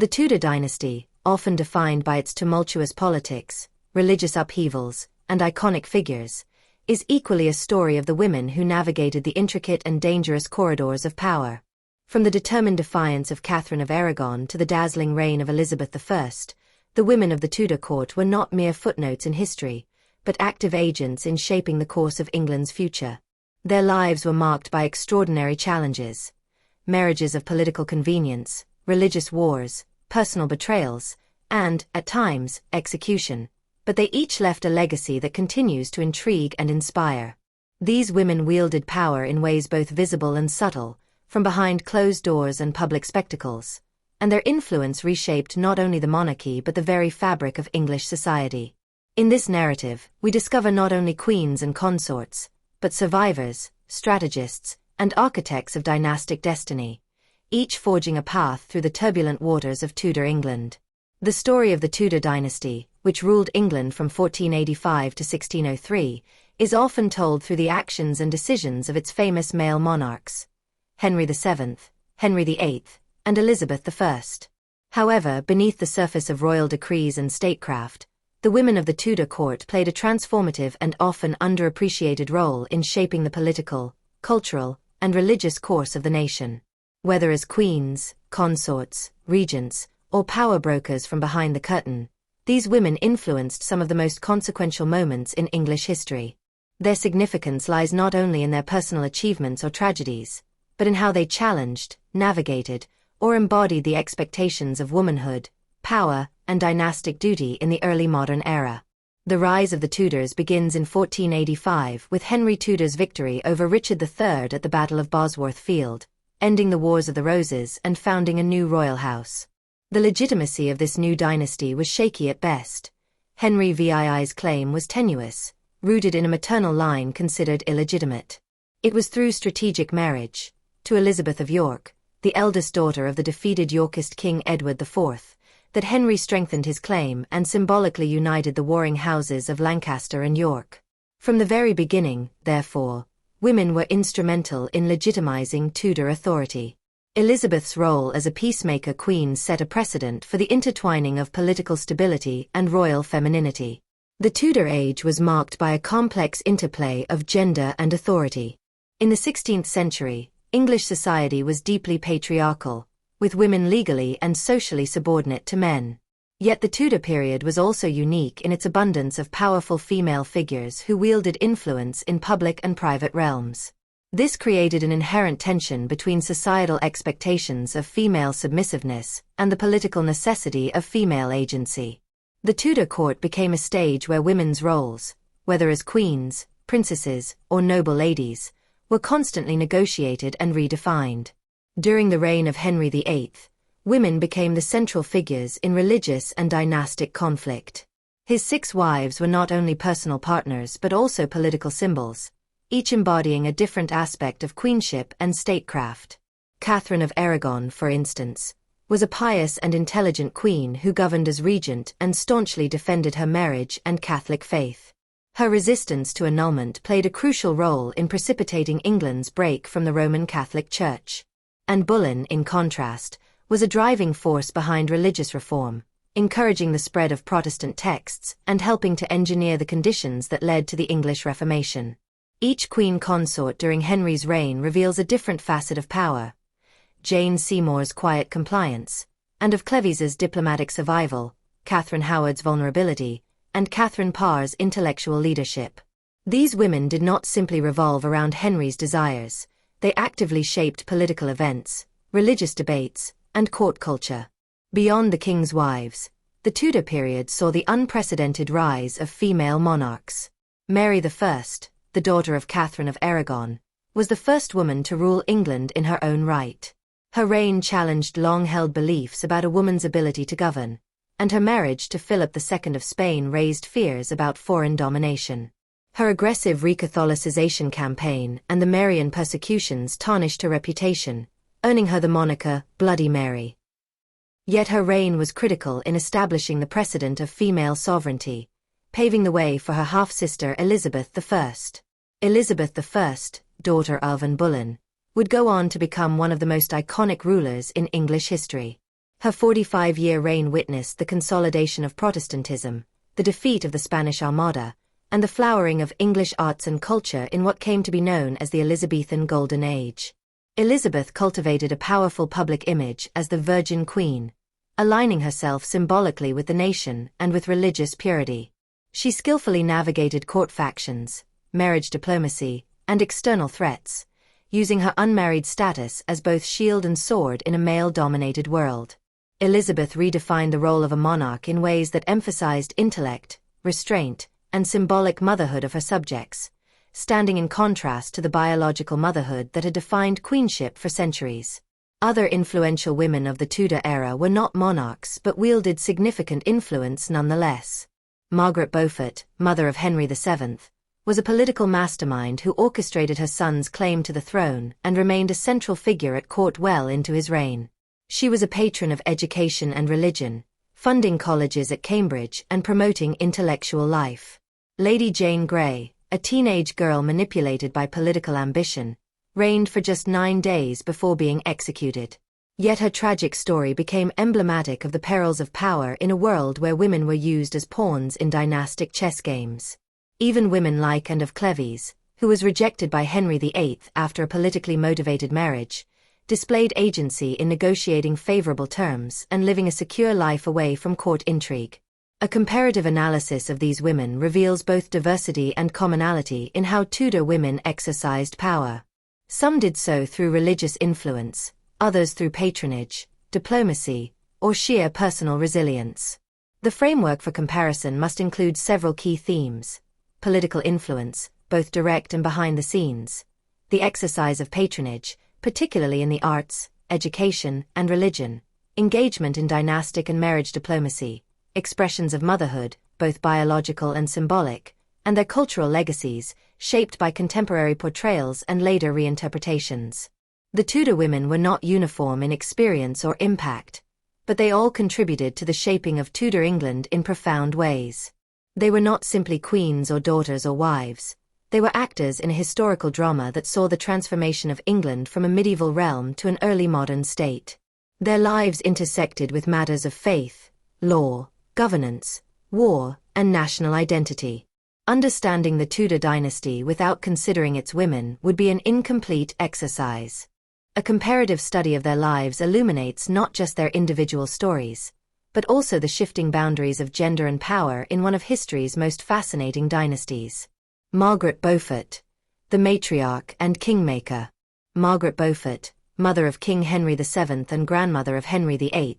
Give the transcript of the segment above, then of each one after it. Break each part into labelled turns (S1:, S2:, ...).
S1: The Tudor dynasty, often defined by its tumultuous politics, religious upheavals, and iconic figures, is equally a story of the women who navigated the intricate and dangerous corridors of power. From the determined defiance of Catherine of Aragon to the dazzling reign of Elizabeth I, the women of the Tudor court were not mere footnotes in history, but active agents in shaping the course of England's future. Their lives were marked by extraordinary challenges: marriages of political convenience, religious wars, personal betrayals, and, at times, execution. But they each left a legacy that continues to intrigue and inspire. These women wielded power in ways both visible and subtle, from behind closed doors and public spectacles, and their influence reshaped not only the monarchy but the very fabric of English society. In this narrative, we discover not only queens and consorts, but survivors, strategists, and architects of dynastic destiny, each forging a path through the turbulent waters of Tudor England. The story of the Tudor dynasty, which ruled England from 1485 to 1603, is often told through the actions and decisions of its famous male monarchs: Henry VII, Henry VIII, and Elizabeth I. However, beneath the surface of royal decrees and statecraft, the women of the Tudor court played a transformative and often underappreciated role in shaping the political, cultural, and religious course of the nation. Whether as queens, consorts, regents, or power brokers from behind the curtain, these women influenced some of the most consequential moments in English history. Their significance lies not only in their personal achievements or tragedies, but in how they challenged, navigated, or embodied the expectations of womanhood, power, and dynastic duty in the early modern era. The rise of the Tudors begins in 1485 with Henry Tudor's victory over Richard III at the Battle of Bosworth Field, ending the Wars of the Roses and founding a new royal house. The legitimacy of this new dynasty was shaky at best. Henry VII's claim was tenuous, rooted in a maternal line considered illegitimate. It was through strategic marriage, to Elizabeth of York, the eldest daughter of the defeated Yorkist King Edward IV, that Henry strengthened his claim and symbolically united the warring houses of Lancaster and York. From the very beginning, therefore, women were instrumental in legitimizing Tudor authority. Elizabeth's role as a peacemaker queen set a precedent for the intertwining of political stability and royal femininity. The Tudor age was marked by a complex interplay of gender and authority. In the 16th century, English society was deeply patriarchal, with women legally and socially subordinate to men. Yet the Tudor period was also unique in its abundance of powerful female figures who wielded influence in public and private realms. This created an inherent tension between societal expectations of female submissiveness and the political necessity of female agency. The Tudor court became a stage where women's roles, whether as queens, princesses, or noble ladies, were constantly negotiated and redefined. During the reign of Henry VIII, women became the central figures in religious and dynastic conflict. His 6 wives were not only personal partners but also political symbols, each embodying a different aspect of queenship and statecraft. Catherine of Aragon, for instance, was a pious and intelligent queen who governed as regent and staunchly defended her marriage and Catholic faith. Her resistance to annulment played a crucial role in precipitating England's break from the Roman Catholic Church. Anne Boleyn, in contrast, was a driving force behind religious reform, encouraging the spread of Protestant texts and helping to engineer the conditions that led to the English Reformation. Each queen consort during Henry's reign reveals a different facet of power: Jane Seymour's quiet compliance, and of Cleves's diplomatic survival, Catherine Howard's vulnerability, and Catherine Parr's intellectual leadership. These women did not simply revolve around Henry's desires, they actively shaped political events, religious debates, and court culture. Beyond the king's wives, the Tudor period saw the unprecedented rise of female monarchs. Mary I, the daughter of Catherine of Aragon, was the first woman to rule England in her own right. Her reign challenged long-held beliefs about a woman's ability to govern, and her marriage to Philip II of Spain raised fears about foreign domination. Her aggressive re-Catholicization campaign and the Marian persecutions tarnished her reputation, earning her the moniker Bloody Mary. Yet her reign was critical in establishing the precedent of female sovereignty, paving the way for her half-sister Elizabeth I. Elizabeth I, daughter of Anne Boleyn, would go on to become one of the most iconic rulers in English history. Her 45-year reign witnessed the consolidation of Protestantism, the defeat of the Spanish Armada, and the flowering of English arts and culture in what came to be known as the Elizabethan Golden Age. Elizabeth cultivated a powerful public image as the Virgin Queen, aligning herself symbolically with the nation and with religious purity. She skillfully navigated court factions, marriage diplomacy, and external threats, using her unmarried status as both shield and sword in a male-dominated world. Elizabeth redefined the role of a monarch in ways that emphasized intellect, restraint, and symbolic motherhood of her subjects, standing in contrast to the biological motherhood that had defined queenship for centuries. Other influential women of the Tudor era were not monarchs but wielded significant influence nonetheless. Margaret Beaufort, mother of Henry VII, was a political mastermind who orchestrated her son's claim to the throne and remained a central figure at court well into his reign. She was a patron of education and religion, funding colleges at Cambridge and promoting intellectual life. Lady Jane Grey, a teenage girl manipulated by political ambition, reigned for just 9 days before being executed. Yet her tragic story became emblematic of the perils of power in a world where women were used as pawns in dynastic chess games. Even women like Anne of Cleves, who was rejected by Henry VIII after a politically motivated marriage, displayed agency in negotiating favorable terms and living a secure life away from court intrigue. A comparative analysis of these women reveals both diversity and commonality in how Tudor women exercised power. Some did so through religious influence, others through patronage, diplomacy, or sheer personal resilience. The framework for comparison must include several key themes: political influence, both direct and behind the scenes; the exercise of patronage, particularly in the arts, education, and religion; engagement in dynastic and marriage diplomacy; expressions of motherhood, both biological and symbolic; and their cultural legacies, shaped by contemporary portrayals and later reinterpretations. The Tudor women were not uniform in experience or impact, but they all contributed to the shaping of Tudor England in profound ways. They were not simply queens or daughters or wives. They were actors in a historical drama that saw the transformation of England from a medieval realm to an early modern state. Their lives intersected with matters of faith, law, governance, war, and national identity. Understanding the Tudor dynasty without considering its women would be an incomplete exercise. A comparative study of their lives illuminates not just their individual stories, but also the shifting boundaries of gender and power in one of history's most fascinating dynasties. Margaret Beaufort, the matriarch and kingmaker. Margaret Beaufort, mother of King Henry VII and grandmother of Henry VIII,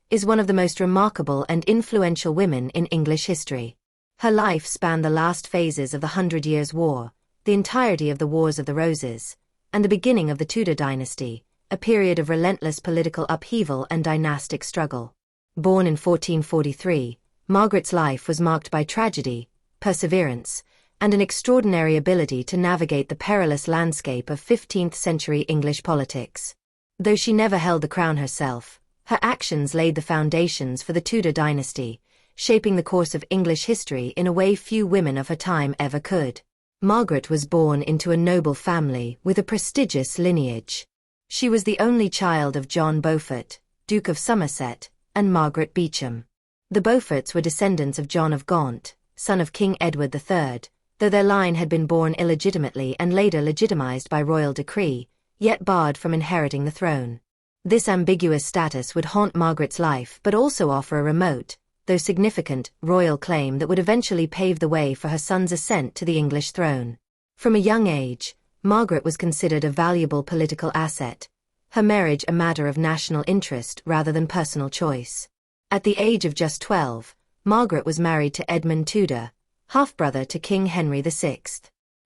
S1: is one of the most remarkable and influential women in English history. Her life spanned the last phases of the 100 Years' War, the entirety of the Wars of the Roses, and the beginning of the Tudor dynasty, a period of relentless political upheaval and dynastic struggle. Born in 1443, Margaret's life was marked by tragedy, perseverance, and an extraordinary ability to navigate the perilous landscape of 15th-century English politics. Though she never held the crown herself, her actions laid the foundations for the Tudor dynasty, shaping the course of English history in a way few women of her time ever could. Margaret was born into a noble family with a prestigious lineage. She was the only child of John Beaufort, Duke of Somerset, and Margaret Beauchamp. The Beauforts were descendants of John of Gaunt, son of King Edward III, though their line had been born illegitimately and later legitimized by royal decree, yet barred from inheriting the throne. This ambiguous status would haunt Margaret's life but also offer a remote, though significant, royal claim that would eventually pave the way for her son's ascent to the English throne. From a young age, Margaret was considered a valuable political asset, her marriage a matter of national interest rather than personal choice. At the age of just 12, Margaret was married to Edmund Tudor, half-brother to King Henry VI.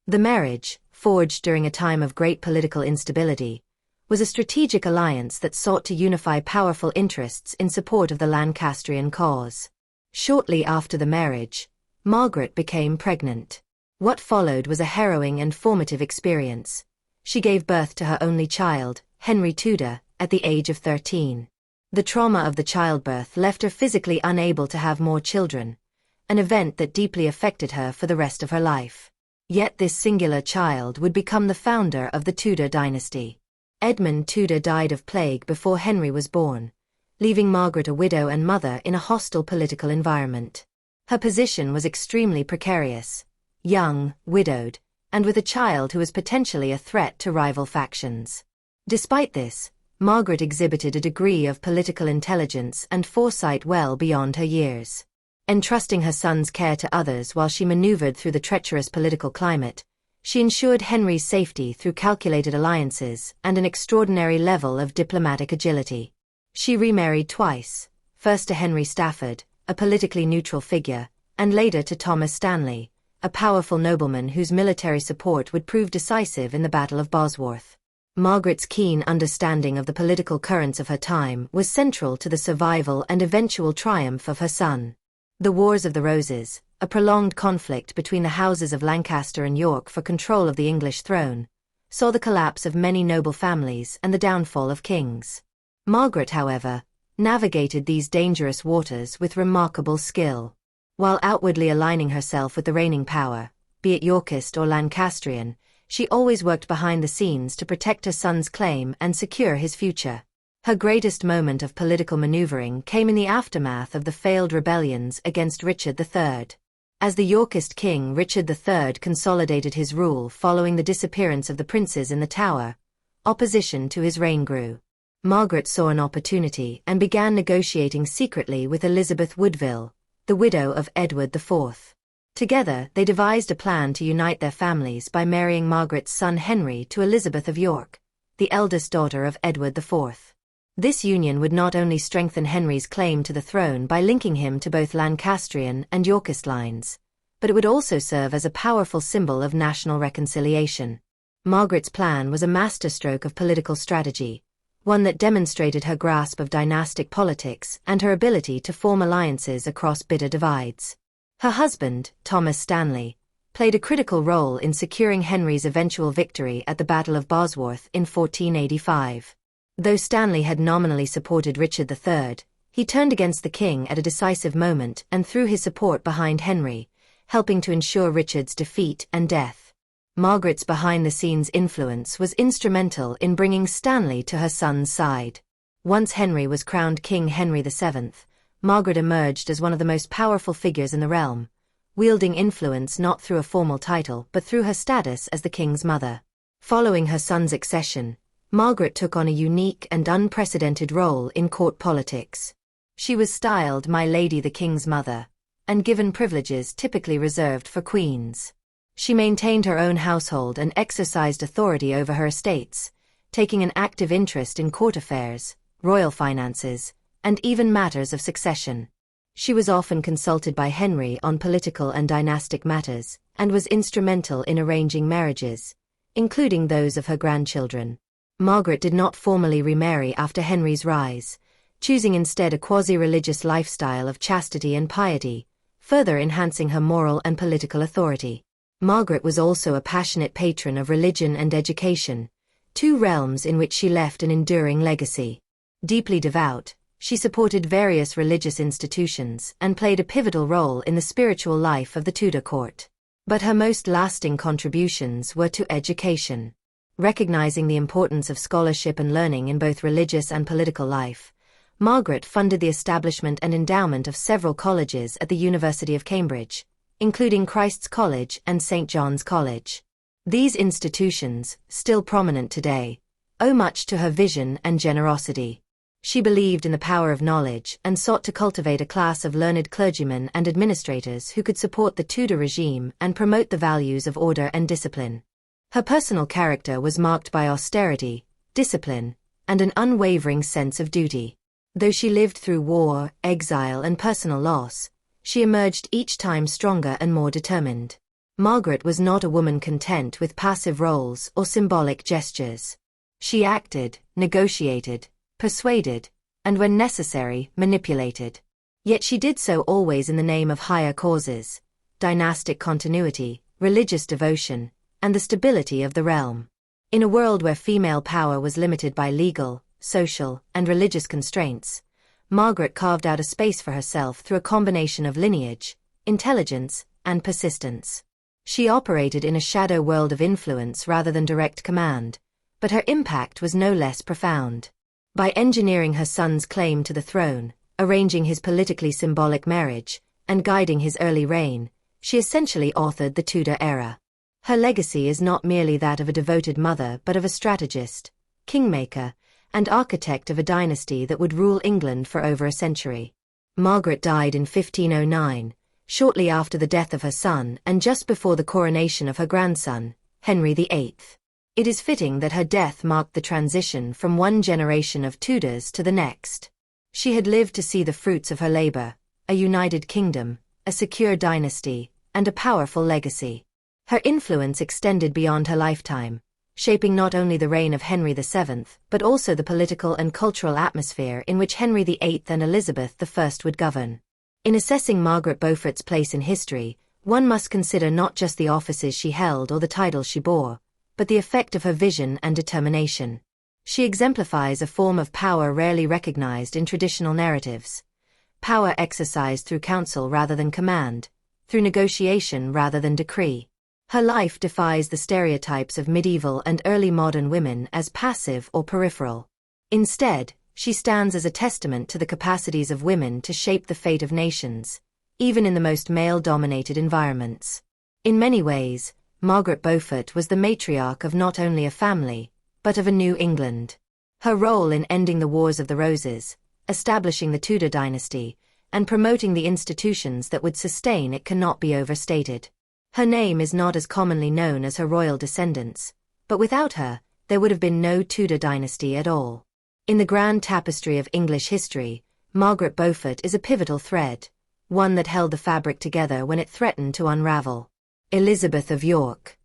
S1: The marriage, forged during a time of great political instability, was a strategic alliance that sought to unify powerful interests in support of the Lancastrian cause. Shortly after the marriage, Margaret became pregnant. What followed was a harrowing and formative experience. She gave birth to her only child, Henry Tudor, at the age of 13. The trauma of the childbirth left her physically unable to have more children, an event that deeply affected her for the rest of her life. Yet this singular child would become the founder of the Tudor dynasty. Edmund Tudor died of plague before Henry was born, leaving Margaret a widow and mother in a hostile political environment. Her position was extremely precarious: young, widowed, and with a child who was potentially a threat to rival factions. Despite this, Margaret exhibited a degree of political intelligence and foresight well beyond her years. Entrusting her son's care to others while she maneuvered through the treacherous political climate, she ensured Henry's safety through calculated alliances and an extraordinary level of diplomatic agility. She remarried twice, first to Henry Stafford, a politically neutral figure, and later to Thomas Stanley, a powerful nobleman whose military support would prove decisive in the Battle of Bosworth. Margaret's keen understanding of the political currents of her time was central to the survival and eventual triumph of her son. The Wars of the Roses, a prolonged conflict between the houses of Lancaster and York for control of the English throne, saw the collapse of many noble families and the downfall of kings. Margaret, however, navigated these dangerous waters with remarkable skill. While outwardly aligning herself with the reigning power, be it Yorkist or Lancastrian, she always worked behind the scenes to protect her son's claim and secure his future. Her greatest moment of political maneuvering came in the aftermath of the failed rebellions against Richard III. As the Yorkist king, Richard III consolidated his rule following the disappearance of the princes in the Tower. Opposition to his reign grew. Margaret saw an opportunity and began negotiating secretly with Elizabeth Woodville, the widow of Edward IV. Together, they devised a plan to unite their families by marrying Margaret's son Henry to Elizabeth of York, the eldest daughter of Edward IV. This union would not only strengthen Henry's claim to the throne by linking him to both Lancastrian and Yorkist lines, but it would also serve as a powerful symbol of national reconciliation. Margaret's plan was a masterstroke of political strategy, one that demonstrated her grasp of dynastic politics and her ability to form alliances across bitter divides. Her husband, Thomas Stanley, played a critical role in securing Henry's eventual victory at the Battle of Bosworth in 1485. Though Stanley had nominally supported Richard III, he turned against the king at a decisive moment and threw his support behind Henry, helping to ensure Richard's defeat and death. Margaret's behind-the-scenes influence was instrumental in bringing Stanley to her son's side. Once Henry was crowned King Henry VII, Margaret emerged as one of the most powerful figures in the realm, wielding influence not through a formal title but through her status as the king's mother. Following her son's accession, Margaret took on a unique and unprecedented role in court politics. She was styled My Lady the King's Mother, and given privileges typically reserved for queens. She maintained her own household and exercised authority over her estates, taking an active interest in court affairs, royal finances, and even matters of succession. She was often consulted by Henry on political and dynastic matters, and was instrumental in arranging marriages, including those of her grandchildren. Margaret did not formally remarry after Henry's rise, choosing instead a quasi-religious lifestyle of chastity and piety, further enhancing her moral and political authority. Margaret was also a passionate patron of religion and education, two realms in which she left an enduring legacy. Deeply devout, she supported various religious institutions and played a pivotal role in the spiritual life of the Tudor court. But her most lasting contributions were to education. Recognizing the importance of scholarship and learning in both religious and political life, Margaret funded the establishment and endowment of several colleges at the University of Cambridge, including Christ's College and St. John's College. These institutions, still prominent today, owe much to her vision and generosity. She believed in the power of knowledge and sought to cultivate a class of learned clergymen and administrators who could support the Tudor regime and promote the values of order and discipline. Her personal character was marked by austerity, discipline, and an unwavering sense of duty. Though she lived through war, exile, and personal loss, she emerged each time stronger and more determined. Margaret was not a woman content with passive roles or symbolic gestures. She acted, negotiated, persuaded, and when necessary, manipulated. Yet she did so always in the name of higher causes, dynastic continuity, religious devotion, and the stability of the realm. In a world where female power was limited by legal, social, and religious constraints, Margaret carved out a space for herself through a combination of lineage, intelligence, and persistence. She operated in a shadow world of influence rather than direct command, but her impact was no less profound. By engineering her son's claim to the throne, arranging his politically symbolic marriage, and guiding his early reign, she essentially authored the Tudor era. Her legacy is not merely that of a devoted mother but of a strategist, kingmaker, and architect of a dynasty that would rule England for over a century. Margaret died in 1509, shortly after the death of her son and just before the coronation of her grandson, Henry VIII. It is fitting that her death marked the transition from one generation of Tudors to the next. She had lived to see the fruits of her labor, a united kingdom, a secure dynasty, and a powerful legacy. Her influence extended beyond her lifetime, shaping not only the reign of Henry VII but also the political and cultural atmosphere in which Henry VIII and Elizabeth I would govern. In assessing Margaret Beaufort's place in history, one must consider not just the offices she held or the titles she bore, but the effect of her vision and determination. She exemplifies a form of power rarely recognized in traditional narratives. Power exercised through counsel rather than command, through negotiation rather than decree. Her life defies the stereotypes of medieval and early modern women as passive or peripheral. Instead, she stands as a testament to the capacities of women to shape the fate of nations, even in the most male-dominated environments. In many ways, Margaret Beaufort was the matriarch of not only a family, but of a new England. Her role in ending the Wars of the Roses, establishing the Tudor dynasty, and promoting the institutions that would sustain it cannot be overstated. Her name is not as commonly known as her royal descendants, but without her, there would have been no Tudor dynasty at all. In the grand tapestry of English history, Margaret Beaufort is a pivotal thread, one that held the fabric together when it threatened to unravel. Elizabeth of York,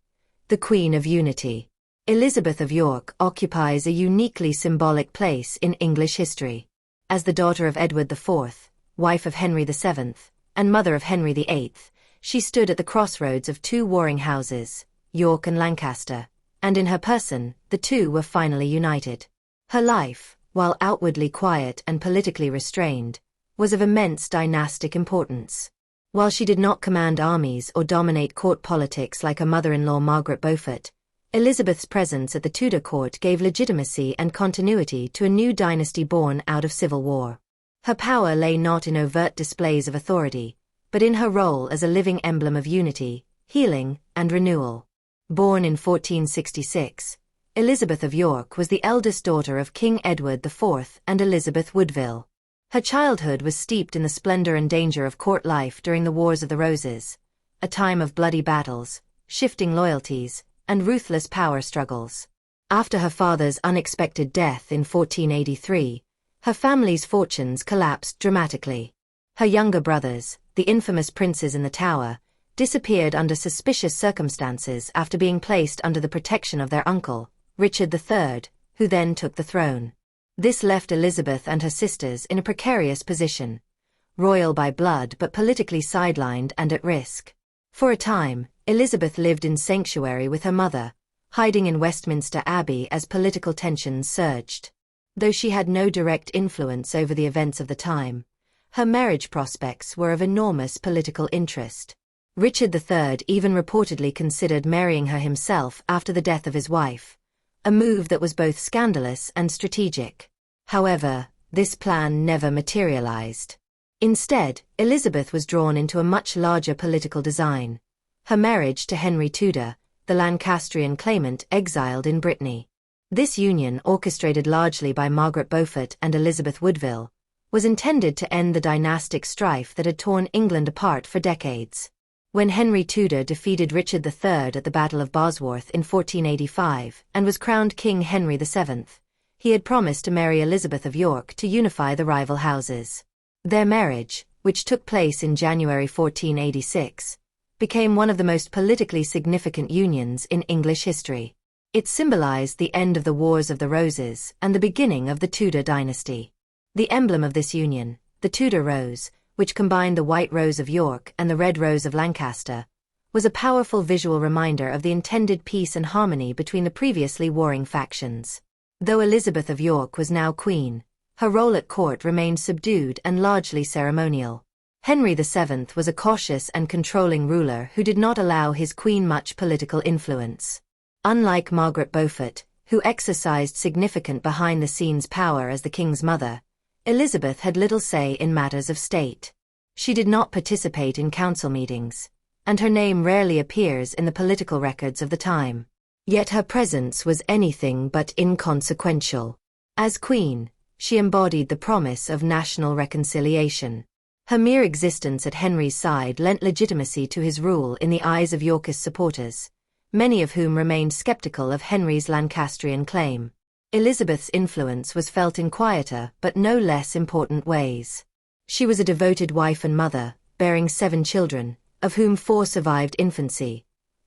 S1: the Queen of Unity. Elizabeth of York occupies a uniquely symbolic place in English history. As the daughter of Edward IV, wife of Henry VII, and mother of Henry VIII, she stood at the crossroads of two warring houses, York and Lancaster, and in her person, the two were finally united. Her life, while outwardly quiet and politically restrained, was of immense dynastic importance. While she did not command armies or dominate court politics like her mother-in-law Margaret Beaufort, Elizabeth's presence at the Tudor court gave legitimacy and continuity to a new dynasty born out of civil war. Her power lay not in overt displays of authority, but in her role as a living emblem of unity, healing, and renewal. Born in 1466, Elizabeth of York was the eldest daughter of King Edward IV and Elizabeth Woodville. Her childhood was steeped in the splendor and danger of court life during the Wars of the Roses, a time of bloody battles, shifting loyalties, and ruthless power struggles. After her father's unexpected death in 1483, her family's fortunes collapsed dramatically. Her younger brothers, the infamous princes in the Tower, disappeared under suspicious circumstances after being placed under the protection of their uncle, Richard III, who then took the throne. This left Elizabeth and her sisters in a precarious position, royal by blood but politically sidelined and at risk. For a time, Elizabeth lived in sanctuary with her mother, hiding in Westminster Abbey as political tensions surged. Though she had no direct influence over the events of the time, her marriage prospects were of enormous political interest. Richard III even reportedly considered marrying her himself after the death of his wife, a move that was both scandalous and strategic. However, this plan never materialized. Instead, Elizabeth was drawn into a much larger political design: her marriage to Henry Tudor, the Lancastrian claimant exiled in Brittany. This union, orchestrated largely by Margaret Beaufort and Elizabeth Woodville, was intended to end the dynastic strife that had torn England apart for decades. When Henry Tudor defeated Richard III at the Battle of Bosworth in 1485 and was crowned King Henry VII, he had promised to marry Elizabeth of York to unify the rival houses. Their marriage, which took place in January 1486, became one of the most politically significant unions in English history. It symbolized the end of the Wars of the Roses and the beginning of the Tudor dynasty. The emblem of this union, the Tudor rose, which combined the white rose of York and the red rose of Lancaster, was a powerful visual reminder of the intended peace and harmony between the previously warring factions. Though Elizabeth of York was now queen, her role at court remained subdued and largely ceremonial. Henry VII was a cautious and controlling ruler who did not allow his queen much political influence. Unlike Margaret Beaufort, who exercised significant behind-the-scenes power as the king's mother, Elizabeth had little say in matters of state. She did not participate in council meetings, and her name rarely appears in the political records of the time. Yet her presence was anything but inconsequential. As queen, she embodied the promise of national reconciliation. Her mere existence at Henry's side lent legitimacy to his rule in the eyes of Yorkist supporters, many of whom remained skeptical of Henry's Lancastrian claim. Elizabeth's influence was felt in quieter but no less important ways. She was a devoted wife and mother, bearing 7 children, of whom 4 survived infancy: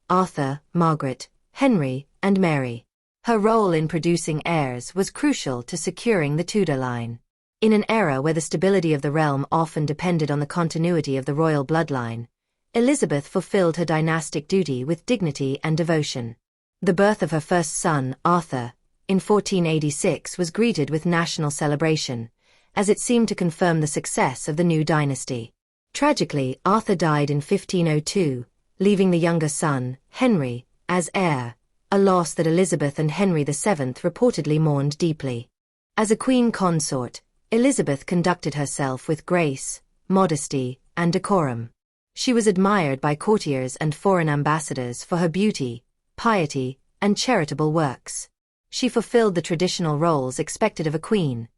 S1: Arthur, Margaret, Henry, and Mary. Her role in producing heirs was crucial to securing the Tudor line. In an era where the stability of the realm often depended on the continuity of the royal bloodline, Elizabeth fulfilled her dynastic duty with dignity and devotion. The birth of her first son, Arthur, in 1486 was greeted with national celebration, as it seemed to confirm the success of the new dynasty. Tragically, Arthur died in 1502, leaving the younger son, Henry, as heir, a loss that Elizabeth and Henry VII reportedly mourned deeply. As a queen consort, Elizabeth conducted herself with grace, modesty, and decorum. She was admired by courtiers and foreign ambassadors for her beauty, piety, and charitable works. She fulfilled the traditional roles expected of a queen,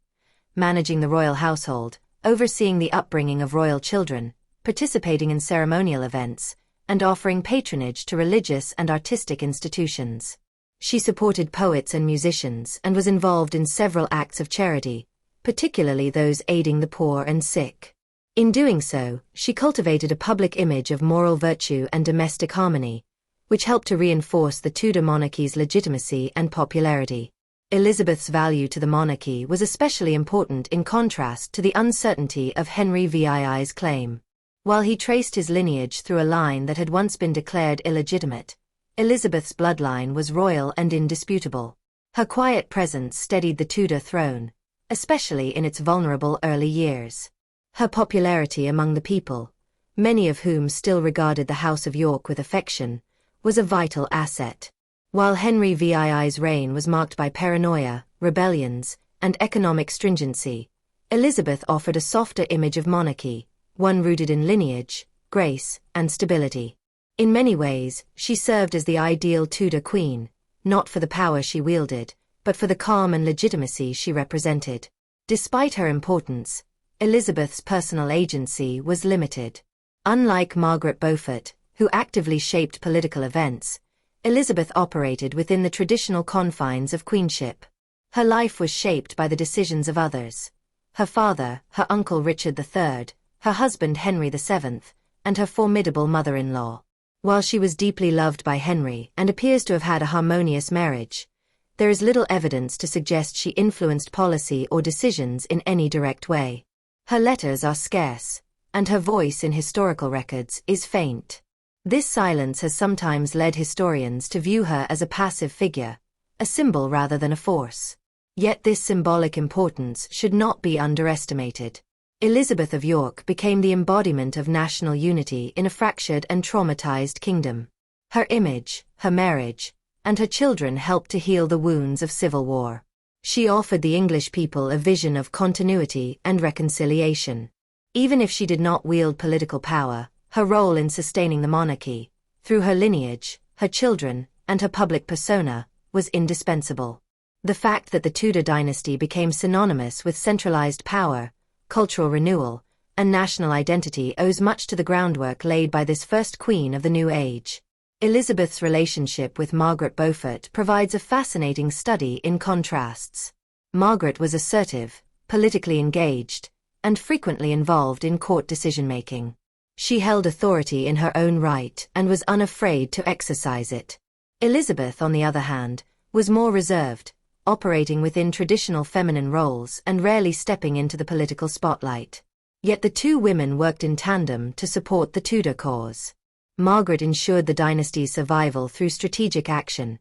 S1: managing the royal household, overseeing the upbringing of royal children, participating in ceremonial events, and offering patronage to religious and artistic institutions. She supported poets and musicians and was involved in several acts of charity, particularly those aiding the poor and sick. In doing so, she cultivated a public image of moral virtue and domestic harmony, which helped to reinforce the Tudor monarchy's legitimacy and popularity. Elizabeth's value to the monarchy was especially important in contrast to the uncertainty of Henry VII's claim. While he traced his lineage through a line that had once been declared illegitimate, Elizabeth's bloodline was royal and indisputable. Her quiet presence steadied the Tudor throne, especially in its vulnerable early years. Her popularity among the people, many of whom still regarded the House of York with affection, was a vital asset. While Henry VII's reign was marked by paranoia, rebellions, and economic stringency, Elizabeth offered a softer image of monarchy, one rooted in lineage, grace, and stability. In many ways, she served as the ideal Tudor queen, not for the power she wielded, but for the calm and legitimacy she represented. Despite her importance, Elizabeth's personal agency was limited. Unlike Margaret Beaufort, who actively shaped political events, Elizabeth operated within the traditional confines of queenship. Her life was shaped by the decisions of others: her father, her uncle Richard III, her husband Henry VII, and her formidable mother-in-law. While she was deeply loved by Henry and appears to have had a harmonious marriage, there is little evidence to suggest she influenced policy or decisions in any direct way. Her letters are scarce, and her voice in historical records is faint. This silence has sometimes led historians to view her as a passive figure, a symbol rather than a force. Yet this symbolic importance should not be underestimated. Elizabeth of York became the embodiment of national unity in a fractured and traumatized kingdom. Her image, her marriage, and her children helped to heal the wounds of civil war. She offered the English people a vision of continuity and reconciliation. Even if she did not wield political power, her role in sustaining the monarchy, through her lineage, her children, and her public persona, was indispensable. The fact that the Tudor dynasty became synonymous with centralized power, cultural renewal, and national identity owes much to the groundwork laid by this first queen of the new age. Elizabeth's relationship with Margaret Beaufort provides a fascinating study in contrasts. Margaret was assertive, politically engaged, and frequently involved in court decision-making. She held authority in her own right and was unafraid to exercise it. Elizabeth, on the other hand, was more reserved, operating within traditional feminine roles and rarely stepping into the political spotlight. Yet the two women worked in tandem to support the Tudor cause. Margaret ensured the dynasty's survival through strategic action,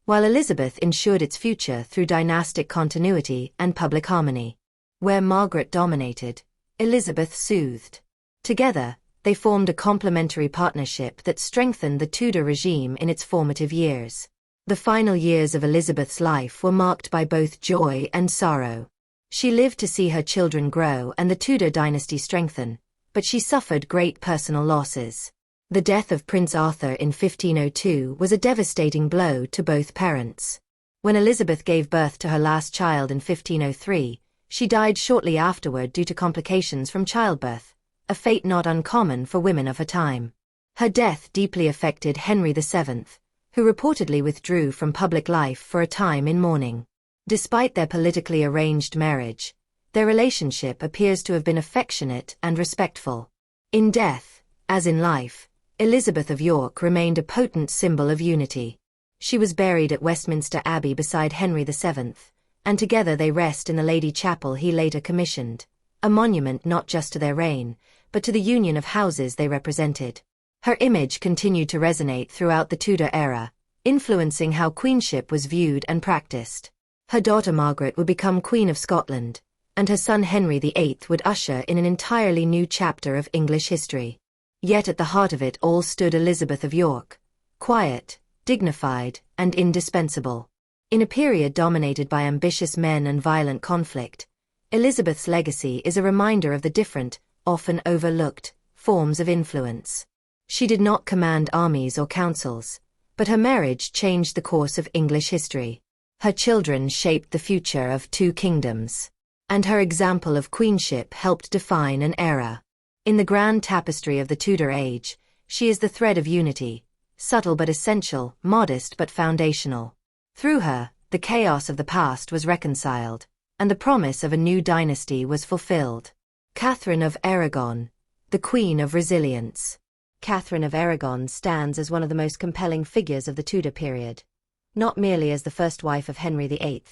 S1: while Elizabeth ensured its future through dynastic continuity and public harmony. Where Margaret dominated, Elizabeth soothed. Together, they formed a complementary partnership that strengthened the Tudor regime in its formative years. The final years of Elizabeth's life were marked by both joy and sorrow. She lived to see her children grow and the Tudor dynasty strengthen, but she suffered great personal losses. The death of Prince Arthur in 1502 was a devastating blow to both parents. When Elizabeth gave birth to her last child in 1503, she died shortly afterward due to complications from childbirth, a fate not uncommon for women of her time. Her death deeply affected Henry VII, who reportedly withdrew from public life for a time in mourning. Despite their politically arranged marriage, their relationship appears to have been affectionate and respectful. In death, as in life, Elizabeth of York remained a potent symbol of unity. She was buried at Westminster Abbey beside Henry VII, and together they rest in the Lady Chapel he later commissioned, a monument not just to their reign, but to the union of houses they represented. Her image continued to resonate throughout the Tudor era, influencing how queenship was viewed and practiced. Her daughter Margaret would become Queen of Scotland, and her son Henry VIII would usher in an entirely new chapter of English history. Yet at the heart of it all stood Elizabeth of York, quiet, dignified, and indispensable. In a period dominated by ambitious men and violent conflict, Elizabeth's legacy is a reminder of the different, often overlooked, forms of influence. She did not command armies or councils, but her marriage changed the course of English history. Her children shaped the future of two kingdoms, and her example of queenship helped define an era. In the grand tapestry of the Tudor age, she is the thread of unity, subtle but essential, modest but foundational. Through her, the chaos of the past was reconciled, and the promise of a new dynasty was fulfilled. Catherine of Aragon, the Queen of Resilience. Catherine of Aragon stands as one of the most compelling figures of the Tudor period, not merely as the first wife of Henry VIII,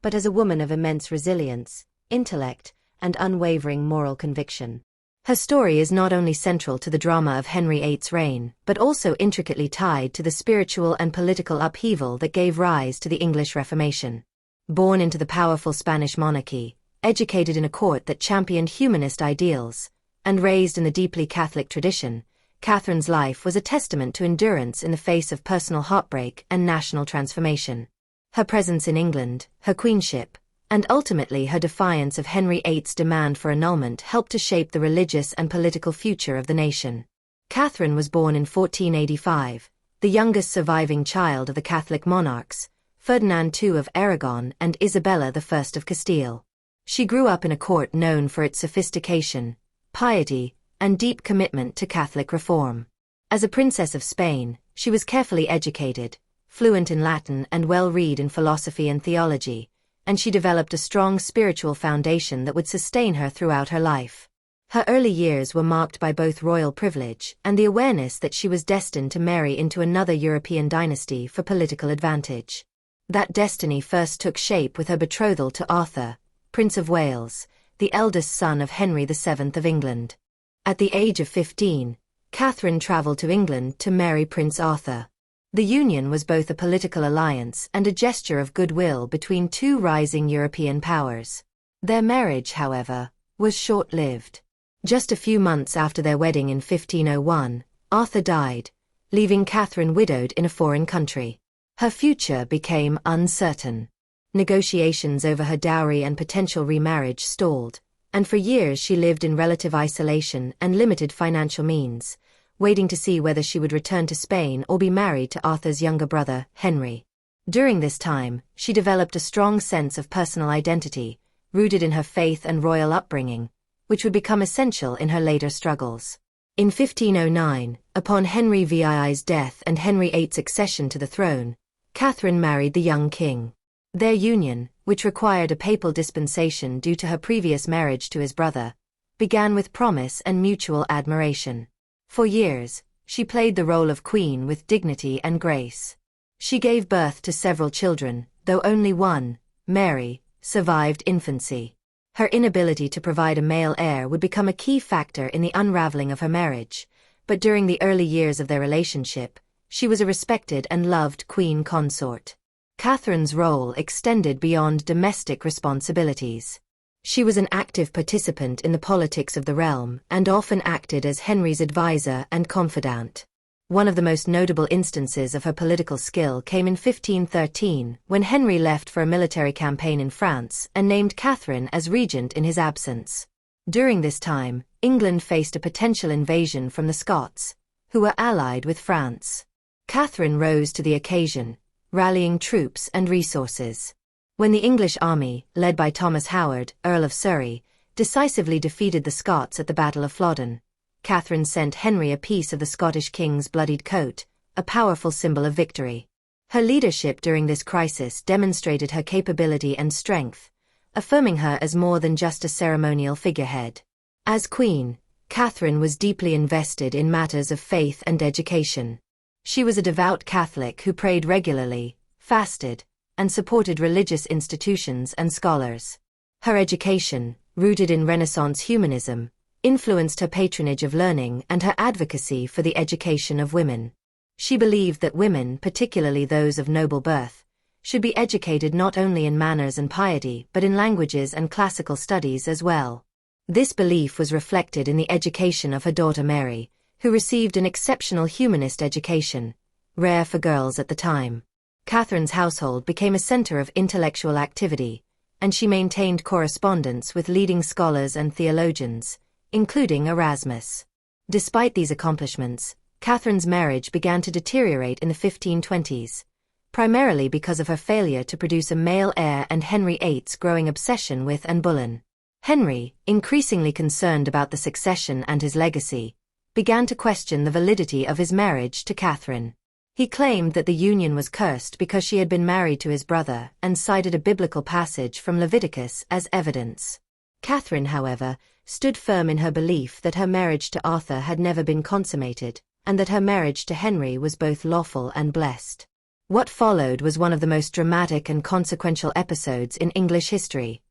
S1: but as a woman of immense resilience, intellect, and unwavering moral conviction. Her story is not only central to the drama of Henry VIII's reign, but also intricately tied to the spiritual and political upheaval that gave rise to the English Reformation. Born into the powerful Spanish monarchy, educated in a court that championed humanist ideals, and raised in the deeply Catholic tradition, Catherine's life was a testament to endurance in the face of personal heartbreak and national transformation. Her presence in England, her queenship, and ultimately her defiance of Henry VIII's demand for annulment helped to shape the religious and political future of the nation. Catherine was born in 1485, the youngest surviving child of the Catholic monarchs, Ferdinand II of Aragon and Isabella I of Castile. She grew up in a court known for its sophistication, piety, and deep commitment to Catholic reform. As a princess of Spain, she was carefully educated, fluent in Latin and well-read in philosophy and theology, and she developed a strong spiritual foundation that would sustain her throughout her life. Her early years were marked by both royal privilege and the awareness that she was destined to marry into another European dynasty for political advantage. That destiny first took shape with her betrothal to Arthur, Prince of Wales, the eldest son of Henry VII of England. At the age of 15, Catherine traveled to England to marry Prince Arthur. The union was both a political alliance and a gesture of goodwill between two rising European powers. Their marriage, however, was short-lived. Just a few months after their wedding in 1501, Arthur died, leaving Catherine widowed in a foreign country. Her future became uncertain. Negotiations over her dowry and potential remarriage stalled, and for years she lived in relative isolation and limited financial means, waiting to see whether she would return to Spain or be married to Arthur's younger brother, Henry. During this time, she developed a strong sense of personal identity, rooted in her faith and royal upbringing, which would become essential in her later struggles. In 1509, upon Henry VII's death and Henry VIII's accession to the throne, Catherine married the young king. Their union, which required a papal dispensation due to her previous marriage to his brother, began with promise and mutual admiration. For years, she played the role of queen with dignity and grace. She gave birth to several children, though only one, Mary, survived infancy. Her inability to provide a male heir would become a key factor in the unraveling of her marriage, but during the early years of their relationship, she was a respected and loved queen consort. Catherine's role extended beyond domestic responsibilities. She was an active participant in the politics of the realm and often acted as Henry's advisor and confidant. One of the most notable instances of her political skill came in 1513, when Henry left for a military campaign in France and named Catherine as regent in his absence. During this time, England faced a potential invasion from the Scots, who were allied with France. Catherine rose to the occasion, rallying troops and resources. When the English army, led by Thomas Howard, Earl of Surrey, decisively defeated the Scots at the Battle of Flodden, Catherine sent Henry a piece of the Scottish king's bloodied coat, a powerful symbol of victory. Her leadership during this crisis demonstrated her capability and strength, affirming her as more than just a ceremonial figurehead. As queen, Catherine was deeply invested in matters of faith and education. She was a devout Catholic who prayed regularly, fasted, and supported religious institutions and scholars. Her education, rooted in Renaissance humanism, influenced her patronage of learning and her advocacy for the education of women. She believed that women, particularly those of noble birth, should be educated not only in manners and piety but in languages and classical studies as well. This belief was reflected in the education of her daughter Mary, who received an exceptional humanist education, rare for girls at the time. Catherine's household became a center of intellectual activity, and she maintained correspondence with leading scholars and theologians, including Erasmus. Despite these accomplishments, Catherine's marriage began to deteriorate in the 1520s, primarily because of her failure to produce a male heir and Henry VIII's growing obsession with Anne Boleyn. Henry, increasingly concerned about the succession and his legacy, began to question the validity of his marriage to Catherine. He claimed that the union was cursed because she had been married to his brother and cited a biblical passage from Leviticus as evidence. Catherine, however, stood firm in her belief that her marriage to Arthur had never been consummated, and that her marriage to Henry was both lawful and blessed. What followed was one of the most dramatic and consequential episodes in English history: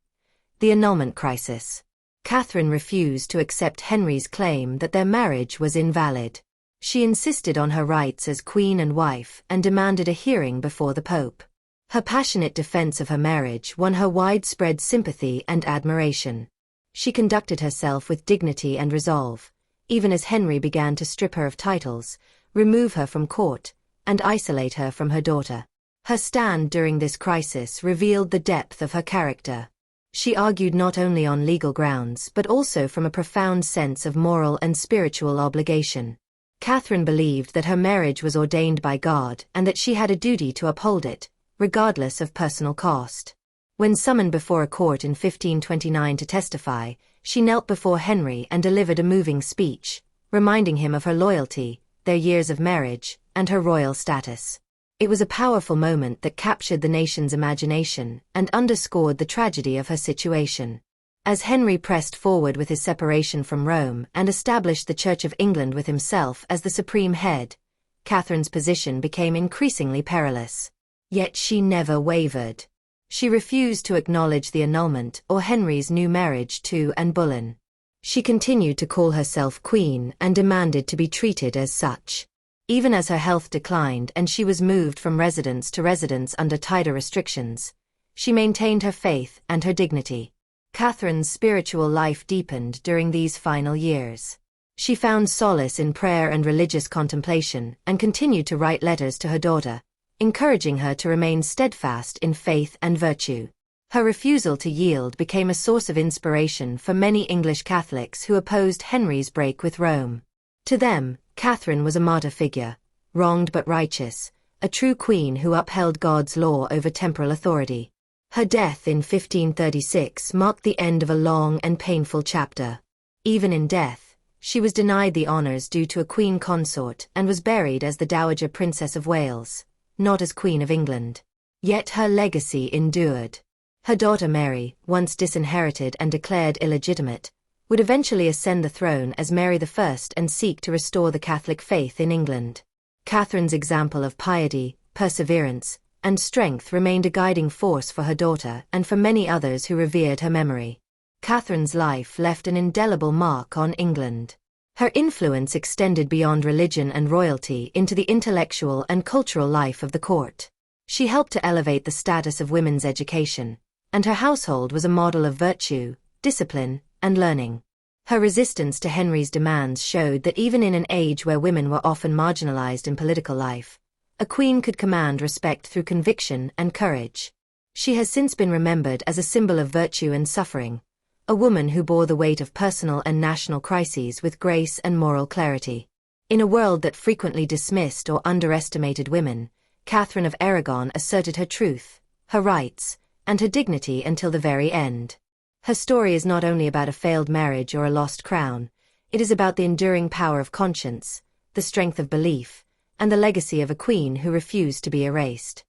S1: the annulment crisis. Catherine refused to accept Henry's claim that their marriage was invalid. She insisted on her rights as queen and wife and demanded a hearing before the Pope. Her passionate defense of her marriage won her widespread sympathy and admiration. She conducted herself with dignity and resolve, even as Henry began to strip her of titles, remove her from court, and isolate her from her daughter. Her stand during this crisis revealed the depth of her character. She argued not only on legal grounds but also from a profound sense of moral and spiritual obligation. Catherine believed that her marriage was ordained by God and that she had a duty to uphold it, regardless of personal cost. When summoned before a court in 1529 to testify, she knelt before Henry and delivered a moving speech, reminding him of her loyalty, their years of marriage, and her royal status. It was a powerful moment that captured the nation's imagination and underscored the tragedy of her situation. As Henry pressed forward with his separation from Rome and established the Church of England with himself as the supreme head, Catherine's position became increasingly perilous. Yet she never wavered. She refused to acknowledge the annulment or Henry's new marriage to Anne Boleyn. She continued to call herself queen and demanded to be treated as such. Even as her health declined and she was moved from residence to residence under tighter restrictions, she maintained her faith and her dignity. Catherine's spiritual life deepened during these final years. She found solace in prayer and religious contemplation and continued to write letters to her daughter, encouraging her to remain steadfast in faith and virtue. Her refusal to yield became a source of inspiration for many English Catholics who opposed Henry's break with Rome. To them, Catherine was a martyr figure, wronged but righteous, a true queen who upheld God's law over temporal authority. Her death in 1536 marked the end of a long and painful chapter. Even in death, she was denied the honors due to a queen consort and was buried as the Dowager Princess of Wales, not as Queen of England. Yet her legacy endured. Her daughter Mary, once disinherited and declared illegitimate, would eventually ascend the throne as Mary I and seek to restore the Catholic faith in England. Catherine's example of piety, perseverance, and strength remained a guiding force for her daughter and for many others who revered her memory. Catherine's life left an indelible mark on England. Her influence extended beyond religion and royalty into the intellectual and cultural life of the court. She helped to elevate the status of women's education, and her household was a model of virtue, discipline, and learning. Her resistance to Henry's demands showed that even in an age where women were often marginalized in political life, a queen could command respect through conviction and courage. She has since been remembered as a symbol of virtue and suffering, a woman who bore the weight of personal and national crises with grace and moral clarity. In a world that frequently dismissed or underestimated women, Catherine of Aragon asserted her truth, her rights, and her dignity until the very end. Her story is not only about a failed marriage or a lost crown, it is about the enduring power of conscience, the strength of belief, and the legacy of a queen who refused to be erased.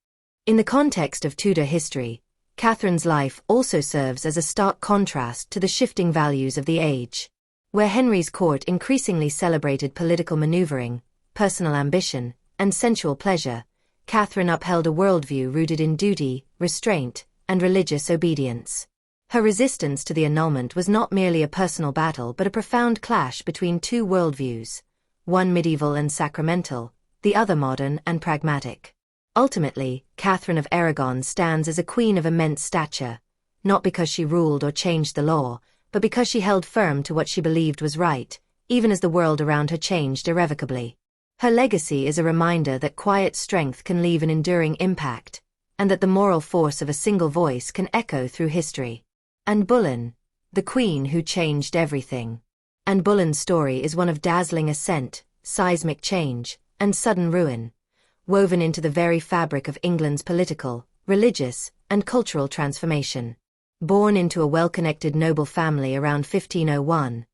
S1: In the context of Tudor history, Catherine's life also serves as a stark contrast to the shifting values of the age. Where Henry's court increasingly celebrated political maneuvering, personal ambition, and sensual pleasure, Catherine upheld a worldview rooted in duty, restraint, and religious obedience. Her resistance to the annulment was not merely a personal battle but a profound clash between two worldviews, one medieval and sacramental, the other modern and pragmatic. Ultimately, Catherine of Aragon stands as a queen of immense stature, not because she ruled or changed the law, but because she held firm to what she believed was right, even as the world around her changed irrevocably. Her legacy is a reminder that quiet strength can leave an enduring impact, and that the moral force of a single voice can echo through history. Anne Boleyn, the queen who changed everything. Anne Boleyn's story is one of dazzling ascent, seismic change, and sudden ruin, woven into the very fabric of England's political, religious, and cultural transformation. Born into a well-connected noble family around 1501,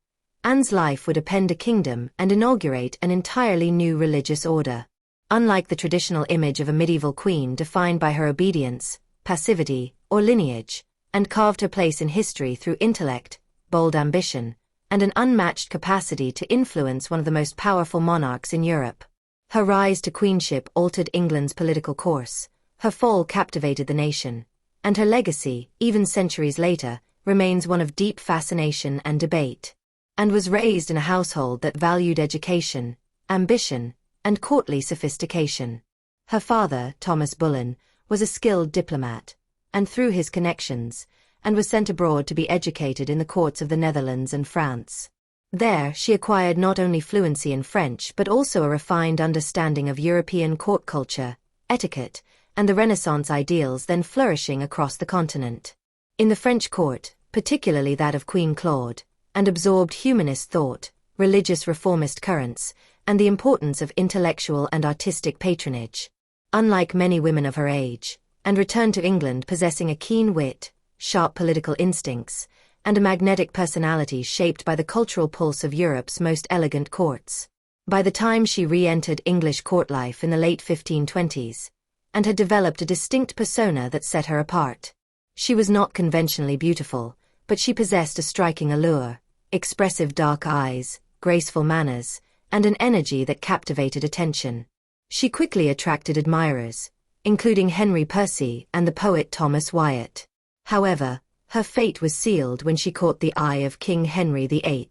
S1: Anne's life would upend a kingdom and inaugurate an entirely new religious order. Unlike the traditional image of a medieval queen defined by her obedience, passivity, or lineage, and carved her place in history through intellect, bold ambition, and an unmatched capacity to influence one of the most powerful monarchs in Europe. Her rise to queenship altered England's political course, her fall captivated the nation, and her legacy, even centuries later, remains one of deep fascination and debate. Anne was raised in a household that valued education, ambition, and courtly sophistication. Her father, Thomas Boleyn, was a skilled diplomat, and through his connections, Anne was sent abroad to be educated in the courts of the Netherlands and France. There, she acquired not only fluency in French but also a refined understanding of European court culture, etiquette, and the Renaissance ideals then flourishing across the continent. In the French court, particularly that of Queen Claude, Anne absorbed humanist thought, religious reformist currents, and the importance of intellectual and artistic patronage. Unlike many women of her age, Anne returned to England possessing a keen wit, sharp political instincts, and a magnetic personality shaped by the cultural pulse of Europe's most elegant courts. By the time she re-entered English court life in the late 1520s, Anne had developed a distinct persona that set her apart. She was not conventionally beautiful, but she possessed a striking allure, expressive dark eyes, graceful manners, and an energy that captivated attention. She quickly attracted admirers, including Henry Percy and the poet Thomas Wyatt. However, her fate was sealed when she caught the eye of King Henry VIII.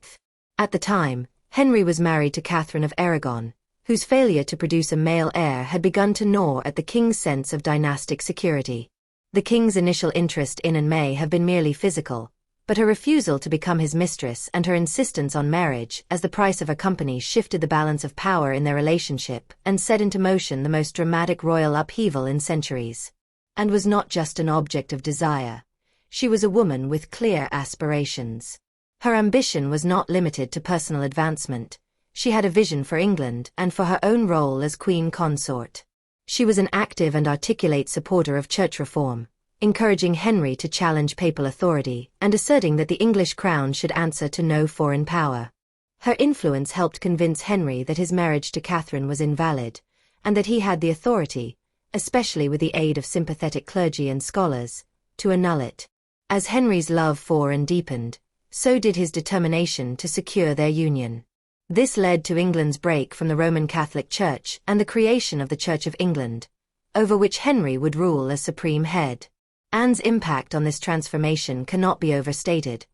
S1: At the time, Henry was married to Catherine of Aragon, whose failure to produce a male heir had begun to gnaw at the king's sense of dynastic security. The king's initial interest in Anne may have been merely physical, but her refusal to become his mistress and her insistence on marriage as the price of her company shifted the balance of power in their relationship and set into motion the most dramatic royal upheaval in centuries. Anne was not just an object of desire. She was a woman with clear aspirations. Her ambition was not limited to personal advancement. She had a vision for England and for her own role as queen consort. She was an active and articulate supporter of church reform, encouraging Henry to challenge papal authority and asserting that the English crown should answer to no foreign power. Her influence helped convince Henry that his marriage to Catherine was invalid, and that he had the authority, especially with the aid of sympathetic clergy and scholars, to annul it. As Henry's love for Anne deepened, so did his determination to secure their union. This led to England's break from the Roman Catholic Church and the creation of the Church of England, over which Henry would rule as supreme head. Anne's impact on this transformation cannot be overstated.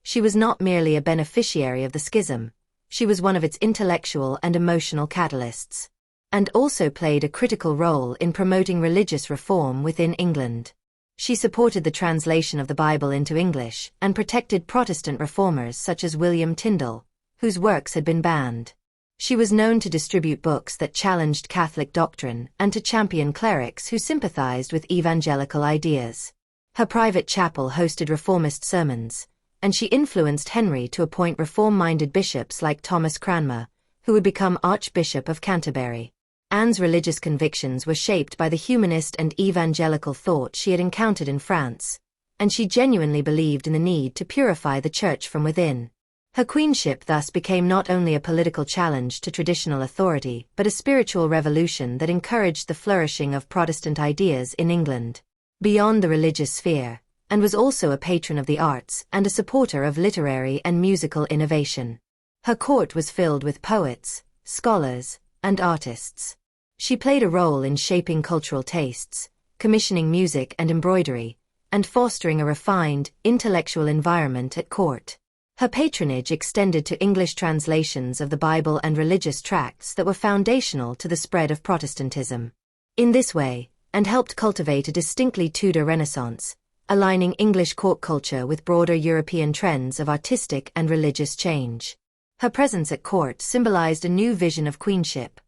S1: She was not merely a beneficiary of the schism, she was one of its intellectual and emotional catalysts, and also played a critical role in promoting religious reform within England. She supported the translation of the Bible into English and protected Protestant reformers such as William Tyndale, whose works had been banned. She was known to distribute books that challenged Catholic doctrine and to champion clerics who sympathized with evangelical ideas. Her private chapel hosted reformist sermons, and she influenced Henry to appoint reform-minded bishops like Thomas Cranmer, who would become Archbishop of Canterbury. Anne's religious convictions were shaped by the humanist and evangelical thought she had encountered in France, and she genuinely believed in the need to purify the Church from within. Her queenship thus became not only a political challenge to traditional authority but a spiritual revolution that encouraged the flourishing of Protestant ideas in England. Beyond the religious sphere, Anne was also a patron of the arts and a supporter of literary and musical innovation. Her court was filled with poets, scholars, and artists. She played a role in shaping cultural tastes, commissioning music and embroidery, and fostering a refined, intellectual environment at court. Her patronage extended to English translations of the Bible and religious tracts that were foundational to the spread of Protestantism. In this way, Anne helped cultivate a distinctly Tudor Renaissance, aligning English court culture with broader European trends of artistic and religious change. Her presence at court symbolized a new vision of queenship,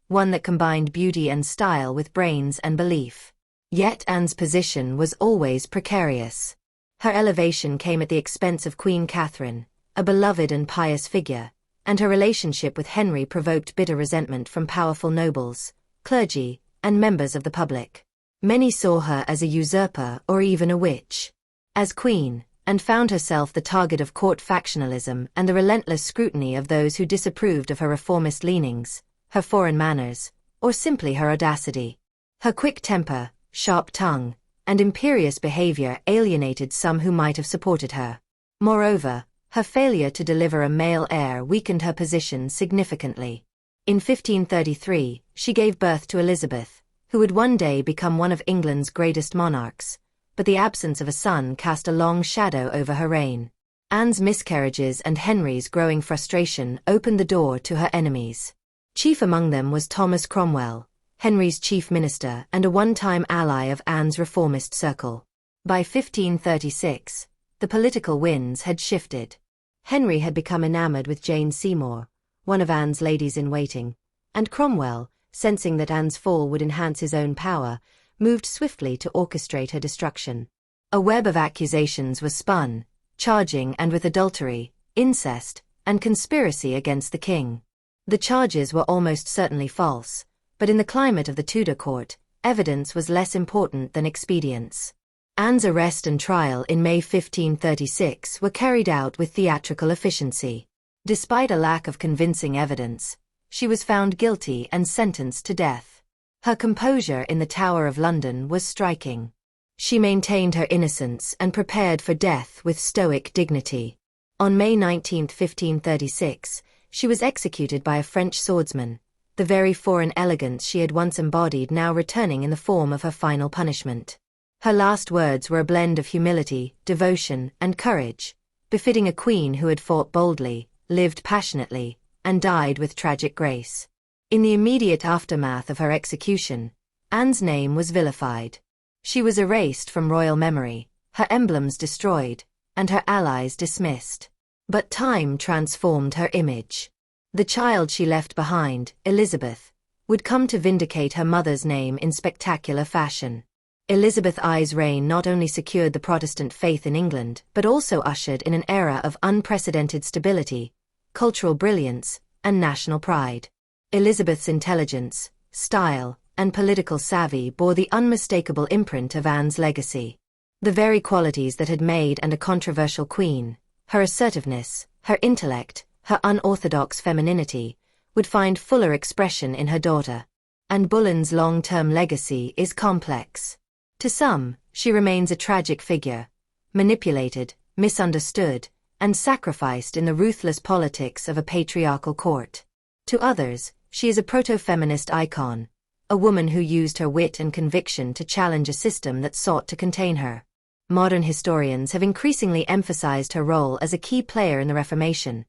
S1: one that combined beauty and style with brains and belief. Yet Anne's position was always precarious. Her elevation came at the expense of Queen Catherine, a beloved and pious figure, and her relationship with Henry provoked bitter resentment from powerful nobles, clergy, and members of the public. Many saw her as a usurper or even a witch. As queen, Anne found herself the target of court factionalism and the relentless scrutiny of those who disapproved of her reformist leanings, her foreign manners, or simply her audacity. Her quick temper, sharp tongue, and imperious behavior alienated some who might have supported her. Moreover, her failure to deliver a male heir weakened her position significantly. In 1533, she gave birth to Elizabeth, who would one day become one of England's greatest monarchs, but the absence of a son cast a long shadow over her reign. Anne's miscarriages and Henry's growing frustration opened the door to her enemies. Chief among them was Thomas Cromwell, Henry's chief minister and a one-time ally of Anne's reformist circle. By 1536, the political winds had shifted. Henry had become enamored with Jane Seymour, one of Anne's ladies-in-waiting, and Cromwell, sensing that Anne's fall would enhance his own power, moved swiftly to orchestrate her destruction. A web of accusations was spun, charging Anne with adultery, incest, and conspiracy against the king. The charges were almost certainly false, but in the climate of the Tudor court, evidence was less important than expedience. Anne's arrest and trial in May 1536 were carried out with theatrical efficiency. Despite a lack of convincing evidence, she was found guilty and sentenced to death. Her composure in the Tower of London was striking. She maintained her innocence and prepared for death with stoic dignity. On May 19, 1536, she was executed by a French swordsman, the very foreign elegance she had once embodied now returning in the form of her final punishment. Her last words were a blend of humility, devotion, and courage, befitting a queen who had fought boldly, lived passionately, and died with tragic grace. In the immediate aftermath of her execution, Anne's name was vilified. She was erased from royal memory, her emblems destroyed, and her allies dismissed. But time transformed her image. The child she left behind, Elizabeth, would come to vindicate her mother's name in spectacular fashion. Elizabeth I's reign not only secured the Protestant faith in England but also ushered in an era of unprecedented stability, cultural brilliance, and national pride. Elizabeth's intelligence, style, and political savvy bore the unmistakable imprint of Anne's legacy. The very qualities that had made Anne a controversial queen, her assertiveness, her intellect, her unorthodox femininity, would find fuller expression in her daughter. Anne Boleyn's long-term legacy is complex. To some, she remains a tragic figure, manipulated, misunderstood, and sacrificed in the ruthless politics of a patriarchal court. To others, she is a proto-feminist icon, a woman who used her wit and conviction to challenge a system that sought to contain her. Modern historians have increasingly emphasized her role as a key player in the Reformation,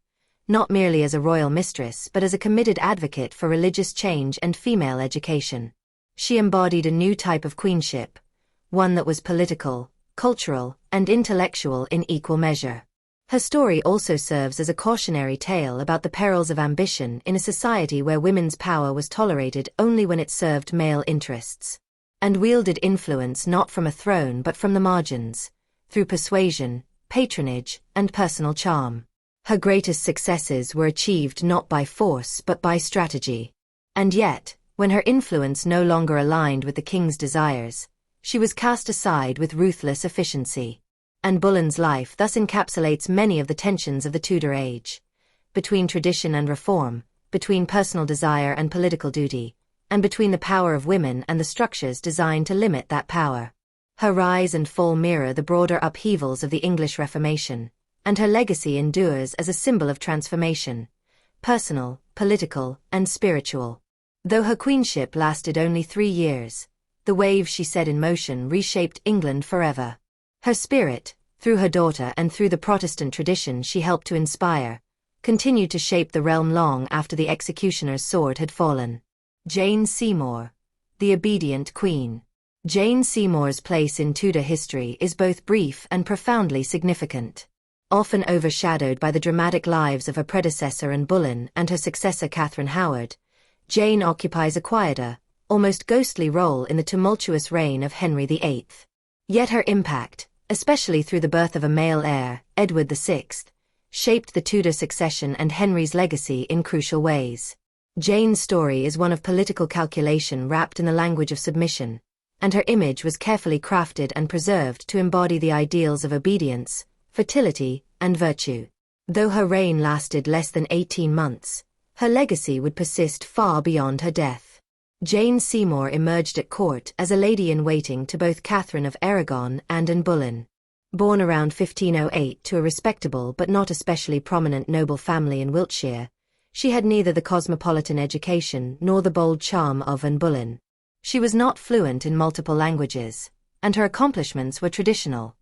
S1: not merely as a royal mistress but as a committed advocate for religious change and female education. She embodied a new type of queenship, one that was political, cultural, and intellectual in equal measure. Her story also serves as a cautionary tale about the perils of ambition in a society where women's power was tolerated only when it served male interests, and wielded influence not from a throne but from the margins, through persuasion, patronage, and personal charm. Her greatest successes were achieved not by force but by strategy. And yet, when her influence no longer aligned with the king's desires, she was cast aside with ruthless efficiency. Anne Boleyn's life thus encapsulates many of the tensions of the Tudor age, between tradition and reform, between personal desire and political duty, and between the power of women and the structures designed to limit that power. Her rise and fall mirror the broader upheavals of the English Reformation, and her legacy endures as a symbol of transformation, personal, political, and spiritual. Though her queenship lasted only 3 years, the wave she set in motion reshaped England forever. Her spirit, through her daughter and through the Protestant tradition she helped to inspire, continued to shape the realm long after the executioner's sword had fallen. Jane Seymour, the obedient queen. Jane Seymour's place in Tudor history is both brief and profoundly significant. Often overshadowed by the dramatic lives of her predecessor Anne Boleyn and her successor Catherine Howard, Jane occupies a quieter, almost ghostly role in the tumultuous reign of Henry VIII. Yet her impact, especially through the birth of a male heir, Edward VI, shaped the Tudor succession and Henry's legacy in crucial ways. Jane's story is one of political calculation wrapped in the language of submission, and her image was carefully crafted and preserved to embody the ideals of obedience, fertility, and virtue. Though her reign lasted less than 18 months, her legacy would persist far beyond her death. Jane Seymour emerged at court as a lady-in-waiting to both Catherine of Aragon and Anne Boleyn. Born around 1508 to a respectable but not especially prominent noble family in Wiltshire, she had neither the cosmopolitan education nor the bold charm of Anne Boleyn. She was not fluent in multiple languages, and her accomplishments were traditional: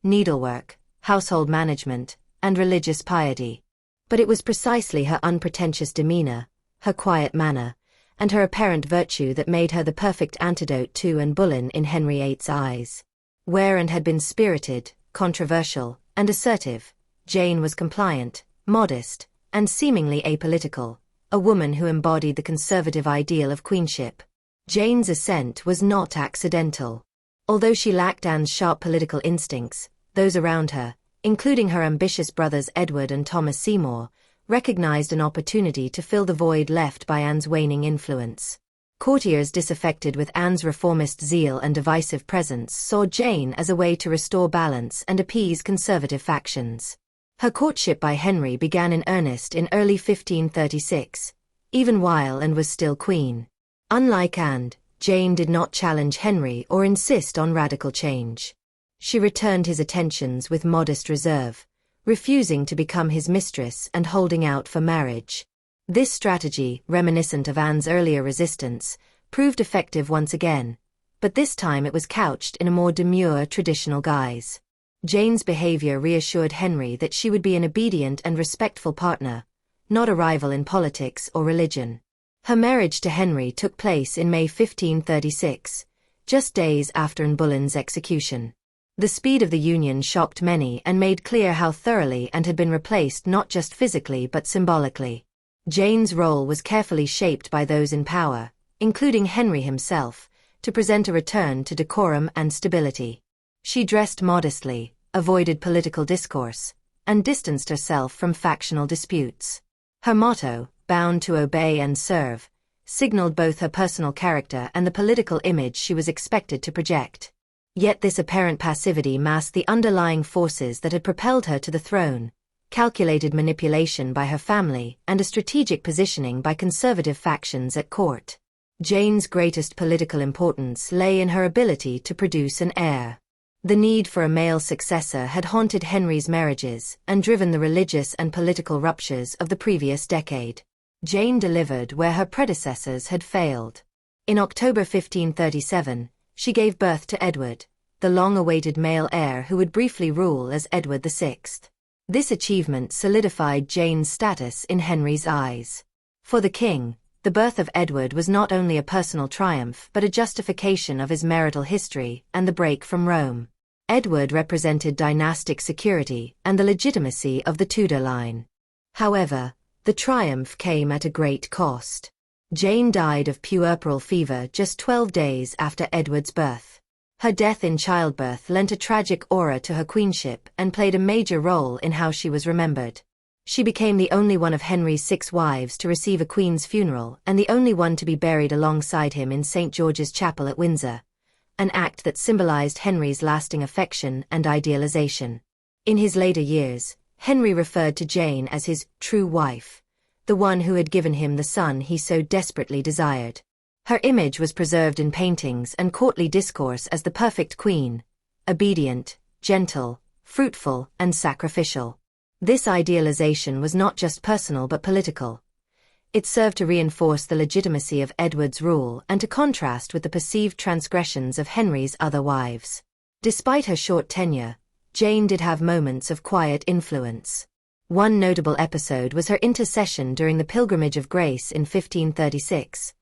S1: needlework, household management, and religious piety. But it was precisely her unpretentious demeanor, her quiet manner, and her apparent virtue that made her the perfect antidote to Anne Boleyn in Henry VIII's eyes. Where Anne had been spirited, controversial, and assertive, Jane was compliant, modest, and seemingly apolitical, a woman who embodied the conservative ideal of queenship. Jane's ascent was not accidental. Although she lacked Anne's sharp political instincts, those around her, including her ambitious brothers Edward and Thomas Seymour, recognized an opportunity to fill the void left by Anne's waning influence. Courtiers disaffected with Anne's reformist zeal and divisive presence saw Jane as a way to restore balance and appease conservative factions. Her courtship by Henry began in earnest in early 1536, even while Anne was still queen. Unlike Anne, Jane did not challenge Henry or insist on radical change. She returned his attentions with modest reserve, refusing to become his mistress and holding out for marriage. This strategy, reminiscent of Anne's earlier resistance, proved effective once again, but this time it was couched in a more demure traditional guise. Jane's behavior reassured Henry that she would be an obedient and respectful partner, not a rival in politics or religion. Her marriage to Henry took place in May 1536, just days after Anne Boleyn's execution. The speed of the union shocked many and made clear how thoroughly Anne had been replaced not just physically but symbolically. Jane's role was carefully shaped by those in power, including Henry himself, to present a return to decorum and stability. She dressed modestly, avoided political discourse, and distanced herself from factional disputes. Her motto, "Bound to obey and serve," signaled both her personal character and the political image she was expected to project. Yet this apparent passivity masked the underlying forces that had propelled her to the throne: calculated manipulation by her family and a strategic positioning by conservative factions at court. Jane's greatest political importance lay in her ability to produce an heir. The need for a male successor had haunted Henry's marriages and driven the religious and political ruptures of the previous decade. Jane delivered where her predecessors had failed. In October 1537, she gave birth to Edward, the long-awaited male heir who would briefly rule as Edward VI. This achievement solidified Jane's status in Henry's eyes. For the king, The birth of Edward was not only a personal triumph but a justification of his marital history and the break from Rome. Edward represented dynastic security and the legitimacy of the Tudor line. However, the triumph came at a great cost. Jane died of puerperal fever just 12 days after Edward's birth. Her death in childbirth lent a tragic aura to her queenship and played a major role in how she was remembered. She became the only one of Henry's 6 wives to receive a queen's funeral and the only one to be buried alongside him in St. George's Chapel at Windsor, an act that symbolized Henry's lasting affection and idealization. In his later years, Henry referred to Jane as his true wife, the one who had given him the son he so desperately desired. Her image was preserved in paintings and courtly discourse as the perfect queen, obedient, gentle, fruitful, and sacrificial. This idealization was not just personal but political. It served to reinforce the legitimacy of Edward's rule and to contrast with the perceived transgressions of Henry's other wives. Despite her short tenure, Jane did have moments of quiet influence. One notable episode was her intercession during the Pilgrimage of Grace in 1536,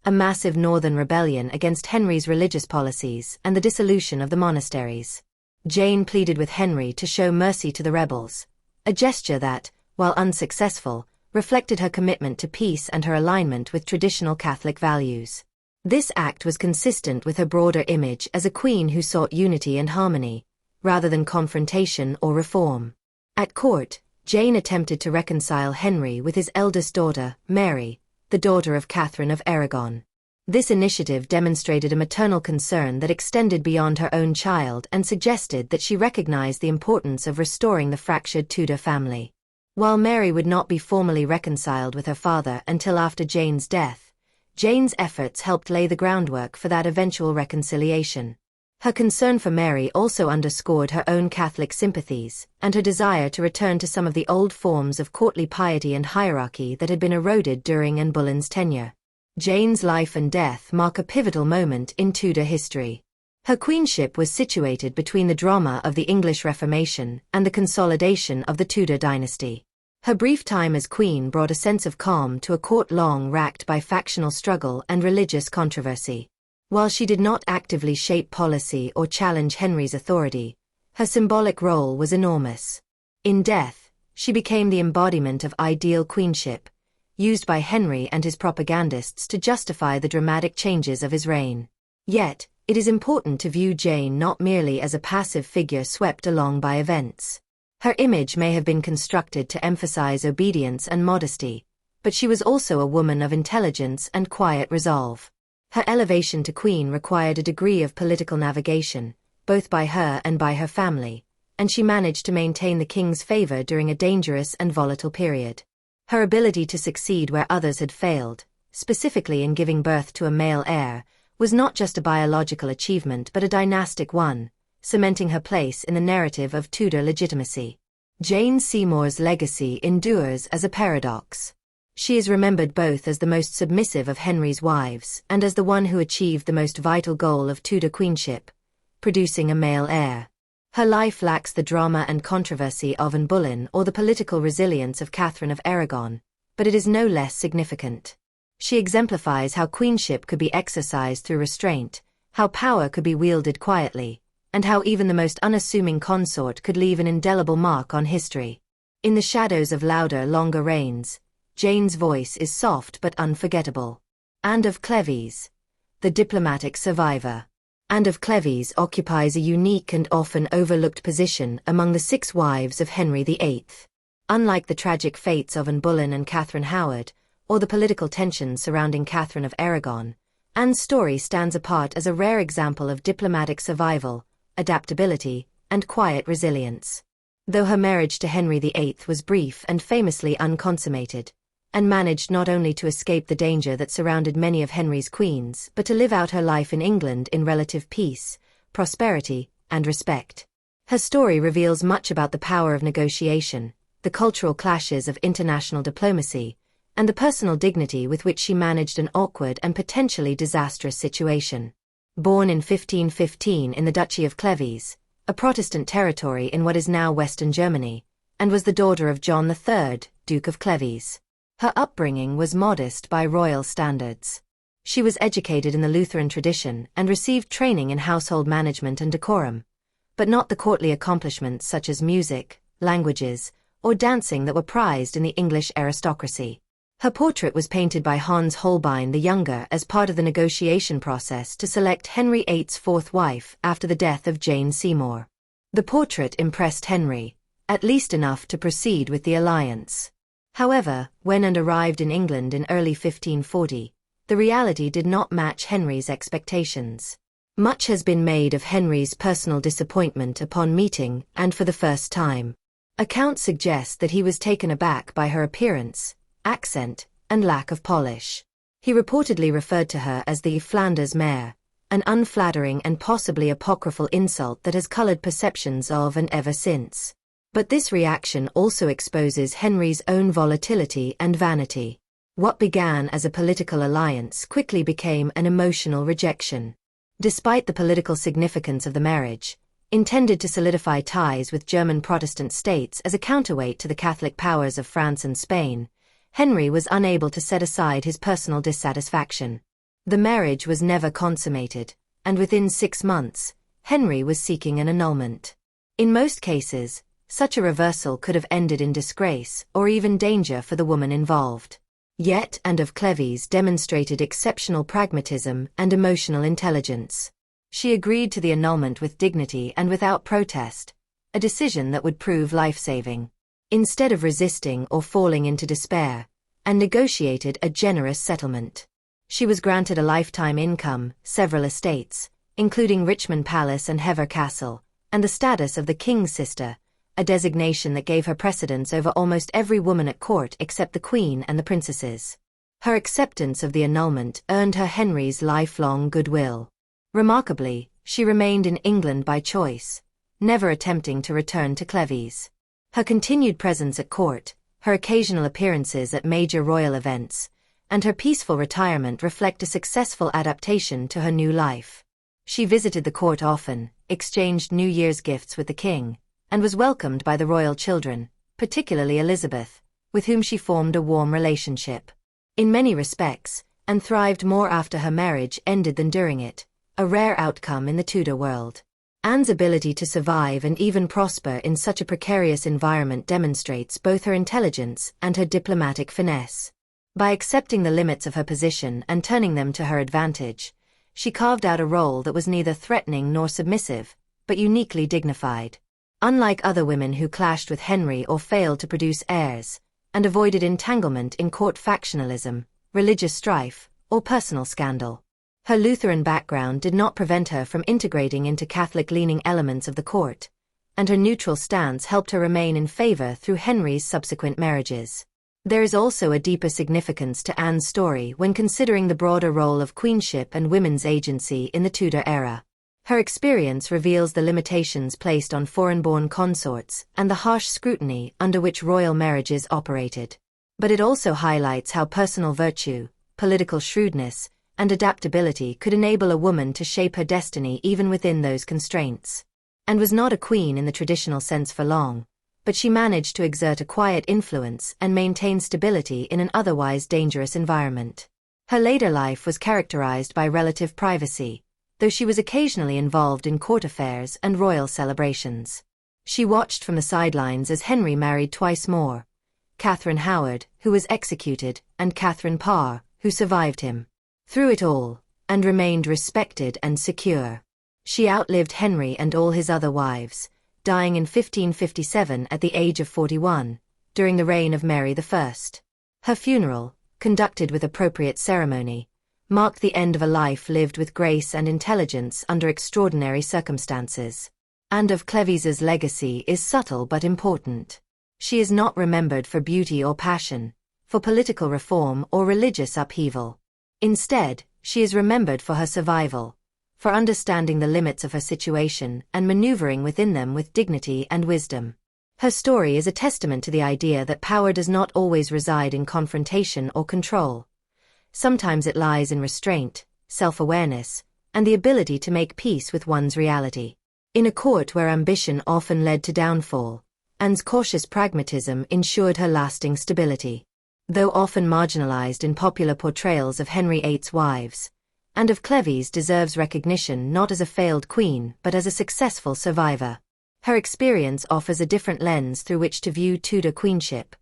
S1: a massive northern rebellion against Henry's religious policies and the dissolution of the monasteries. Jane pleaded with Henry to show mercy to the rebels, a gesture that, while unsuccessful, reflected her commitment to peace and her alignment with traditional Catholic values. This act was consistent with her broader image as a queen who sought unity and harmony, rather than confrontation or reform. At court, Jane attempted to reconcile Henry with his eldest daughter, Mary, the daughter of Catherine of Aragon. This initiative demonstrated a maternal concern that extended beyond her own child and suggested that she recognized the importance of restoring the fractured Tudor family. While Mary would not be formally reconciled with her father until after Jane's death, Jane's efforts helped lay the groundwork for that eventual reconciliation. Her concern for Mary also underscored her own Catholic sympathies and her desire to return to some of the old forms of courtly piety and hierarchy that had been eroded during Anne Boleyn's tenure. Jane's life and death mark a pivotal moment in Tudor history. Her queenship was situated between the drama of the English Reformation and the consolidation of the Tudor Dynasty. Her brief time as queen brought a sense of calm to a court long racked by factional struggle and religious controversy. While she did not actively shape policy or challenge Henry's authority, her symbolic role was enormous. In death, she became the embodiment of ideal queenship, used by Henry and his propagandists to justify the dramatic changes of his reign. Yet, it is important to view Jane not merely as a passive figure swept along by events. Her image may have been constructed to emphasize obedience and modesty, but she was also a woman of intelligence and quiet resolve. Her elevation to queen required a degree of political navigation, both by her and by her family, and she managed to maintain the king's favor during a dangerous and volatile period. Her ability to succeed where others had failed, specifically in giving birth to a male heir, was not just a biological achievement but a dynastic one, cementing her place in the narrative of Tudor legitimacy. Jane Seymour's legacy endures as a paradox. She is remembered both as the most submissive of Henry's wives and as the one who achieved the most vital goal of Tudor queenship, producing a male heir. Her life lacks the drama and controversy of Anne Boleyn or the political resilience of Catherine of Aragon, but it is no less significant. She exemplifies how queenship could be exercised through restraint, how power could be wielded quietly, and how even the most unassuming consort could leave an indelible mark on history. In the shadows of louder, longer reigns, Jane's voice is soft but unforgettable. Anne of Cleves, the diplomatic survivor. Anne of Cleves occupies a unique and often overlooked position among the 6 wives of Henry VIII. Unlike the tragic fates of Anne Boleyn and Catherine Howard, or the political tensions surrounding Catherine of Aragon, Anne's story stands apart as a rare example of diplomatic survival, adaptability, and quiet resilience. Though her marriage to Henry VIII was brief and famously unconsummated, Anne managed not only to escape the danger that surrounded many of Henry's queens but to live out her life in England in relative peace, prosperity, and respect. Her story reveals much about the power of negotiation, the cultural clashes of international diplomacy, and the personal dignity with which she managed an awkward and potentially disastrous situation. Born in 1515 in the Duchy of Cleves, a Protestant territory in what is now Western Germany, and was the daughter of John III, Duke of Cleves. Her upbringing was modest by royal standards. She was educated in the Lutheran tradition and received training in household management and decorum, but not the courtly accomplishments such as music, languages, or dancing that were prized in the English aristocracy. Her portrait was painted by Hans Holbein the Younger as part of the negotiation process to select Henry VIII's fourth wife after the death of Jane Seymour. The portrait impressed Henry, at least enough to proceed with the alliance. However, when Anne arrived in England in early 1540, the reality did not match Henry's expectations. Much has been made of Henry's personal disappointment upon meeting Anne for the first time. Accounts suggest that he was taken aback by her appearance, accent, and lack of polish. He reportedly referred to her as the Flanders mare, an unflattering and possibly apocryphal insult that has colored perceptions of Anne ever since. But this reaction also exposes Henry's own volatility and vanity. What began as a political alliance quickly became an emotional rejection. Despite the political significance of the marriage, intended to solidify ties with German Protestant states as a counterweight to the Catholic powers of France and Spain, Henry was unable to set aside his personal dissatisfaction. The marriage was never consummated, and within 6 months, Henry was seeking an annulment. In most cases, such a reversal could have ended in disgrace or even danger for the woman involved. Yet Anne of Cleves demonstrated exceptional pragmatism and emotional intelligence. She agreed to the annulment with dignity and without protest, a decision that would prove life-saving. Instead of resisting or falling into despair, Anne negotiated a generous settlement. She was granted a lifetime income, several estates, including Richmond Palace and Hever Castle, and the status of the king's sister, a designation that gave her precedence over almost every woman at court except the queen and the princesses. Her acceptance of the annulment earned her Henry's lifelong goodwill. Remarkably, she remained in England by choice, never attempting to return to Cleves. Her continued presence at court, her occasional appearances at major royal events, and her peaceful retirement reflect a successful adaptation to her new life. She visited the court often, exchanged New Year's gifts with the king, and was welcomed by the royal children, particularly Elizabeth, with whom she formed a warm relationship. In many respects, Anne thrived more after her marriage ended than during it, a rare outcome in the Tudor world. Anne's ability to survive and even prosper in such a precarious environment demonstrates both her intelligence and her diplomatic finesse. By accepting the limits of her position and turning them to her advantage, she carved out a role that was neither threatening nor submissive, but uniquely dignified. Unlike other women who clashed with Henry or failed to produce heirs, and avoided entanglement in court factionalism, religious strife, or personal scandal, her Lutheran background did not prevent her from integrating into Catholic-leaning elements of the court, and her neutral stance helped her remain in favor through Henry's subsequent marriages. There is also a deeper significance to Anne's story when considering the broader role of queenship and women's agency in the Tudor era. Her experience reveals the limitations placed on foreign-born consorts and the harsh scrutiny under which royal marriages operated. But it also highlights how personal virtue, political shrewdness, and adaptability could enable a woman to shape her destiny even within those constraints. Anne was not a queen in the traditional sense for long, but she managed to exert a quiet influence and maintain stability in an otherwise dangerous environment. Her later life was characterized by relative privacy, though she was occasionally involved in court affairs and royal celebrations. She watched from the sidelines as Henry married twice more, Catherine Howard, who was executed, and Catherine Parr, who survived him. Through it all, Anne remained respected and secure. She outlived Henry and all his other wives, dying in 1557 at the age of 41, during the reign of Mary I. Her funeral, conducted with appropriate ceremony, marked the end of a life lived with grace and intelligence under extraordinary circumstances. Anne of Cleves's legacy is subtle but important. She is not remembered for beauty or passion, for political reform or religious upheaval. Instead, she is remembered for her survival, for understanding the limits of her situation and maneuvering within them with dignity and wisdom. Her story is a testament to the idea that power does not always reside in confrontation or control. Sometimes it lies in restraint, self-awareness, and the ability to make peace with one's reality. In a court where ambition often led to downfall, Anne's cautious pragmatism ensured her lasting stability. Though often marginalized in popular portrayals of Henry VIII's wives, Anne of Cleves deserves recognition not as a failed queen but as a successful survivor. Her experience offers a different lens through which to view Tudor queenship,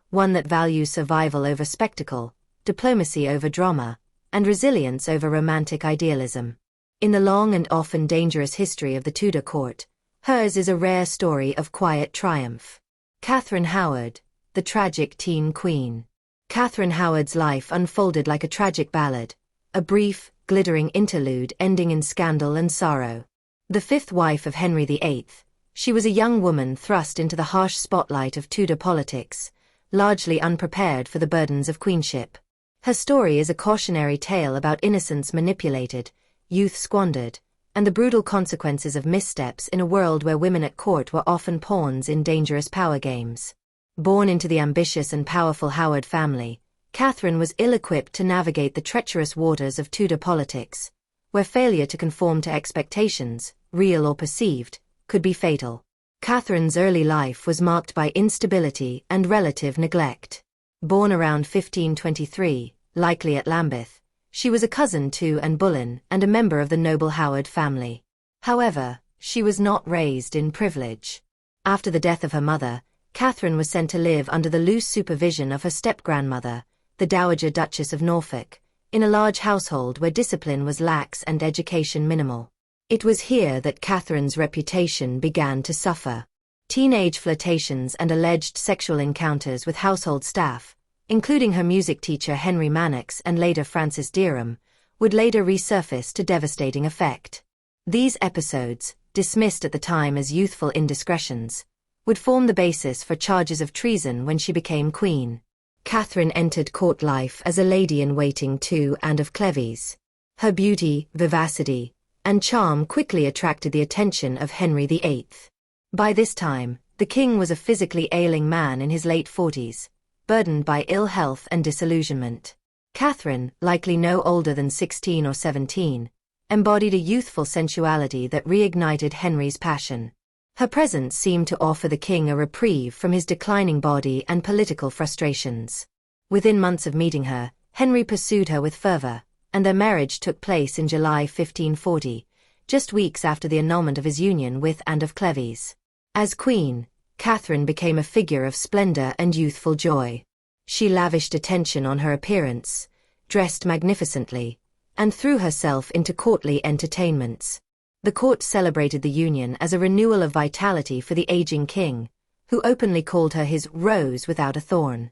S1: one that values survival over spectacle, diplomacy over drama, and resilience over romantic idealism. In the long and often dangerous history of the Tudor court, hers is a rare story of quiet triumph. Catherine Howard, the tragic teen queen. Catherine Howard's life unfolded like a tragic ballad, a brief, glittering interlude ending in scandal and sorrow. The fifth wife of Henry VIII, she was a young woman thrust into the harsh spotlight of Tudor politics, largely unprepared for the burdens of queenship. Her story is a cautionary tale about innocence manipulated, youth squandered, and the brutal consequences of missteps in a world where women at court were often pawns in dangerous power games. Born into the ambitious and powerful Howard family, Catherine was ill-equipped to navigate the treacherous waters of Tudor politics, where failure to conform to expectations, real or perceived, could be fatal. Catherine's early life was marked by instability and relative neglect. Born around 1523, likely at Lambeth, she was a cousin to Anne Boleyn and a member of the noble Howard family. However, she was not raised in privilege. After the death of her mother, Catherine was sent to live under the loose supervision of her step-grandmother, the Dowager Duchess of Norfolk, in a large household where discipline was lax and education minimal. It was here that Catherine's reputation began to suffer. Teenage flirtations and alleged sexual encounters with household staff, including her music teacher Henry Manox and later Francis Derham, would later resurface to devastating effect. These episodes, dismissed at the time as youthful indiscretions, would form the basis for charges of treason when she became queen. Catherine entered court life as a lady-in-waiting to Anne of Cleves. Her beauty, vivacity, and charm quickly attracted the attention of Henry VIII. By this time, the king was a physically ailing man in his late 40s, burdened by ill health and disillusionment. Catherine, likely no older than 16 or 17, embodied a youthful sensuality that reignited Henry's passion. Her presence seemed to offer the king a reprieve from his declining body and political frustrations. Within months of meeting her, Henry pursued her with fervor, and their marriage took place in July 1540, just weeks after the annulment of his union with Anne of Cleves. As queen, Catherine became a figure of splendor and youthful joy. She lavished attention on her appearance, dressed magnificently, and threw herself into courtly entertainments. The court celebrated the union as a renewal of vitality for the aging king, who openly called her his rose without a thorn.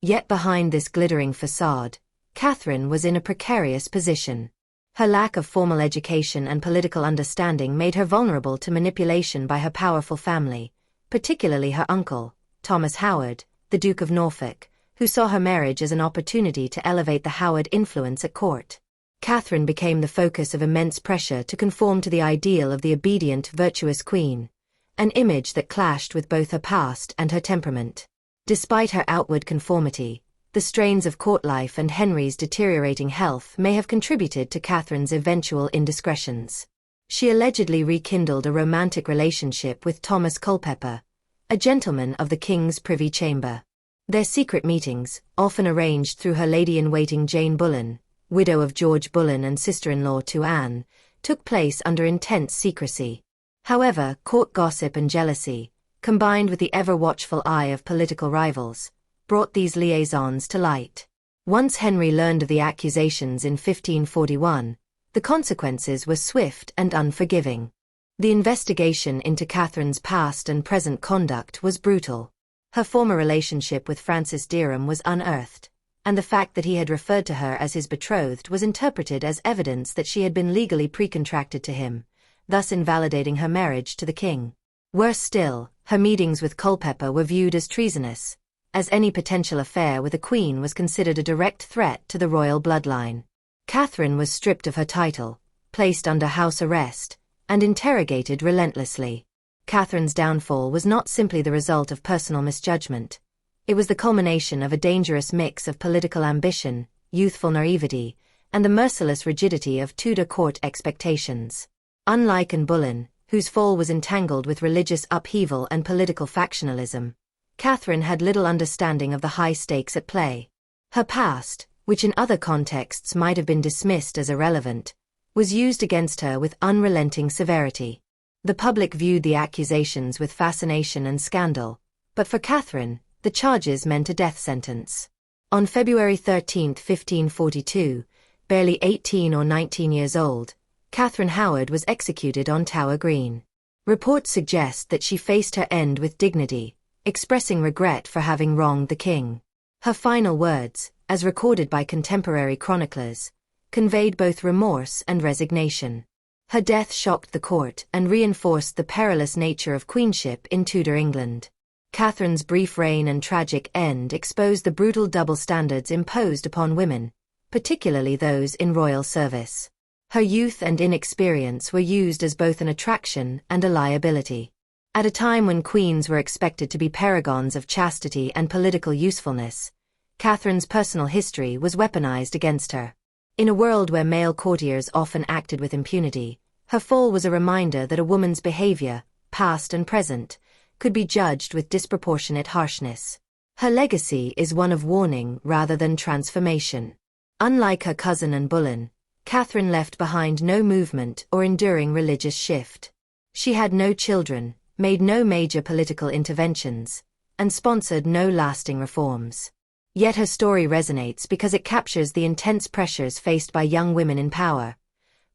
S1: Yet behind this glittering facade, Catherine was in a precarious position. Her lack of formal education and political understanding made her vulnerable to manipulation by her powerful family, particularly her uncle, Thomas Howard, the Duke of Norfolk, who saw her marriage as an opportunity to elevate the Howard influence at court. Catherine became the focus of immense pressure to conform to the ideal of the obedient, virtuous queen, an image that clashed with both her past and her temperament. Despite her outward conformity, the strains of court life and Henry's deteriorating health may have contributed to Catherine's eventual indiscretions. She allegedly rekindled a romantic relationship with Thomas Culpeper, a gentleman of the king's privy chamber. Their secret meetings, often arranged through her lady-in-waiting Jane Boleyn, widow of George Boleyn and sister-in-law to Anne, took place under intense secrecy. However, court gossip and jealousy, combined with the ever-watchful eye of political rivals, brought these liaisons to light. Once Henry learned of the accusations in 1541, the consequences were swift and unforgiving. The investigation into Catherine's past and present conduct was brutal. Her former relationship with Francis Derham was unearthed, and the fact that he had referred to her as his betrothed was interpreted as evidence that she had been legally pre-contracted to him, thus invalidating her marriage to the king. Worse still, her meetings with Culpeper were viewed as treasonous, as any potential affair with a queen was considered a direct threat to the royal bloodline. Catherine was stripped of her title, placed under house arrest, and interrogated relentlessly. Catherine's downfall was not simply the result of personal misjudgment. It was the culmination of a dangerous mix of political ambition, youthful naivety, and the merciless rigidity of Tudor court expectations. Unlike Anne Boleyn, whose fall was entangled with religious upheaval and political factionalism, Catherine had little understanding of the high stakes at play. Her past, which in other contexts might have been dismissed as irrelevant, was used against her with unrelenting severity. The public viewed the accusations with fascination and scandal, but for Catherine, the charges meant a death sentence. On February 13, 1542, barely 18 or 19 years old, Catherine Howard was executed on Tower Green. Reports suggest that she faced her end with dignity, expressing regret for having wronged the king. Her final words, as recorded by contemporary chroniclers, conveyed both remorse and resignation. Her death shocked the court and reinforced the perilous nature of queenship in Tudor England. Catherine's brief reign and tragic end exposed the brutal double standards imposed upon women, particularly those in royal service. Her youth and inexperience were used as both an attraction and a liability. At a time when queens were expected to be paragons of chastity and political usefulness, Catherine's personal history was weaponized against her. In a world where male courtiers often acted with impunity, her fall was a reminder that a woman's behavior, past and present, could be judged with disproportionate harshness. Her legacy is one of warning rather than transformation. Unlike her cousin Anne Boleyn, Catherine left behind no movement or enduring religious shift. She had no children, made no major political interventions, and sponsored no lasting reforms. Yet her story resonates because it captures the intense pressures faced by young women in power,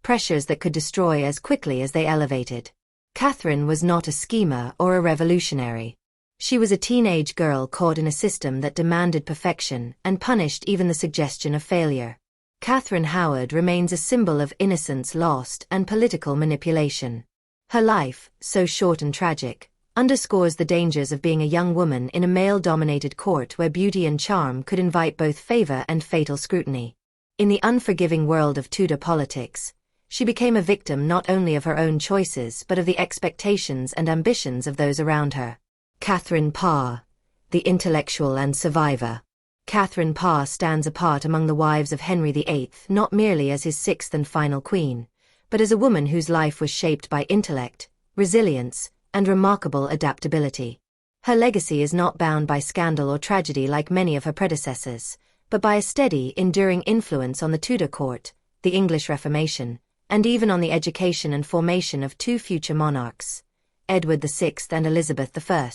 S1: pressures that could destroy as quickly as they elevated. Catherine was not a schemer or a revolutionary. She was a teenage girl caught in a system that demanded perfection and punished even the suggestion of failure. Catherine Howard remains a symbol of innocence lost and political manipulation. Her life, so short and tragic, underscores the dangers of being a young woman in a male-dominated court where beauty and charm could invite both favor and fatal scrutiny. In the unforgiving world of Tudor politics, she became a victim not only of her own choices but of the expectations and ambitions of those around her. Catherine Parr, the intellectual and survivor. Catherine Parr stands apart among the wives of Henry VIII not merely as his sixth and final queen, but as a woman whose life was shaped by intellect, resilience, and remarkable adaptability. Her legacy is not bound by scandal or tragedy like many of her predecessors, but by a steady, enduring influence on the Tudor court, the English Reformation, and even on the education and formation of two future monarchs, Edward VI and Elizabeth I.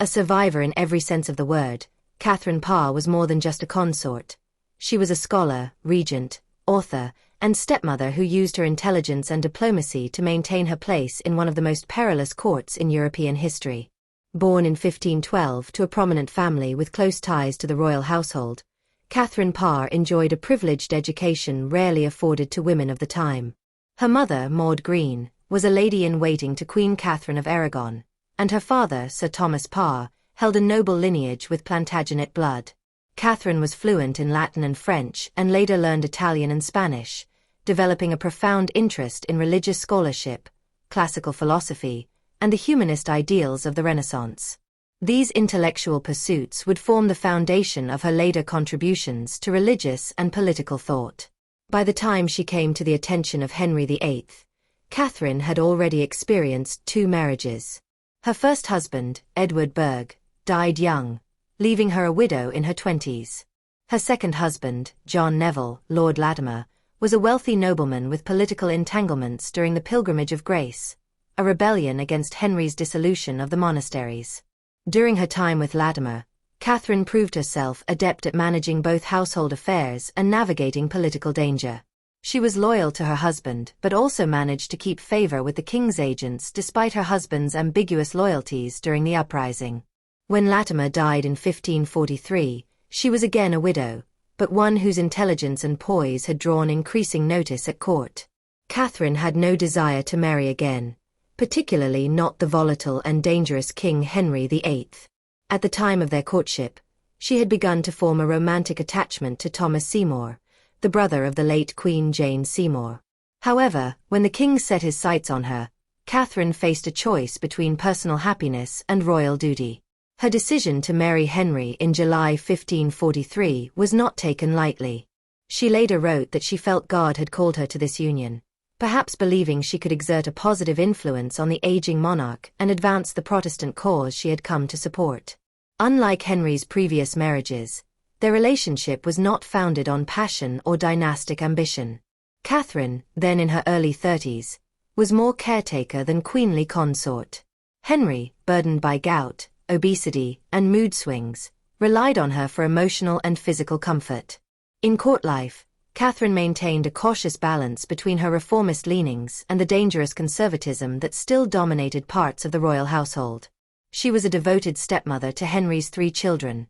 S1: A survivor in every sense of the word, Catherine Parr was more than just a consort. She was a scholar, regent, author, and stepmother who used her intelligence and diplomacy to maintain her place in one of the most perilous courts in European history. Born in 1512 to a prominent family with close ties to the royal household, Catherine Parr enjoyed a privileged education rarely afforded to women of the time. Her mother, Maud Green, was a lady-in-waiting to Queen Catherine of Aragon, and her father, Sir Thomas Parr, held a noble lineage with Plantagenet blood. Catherine was fluent in Latin and French and later learned Italian and Spanish, developing a profound interest in religious scholarship, classical philosophy, and the humanist ideals of the Renaissance. These intellectual pursuits would form the foundation of her later contributions to religious and political thought. By the time she came to the attention of Henry VIII, Catherine had already experienced two marriages. Her first husband, Edward Berg, died young, leaving her a widow in her 20s. Her second husband, John Neville, Lord Latimer, was a wealthy nobleman with political entanglements during the Pilgrimage of Grace, a rebellion against Henry's dissolution of the monasteries. During her time with Latimer, Catherine proved herself adept at managing both household affairs and navigating political danger. She was loyal to her husband but also managed to keep favor with the king's agents despite her husband's ambiguous loyalties during the uprising. When Latimer died in 1543, she was again a widow, but one whose intelligence and poise had drawn increasing notice at court. Catherine had no desire to marry again, particularly not the volatile and dangerous King Henry VIII. At the time of their courtship, she had begun to form a romantic attachment to Thomas Seymour, the brother of the late Queen Jane Seymour. However, when the king set his sights on her, Catherine faced a choice between personal happiness and royal duty. Her decision to marry Henry in July 1543 was not taken lightly. She later wrote that she felt God had called her to this union, perhaps believing she could exert a positive influence on the aging monarch and advance the Protestant cause she had come to support. Unlike Henry's previous marriages, their relationship was not founded on passion or dynastic ambition. Catherine, then in her early 30s, was more caretaker than queenly consort. Henry, burdened by gout, obesity, and mood swings, relied on her for emotional and physical comfort. In court life, Catherine maintained a cautious balance between her reformist leanings and the dangerous conservatism that still dominated parts of the royal household. She was a devoted stepmother to Henry's 3 children,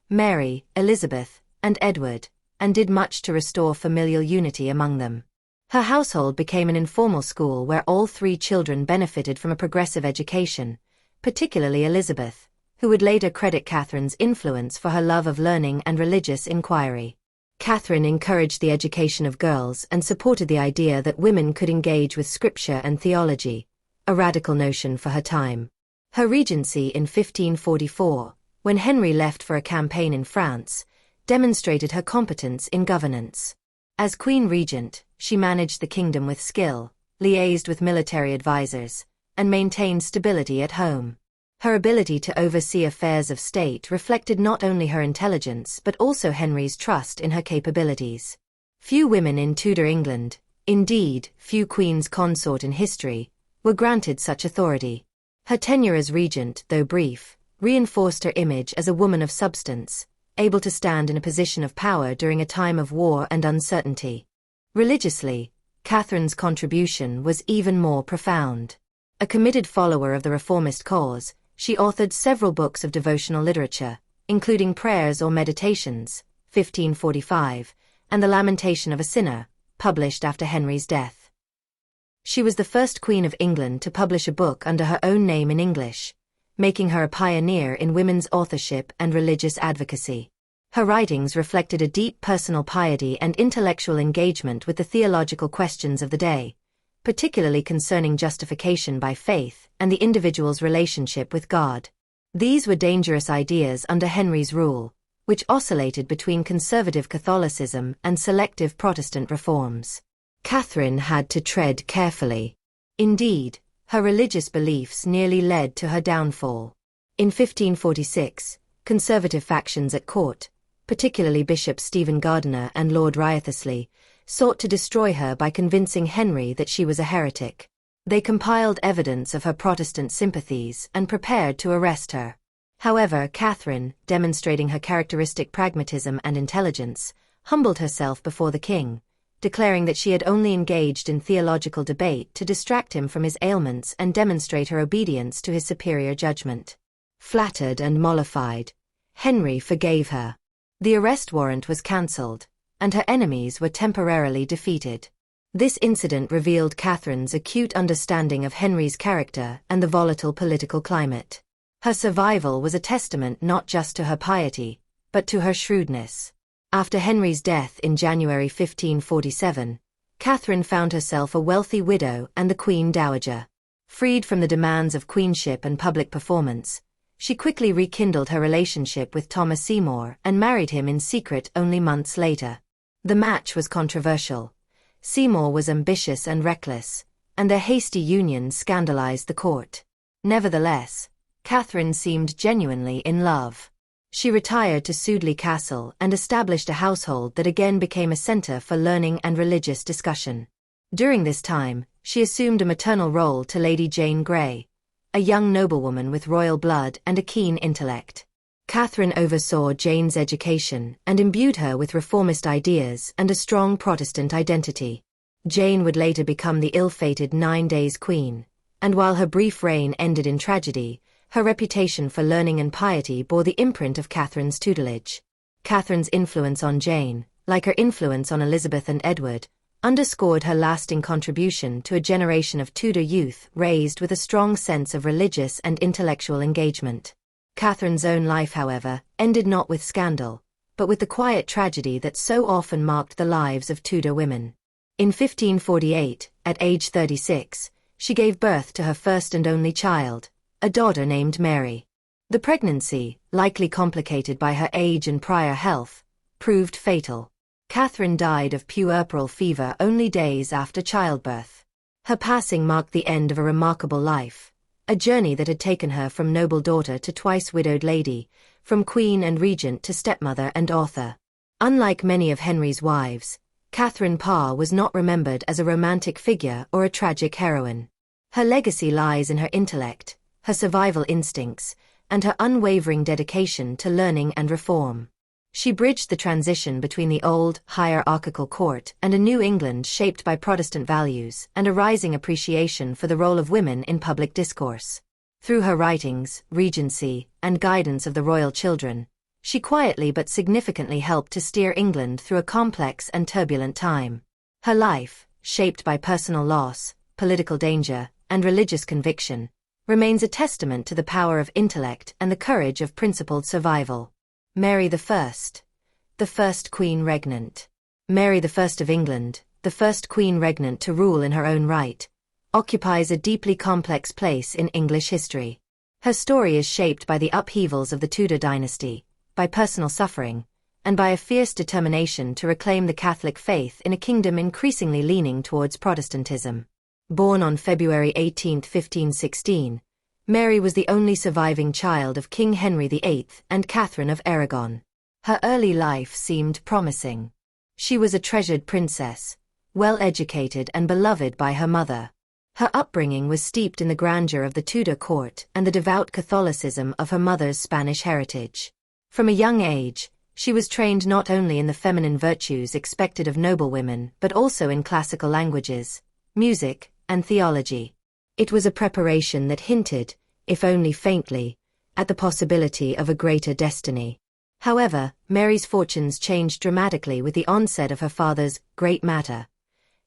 S1: Mary, Elizabeth, and Edward, and did much to restore familial unity among them. Her household became an informal school where all 3 children benefited from a progressive education, particularly Elizabeth, who would later credit Catherine's influence for her love of learning and religious inquiry. Catherine encouraged the education of girls and supported the idea that women could engage with scripture and theology, a radical notion for her time. Her regency in 1544, when Henry left for a campaign in France, demonstrated her competence in governance. As Queen Regent, she managed the kingdom with skill, liaised with military advisors, and maintained stability at home. Her ability to oversee affairs of state reflected not only her intelligence but also Henry's trust in her capabilities. Few women in Tudor England, indeed, few queens consort in history, were granted such authority. Her tenure as regent, though brief, reinforced her image as a woman of substance, able to stand in a position of power during a time of war and uncertainty. Religiously, Catherine's contribution was even more profound. A committed follower of the reformist cause, she authored several books of devotional literature, including Prayers or Meditations, 1545, and The Lamentation of a Sinner, published after Henry's death. She was the first Queen of England to publish a book under her own name in English, making her a pioneer in women's authorship and religious advocacy. Her writings reflected a deep personal piety and intellectual engagement with the theological questions of the day, particularly concerning justification by faith and the individual's relationship with God. These were dangerous ideas under Henry's rule, which oscillated between conservative Catholicism and selective Protestant reforms. Catherine had to tread carefully. Indeed, her religious beliefs nearly led to her downfall. In 1546, conservative factions at court, particularly Bishop Stephen Gardiner and Lord Wriothesley, sought to destroy her by convincing Henry that she was a heretic. They compiled evidence of her Protestant sympathies and prepared to arrest her. However, Catherine, demonstrating her characteristic pragmatism and intelligence, humbled herself before the king, declaring that she had only engaged in theological debate to distract him from his ailments and demonstrate her obedience to his superior judgment. Flattered and mollified, Henry forgave her. The arrest warrant was cancelled, and her enemies were temporarily defeated. This incident revealed Catherine's acute understanding of Henry's character and the volatile political climate. Her survival was a testament not just to her piety, but to her shrewdness. After Henry's death in January 1547, Catherine found herself a wealthy widow and the Queen Dowager. Freed from the demands of queenship and public performance, she quickly rekindled her relationship with Thomas Seymour and married him in secret only months later. The match was controversial. Seymour was ambitious and reckless, and their hasty union scandalized the court. Nevertheless, Catherine seemed genuinely in love. She retired to Sudeley Castle and established a household that again became a center for learning and religious discussion. During this time, she assumed a maternal role to Lady Jane Grey, a young noblewoman with royal blood and a keen intellect. Catherine oversaw Jane's education and imbued her with reformist ideas and a strong Protestant identity. Jane would later become the ill-fated 9 Days Queen, and while her brief reign ended in tragedy, her reputation for learning and piety bore the imprint of Catherine's tutelage. Catherine's influence on Jane, like her influence on Elizabeth and Edward, underscored her lasting contribution to a generation of Tudor youth raised with a strong sense of religious and intellectual engagement. Catherine's own life, however, ended not with scandal, but with the quiet tragedy that so often marked the lives of Tudor women. In 1548, at age 36, she gave birth to her first and only child, a daughter named Mary. The pregnancy, likely complicated by her age and prior health, proved fatal. Catherine died of puerperal fever only days after childbirth. Her passing marked the end of a remarkable life, a journey that had taken her from noble daughter to twice widowed lady, from queen and regent to stepmother and author. Unlike many of Henry's wives, Catherine Parr was not remembered as a romantic figure or a tragic heroine. Her legacy lies in her intellect, her survival instincts, and her unwavering dedication to learning and reform. She bridged the transition between the old, hierarchical court and a new England shaped by Protestant values and a rising appreciation for the role of women in public discourse. Through her writings, regency, and guidance of the royal children, she quietly but significantly helped to steer England through a complex and turbulent time. Her life, shaped by personal loss, political danger, and religious conviction, remains a testament to the power of intellect and the courage of principled survival. Mary I, the first Queen Regnant. Mary I of England, the first Queen Regnant to rule in her own right, occupies a deeply complex place in English history. Her story is shaped by the upheavals of the Tudor Dynasty, by personal suffering, and by a fierce determination to reclaim the Catholic faith in a kingdom increasingly leaning towards Protestantism. Born on February 18, 1516, Mary was the only surviving child of King Henry VIII and Catherine of Aragon. Her early life seemed promising. She was a treasured princess, well-educated and beloved by her mother. Her upbringing was steeped in the grandeur of the Tudor court and the devout Catholicism of her mother's Spanish heritage. From a young age, she was trained not only in the feminine virtues expected of noblewomen but also in classical languages, music, and theology. It was a preparation that hinted, if only faintly, at the possibility of a greater destiny. However, Mary's fortunes changed dramatically with the onset of her father's great matter,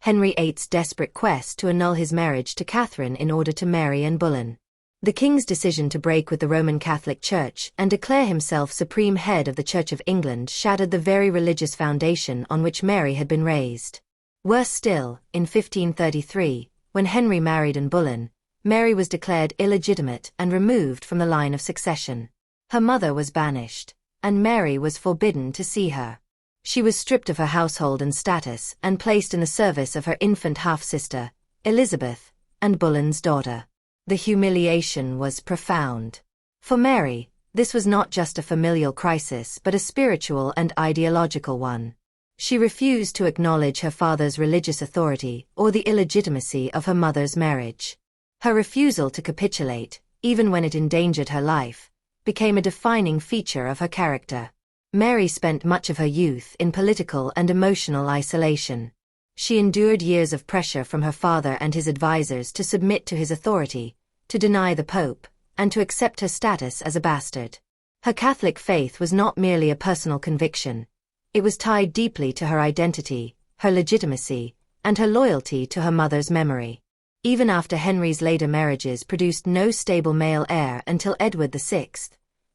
S1: Henry VIII's desperate quest to annul his marriage to Catherine in order to marry Anne Boleyn. The king's decision to break with the Roman Catholic Church and declare himself supreme head of the Church of England shattered the very religious foundation on which Mary had been raised. Worse still, in 1533, when Henry married Anne Boleyn, Mary was declared illegitimate and removed from the line of succession. Her mother was banished, and Mary was forbidden to see her. She was stripped of her household and status and placed in the service of her infant half-sister, Elizabeth, Anne Boleyn's daughter. The humiliation was profound. For Mary, this was not just a familial crisis but a spiritual and ideological one. She refused to acknowledge her father's religious authority or the illegitimacy of her mother's marriage. Her refusal to capitulate, even when it endangered her life, became a defining feature of her character. Mary spent much of her youth in political and emotional isolation. She endured years of pressure from her father and his advisors to submit to his authority, to deny the Pope, and to accept her status as a bastard. Her Catholic faith was not merely a personal conviction. It was tied deeply to her identity, her legitimacy, and her loyalty to her mother's memory. Even after Henry's later marriages produced no stable male heir until Edward VI,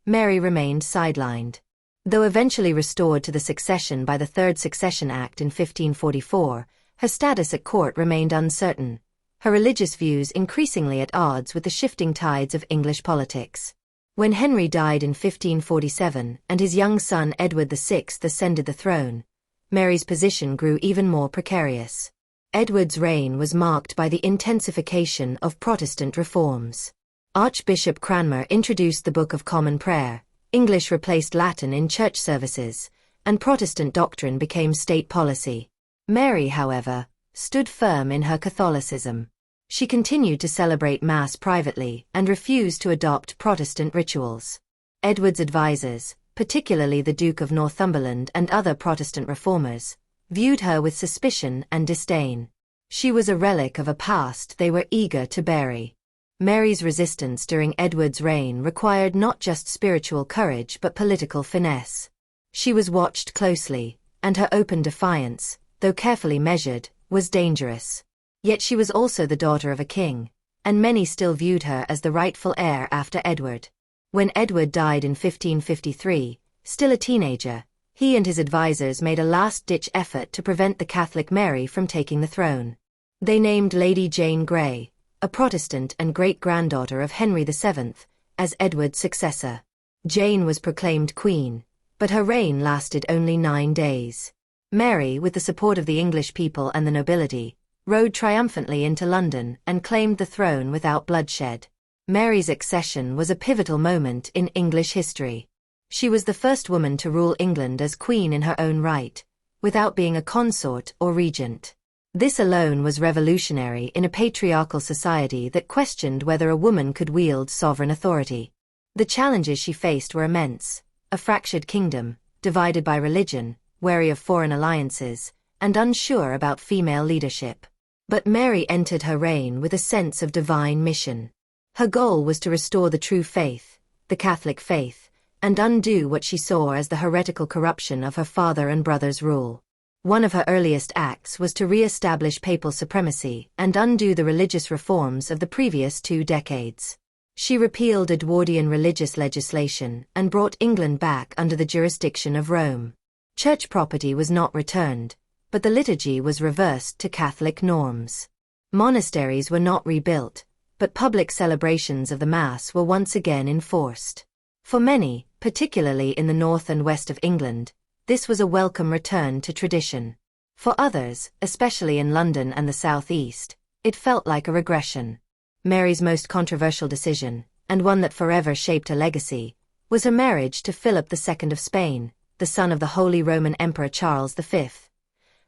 S1: Mary remained sidelined. Though eventually restored to the succession by the Third Succession Act in 1544, her status at court remained uncertain, her religious views increasingly at odds with the shifting tides of English politics. When Henry died in 1547 and his young son Edward VI ascended the throne, Mary's position grew even more precarious. Edward's reign was marked by the intensification of Protestant reforms. Archbishop Cranmer introduced the Book of Common Prayer, English replaced Latin in church services, and Protestant doctrine became state policy. Mary, however, stood firm in her Catholicism. She continued to celebrate Mass privately and refused to adopt Protestant rituals. Edward's advisers, particularly the Duke of Northumberland and other Protestant reformers, viewed her with suspicion and disdain. She was a relic of a past they were eager to bury. Mary's resistance during Edward's reign required not just spiritual courage but political finesse. She was watched closely, and her open defiance, though carefully measured, was dangerous. Yet she was also the daughter of a king, and many still viewed her as the rightful heir after Edward. When Edward died in 1553, still a teenager, he and his advisers made a last-ditch effort to prevent the Catholic Mary from taking the throne. They named Lady Jane Grey, a Protestant and great-granddaughter of Henry VII, as Edward's successor. Jane was proclaimed queen, but her reign lasted only 9 days. Mary, with the support of the English people and the nobility, rode triumphantly into London and claimed the throne without bloodshed. Mary's accession was a pivotal moment in English history. She was the first woman to rule England as queen in her own right, without being a consort or regent. This alone was revolutionary in a patriarchal society that questioned whether a woman could wield sovereign authority. The challenges she faced were immense: a fractured kingdom, divided by religion, wary of foreign alliances, and unsure about female leadership. But Mary entered her reign with a sense of divine mission. Her goal was to restore the true faith, the Catholic faith, and undo what she saw as the heretical corruption of her father and brother's rule. One of her earliest acts was to re-establish papal supremacy and undo the religious reforms of the previous 2 decades. She repealed Edwardian religious legislation and brought England back under the jurisdiction of Rome. Church property was not returned, but the liturgy was reversed to Catholic norms. Monasteries were not rebuilt, but public celebrations of the Mass were once again enforced. For many, particularly in the north and west of England, this was a welcome return to tradition. For others, especially in London and the southeast, it felt like a regression. Mary's most controversial decision, and one that forever shaped her legacy, was her marriage to Philip II of Spain, the son of the Holy Roman Emperor Charles V.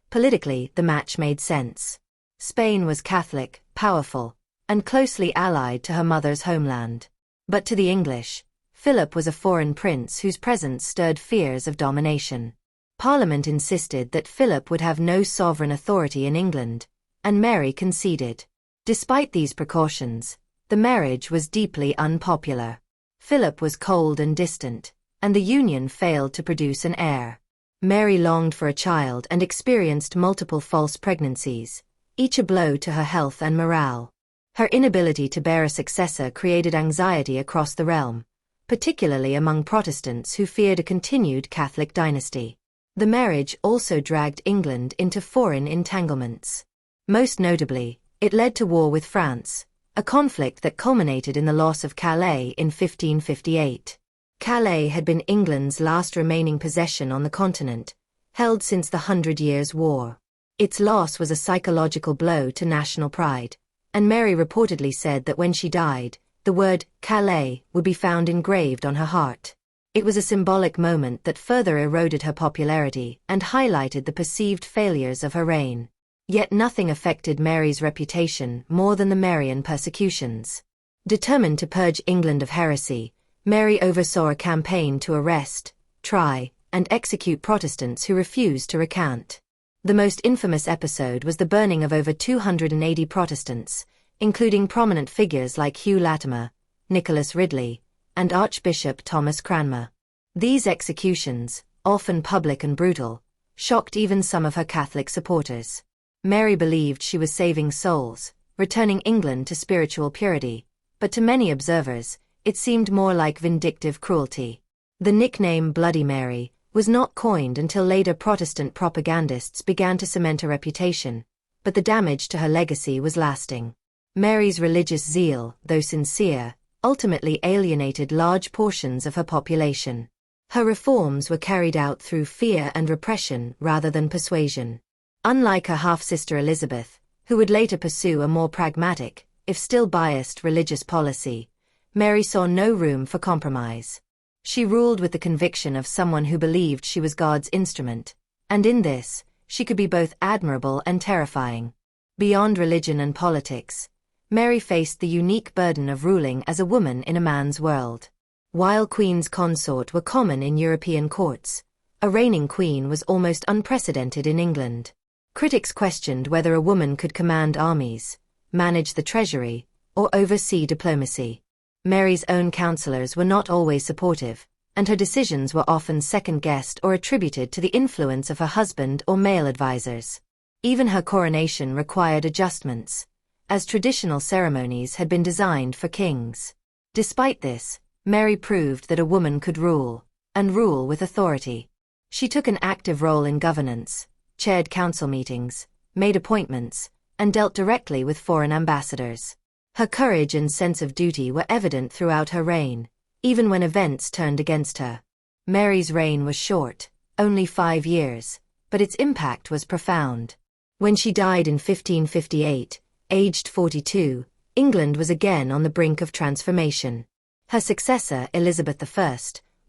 S1: Politically, the match made sense. Spain was Catholic, powerful, and closely allied to her mother's homeland. But to the English, Philip was a foreign prince whose presence stirred fears of domination. Parliament insisted that Philip would have no sovereign authority in England, and Mary conceded. Despite these precautions, the marriage was deeply unpopular. Philip was cold and distant, and the union failed to produce an heir. Mary longed for a child and experienced multiple false pregnancies, each a blow to her health and morale. Her inability to bear a successor created anxiety across the realm, particularly among Protestants who feared a continued Catholic dynasty. The marriage also dragged England into foreign entanglements. Most notably, it led to war with France, a conflict that culminated in the loss of Calais in 1558. Calais had been England's last remaining possession on the continent, held since the 100 Years' War. Its loss was a psychological blow to national pride, and Mary reportedly said that when she died, the word Calais would be found engraved on her heart. It was a symbolic moment that further eroded her popularity and highlighted the perceived failures of her reign. Yet nothing affected Mary's reputation more than the Marian persecutions. Determined to purge England of heresy, Mary oversaw a campaign to arrest, try, and execute Protestants who refused to recant. The most infamous episode was the burning of over 280 Protestants, including prominent figures like Hugh Latimer, Nicholas Ridley, and Archbishop Thomas Cranmer. These executions, often public and brutal, shocked even some of her Catholic supporters. Mary believed she was saving souls, returning England to spiritual purity, but to many observers, it seemed more like vindictive cruelty. The nickname Bloody Mary was not coined until later Protestant propagandists began to cement her reputation, but the damage to her legacy was lasting. Mary's religious zeal, though sincere, ultimately alienated large portions of her population. Her reforms were carried out through fear and repression rather than persuasion. Unlike her half-sister Elizabeth, who would later pursue a more pragmatic, if still biased, religious policy, Mary saw no room for compromise. She ruled with the conviction of someone who believed she was God's instrument, and in this, she could be both admirable and terrifying. Beyond religion and politics, Mary faced the unique burden of ruling as a woman in a man's world. While queens consort were common in European courts, a reigning queen was almost unprecedented in England. Critics questioned whether a woman could command armies, manage the treasury, or oversee diplomacy. Mary's own counselors were not always supportive, and her decisions were often second-guessed or attributed to the influence of her husband or male advisors. Even her coronation required adjustments, as traditional ceremonies had been designed for kings. Despite this, Mary proved that a woman could rule, and rule with authority. She took an active role in governance, chaired council meetings, made appointments, and dealt directly with foreign ambassadors. Her courage and sense of duty were evident throughout her reign, even when events turned against her. Mary's reign was short, only 5 years, but its impact was profound. When she died in 1558, aged 42, England was again on the brink of transformation. Her successor, Elizabeth I,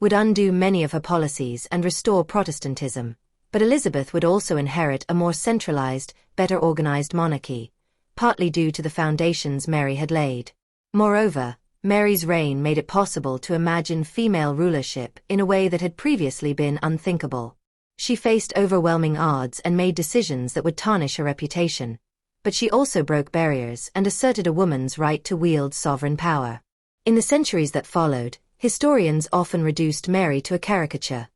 S1: would undo many of her policies and restore Protestantism, but Elizabeth would also inherit a more centralized, better organized monarchy, partly due to the foundations Mary had laid. Moreover, Mary's reign made it possible to imagine female rulership in a way that had previously been unthinkable. She faced overwhelming odds and made decisions that would tarnish her reputation, but she also broke barriers and asserted a woman's right to wield sovereign power. In the centuries that followed, historians often reduced Mary to a caricature: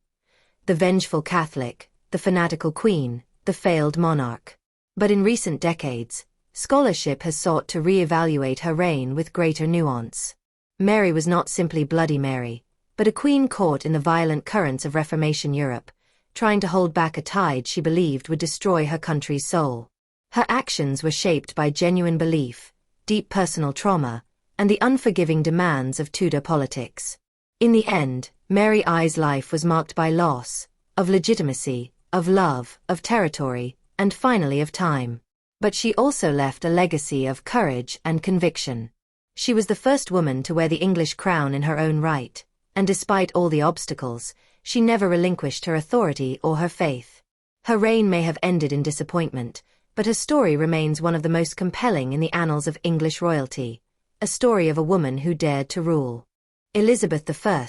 S1: the vengeful Catholic, the fanatical queen, the failed monarch. But in recent decades, scholarship has sought to re-evaluate her reign with greater nuance. Mary was not simply Bloody Mary, but a queen caught in the violent currents of Reformation Europe, trying to hold back a tide she believed would destroy her country's soul. Her actions were shaped by genuine belief, deep personal trauma, and the unforgiving demands of Tudor politics. In the end, Mary I's life was marked by loss, of legitimacy, of love, of territory, and finally of time. But she also left a legacy of courage and conviction. She was the first woman to wear the English crown in her own right, and despite all the obstacles, she never relinquished her authority or her faith. Her reign may have ended in disappointment, but her story remains one of the most compelling in the annals of English royalty, a story of a woman who dared to rule. Elizabeth I,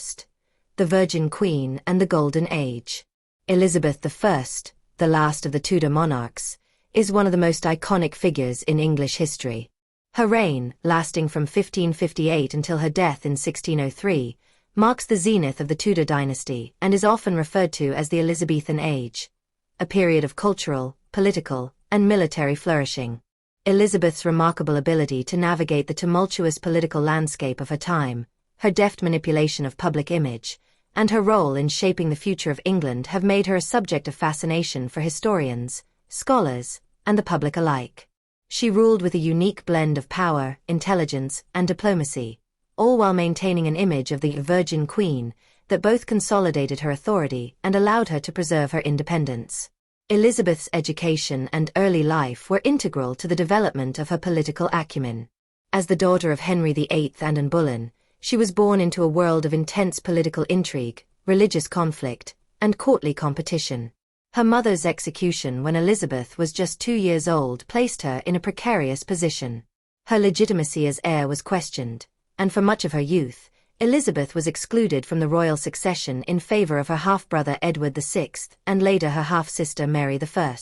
S1: the Virgin Queen and the Golden Age. Elizabeth I, the last of the Tudor monarchs, is one of the most iconic figures in English history. Her reign, lasting from 1558 until her death in 1603, marks the zenith of the Tudor dynasty and is often referred to as the Elizabethan Age, a period of cultural, political, and military flourishing. Elizabeth's remarkable ability to navigate the tumultuous political landscape of her time, her deft manipulation of public image, and her role in shaping the future of England have made her a subject of fascination for historians, scholars, and the public alike. She ruled with a unique blend of power, intelligence, and diplomacy, all while maintaining an image of the Virgin Queen that both consolidated her authority and allowed her to preserve her independence. Elizabeth's education and early life were integral to the development of her political acumen. As the daughter of Henry VIII and Anne Boleyn, she was born into a world of intense political intrigue, religious conflict, and courtly competition. Her mother's execution when Elizabeth was just 2 years old placed her in a precarious position. Her legitimacy as heir was questioned, and for much of her youth, Elizabeth was excluded from the royal succession in favor of her half-brother Edward VI and later her half-sister Mary I.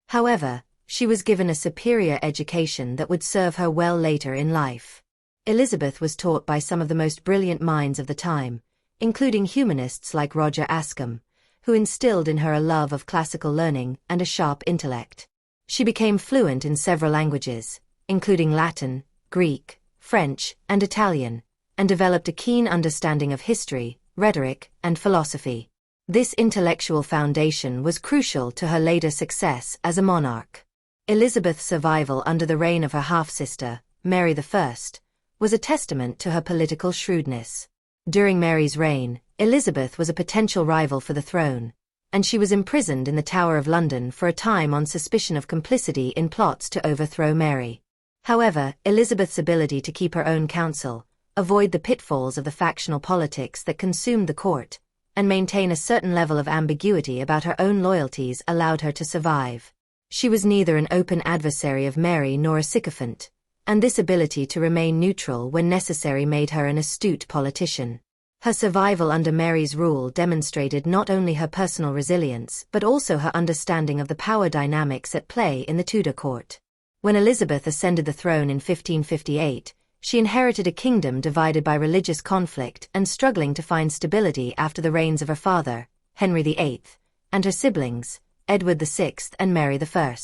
S1: However, she was given a superior education that would serve her well later in life. Elizabeth was taught by some of the most brilliant minds of the time, including humanists like Roger Ascham, who instilled in her a love of classical learning and a sharp intellect. She became fluent in several languages, including Latin, Greek, French, and Italian, and developed a keen understanding of history, rhetoric, and philosophy. This intellectual foundation was crucial to her later success as a monarch. Elizabeth's survival under the reign of her half-sister, Mary I, was a testament to her political shrewdness. During Mary's reign, Elizabeth was a potential rival for the throne, and she was imprisoned in the Tower of London for a time on suspicion of complicity in plots to overthrow Mary. However, Elizabeth's ability to keep her own counsel, avoid the pitfalls of the factional politics that consumed the court, and maintain a certain level of ambiguity about her own loyalties allowed her to survive. She was neither an open adversary of Mary nor a sycophant, and this ability to remain neutral when necessary made her an astute politician. Her survival under Mary's rule demonstrated not only her personal resilience but also her understanding of the power dynamics at play in the Tudor court. When Elizabeth ascended the throne in 1558, she inherited a kingdom divided by religious conflict and struggling to find stability after the reigns of her father, Henry VIII, and her siblings, Edward VI and Mary I.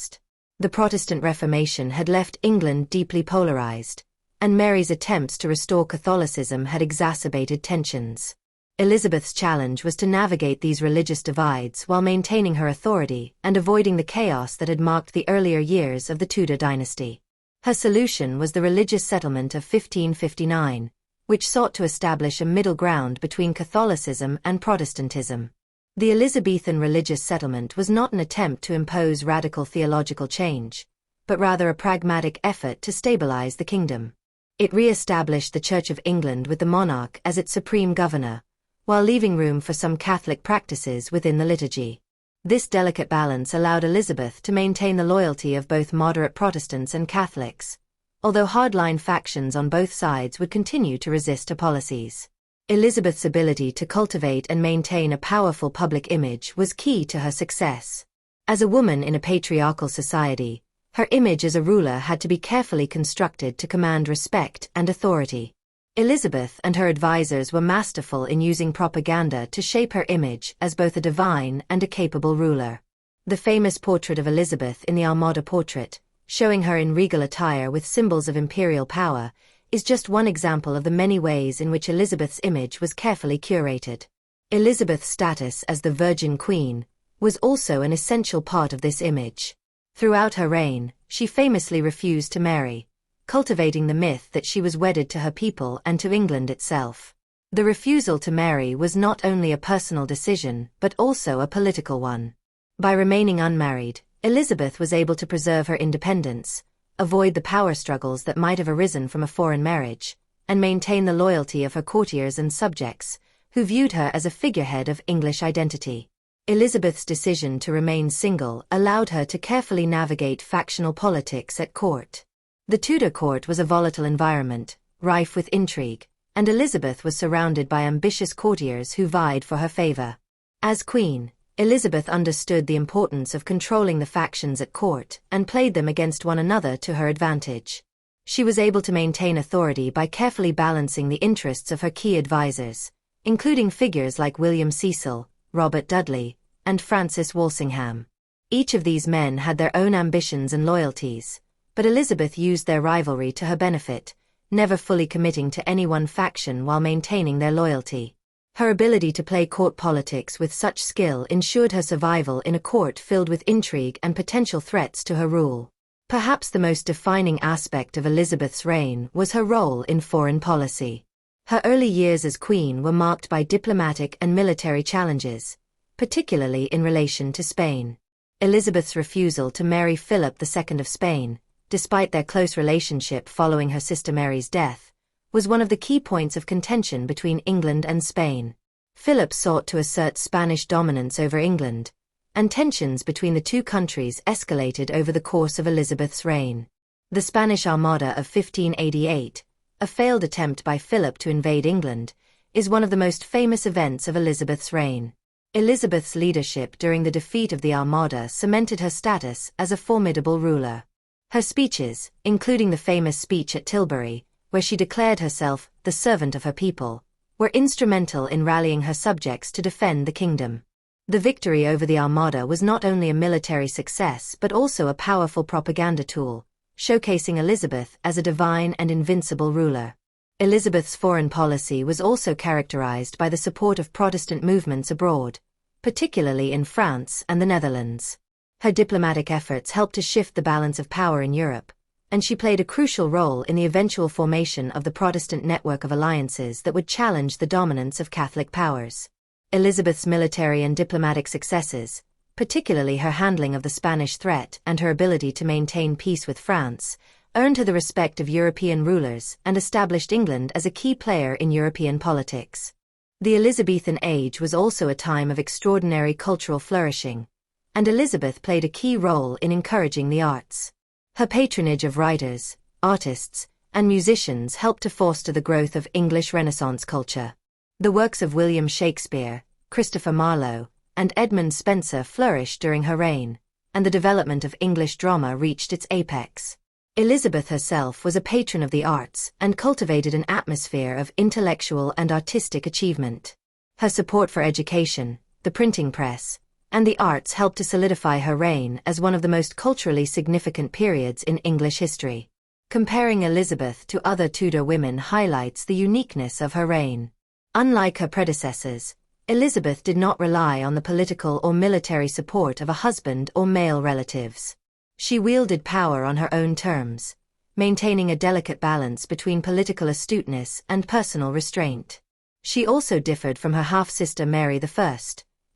S1: The Protestant Reformation had left England deeply polarized, and Mary's attempts to restore Catholicism had exacerbated tensions. Elizabeth's challenge was to navigate these religious divides while maintaining her authority and avoiding the chaos that had marked the earlier years of the Tudor dynasty. Her solution was the religious settlement of 1559, which sought to establish a middle ground between Catholicism and Protestantism. The Elizabethan religious settlement was not an attempt to impose radical theological change, but rather a pragmatic effort to stabilize the kingdom. It re-established the Church of England with the monarch as its supreme governor, while leaving room for some Catholic practices within the liturgy. This delicate balance allowed Elizabeth to maintain the loyalty of both moderate Protestants and Catholics, although hardline factions on both sides would continue to resist her policies. Elizabeth's ability to cultivate and maintain a powerful public image was key to her success. As a woman in a patriarchal society, her image as a ruler had to be carefully constructed to command respect and authority. Elizabeth and her advisors were masterful in using propaganda to shape her image as both a divine and a capable ruler. The famous portrait of Elizabeth in the Armada portrait, showing her in regal attire with symbols of imperial power, is just one example of the many ways in which Elizabeth's image was carefully curated. Elizabeth's status as the Virgin Queen was also an essential part of this image. Throughout her reign, she famously refused to marry, cultivating the myth that she was wedded to her people and to England itself. The refusal to marry was not only a personal decision but also a political one. By remaining unmarried, Elizabeth was able to preserve her independence, avoid the power struggles that might have arisen from a foreign marriage, and maintain the loyalty of her courtiers and subjects, who viewed her as a figurehead of English identity. Elizabeth's decision to remain single allowed her to carefully navigate factional politics at court. The Tudor court was a volatile environment, rife with intrigue, and Elizabeth was surrounded by ambitious courtiers who vied for her favor. As queen, Elizabeth understood the importance of controlling the factions at court and played them against one another to her advantage. She was able to maintain authority by carefully balancing the interests of her key advisors, including figures like William Cecil, Robert Dudley, and Francis Walsingham. Each of these men had their own ambitions and loyalties, but Elizabeth used their rivalry to her benefit, never fully committing to any one faction while maintaining their loyalty. Her ability to play court politics with such skill ensured her survival in a court filled with intrigue and potential threats to her rule. Perhaps the most defining aspect of Elizabeth's reign was her role in foreign policy. Her early years as queen were marked by diplomatic and military challenges, particularly in relation to Spain. Elizabeth's refusal to marry Philip II of Spain, despite their close relationship following her sister Mary's death, was one of the key points of contention between England and Spain. Philip sought to assert Spanish dominance over England, and tensions between the two countries escalated over the course of Elizabeth's reign. The Spanish Armada of 1588, a failed attempt by Philip to invade England, is one of the most famous events of Elizabeth's reign. Elizabeth's leadership during the defeat of the Armada cemented her status as a formidable ruler. Her speeches, including the famous speech at Tilbury, where she declared herself the servant of her people, were instrumental in rallying her subjects to defend the kingdom. The victory over the Armada was not only a military success but also a powerful propaganda tool, showcasing Elizabeth as a divine and invincible ruler. Elizabeth's foreign policy was also characterized by the support of Protestant movements abroad, particularly in France and the Netherlands. Her diplomatic efforts helped to shift the balance of power in Europe, and she played a crucial role in the eventual formation of the Protestant network of alliances that would challenge the dominance of Catholic powers. Elizabeth's military and diplomatic successes, particularly her handling of the Spanish threat and her ability to maintain peace with France, earned her the respect of European rulers and established England as a key player in European politics. The Elizabethan age was also a time of extraordinary cultural flourishing, and Elizabeth played a key role in encouraging the arts. Her patronage of writers, artists, and musicians helped to foster the growth of English Renaissance culture. The works of William Shakespeare, Christopher Marlowe, and Edmund Spenser flourished during her reign, and the development of English drama reached its apex. Elizabeth herself was a patron of the arts and cultivated an atmosphere of intellectual and artistic achievement. Her support for education, the printing press, and the arts helped to solidify her reign as one of the most culturally significant periods in English history. Comparing Elizabeth to other Tudor women highlights the uniqueness of her reign. Unlike her predecessors, Elizabeth did not rely on the political or military support of a husband or male relatives. She wielded power on her own terms, maintaining a delicate balance between political astuteness and personal restraint. She also differed from her half-sister Mary I,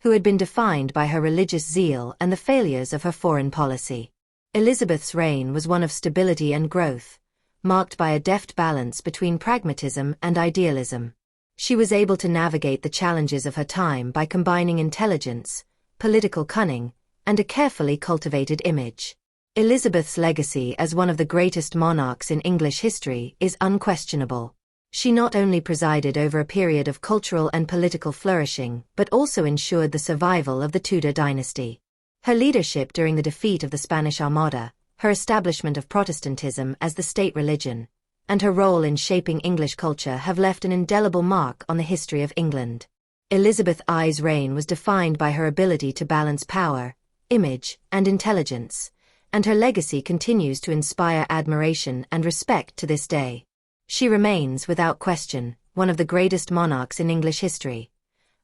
S1: who had been defined by her religious zeal and the failures of her foreign policy. Elizabeth's reign was one of stability and growth, marked by a deft balance between pragmatism and idealism. She was able to navigate the challenges of her time by combining intelligence, political cunning, and a carefully cultivated image. Elizabeth's legacy as one of the greatest monarchs in English history is unquestionable. She not only presided over a period of cultural and political flourishing, but also ensured the survival of the Tudor dynasty. Her leadership during the defeat of the Spanish Armada, her establishment of Protestantism as the state religion, and her role in shaping English culture have left an indelible mark on the history of England. Elizabeth I's reign was defined by her ability to balance power, image, and intelligence, and her legacy continues to inspire admiration and respect to this day. She remains, without question, one of the greatest monarchs in English history.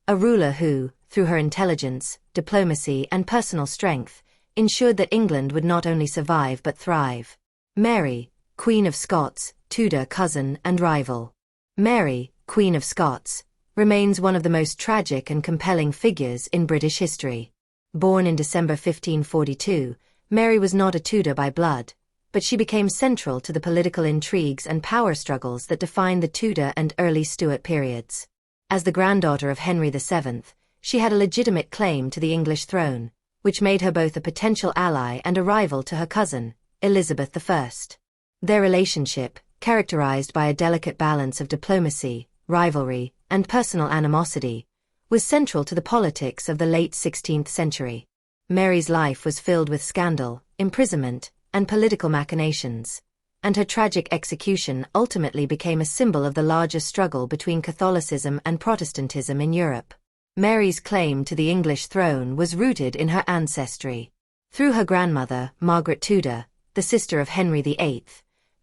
S1: A ruler who, through her intelligence, diplomacy, and personal strength, ensured that England would not only survive but thrive. Mary, Queen of Scots, Tudor cousin and rival. Mary, Queen of Scots, remains one of the most tragic and compelling figures in British history. Born in December 1542, Mary was not a Tudor by blood, but she became central to the political intrigues and power struggles that defined the Tudor and early Stuart periods. As the granddaughter of Henry VII, she had a legitimate claim to the English throne, which made her both a potential ally and a rival to her cousin, Elizabeth I. Their relationship, characterized by a delicate balance of diplomacy, rivalry, and personal animosity, was central to the politics of the late 16th century. Mary's life was filled with scandal, imprisonment, and political machinations, and her tragic execution ultimately became a symbol of the larger struggle between Catholicism and Protestantism in Europe. Mary's claim to the English throne was rooted in her ancestry. Through her grandmother, Margaret Tudor, the sister of Henry VIII,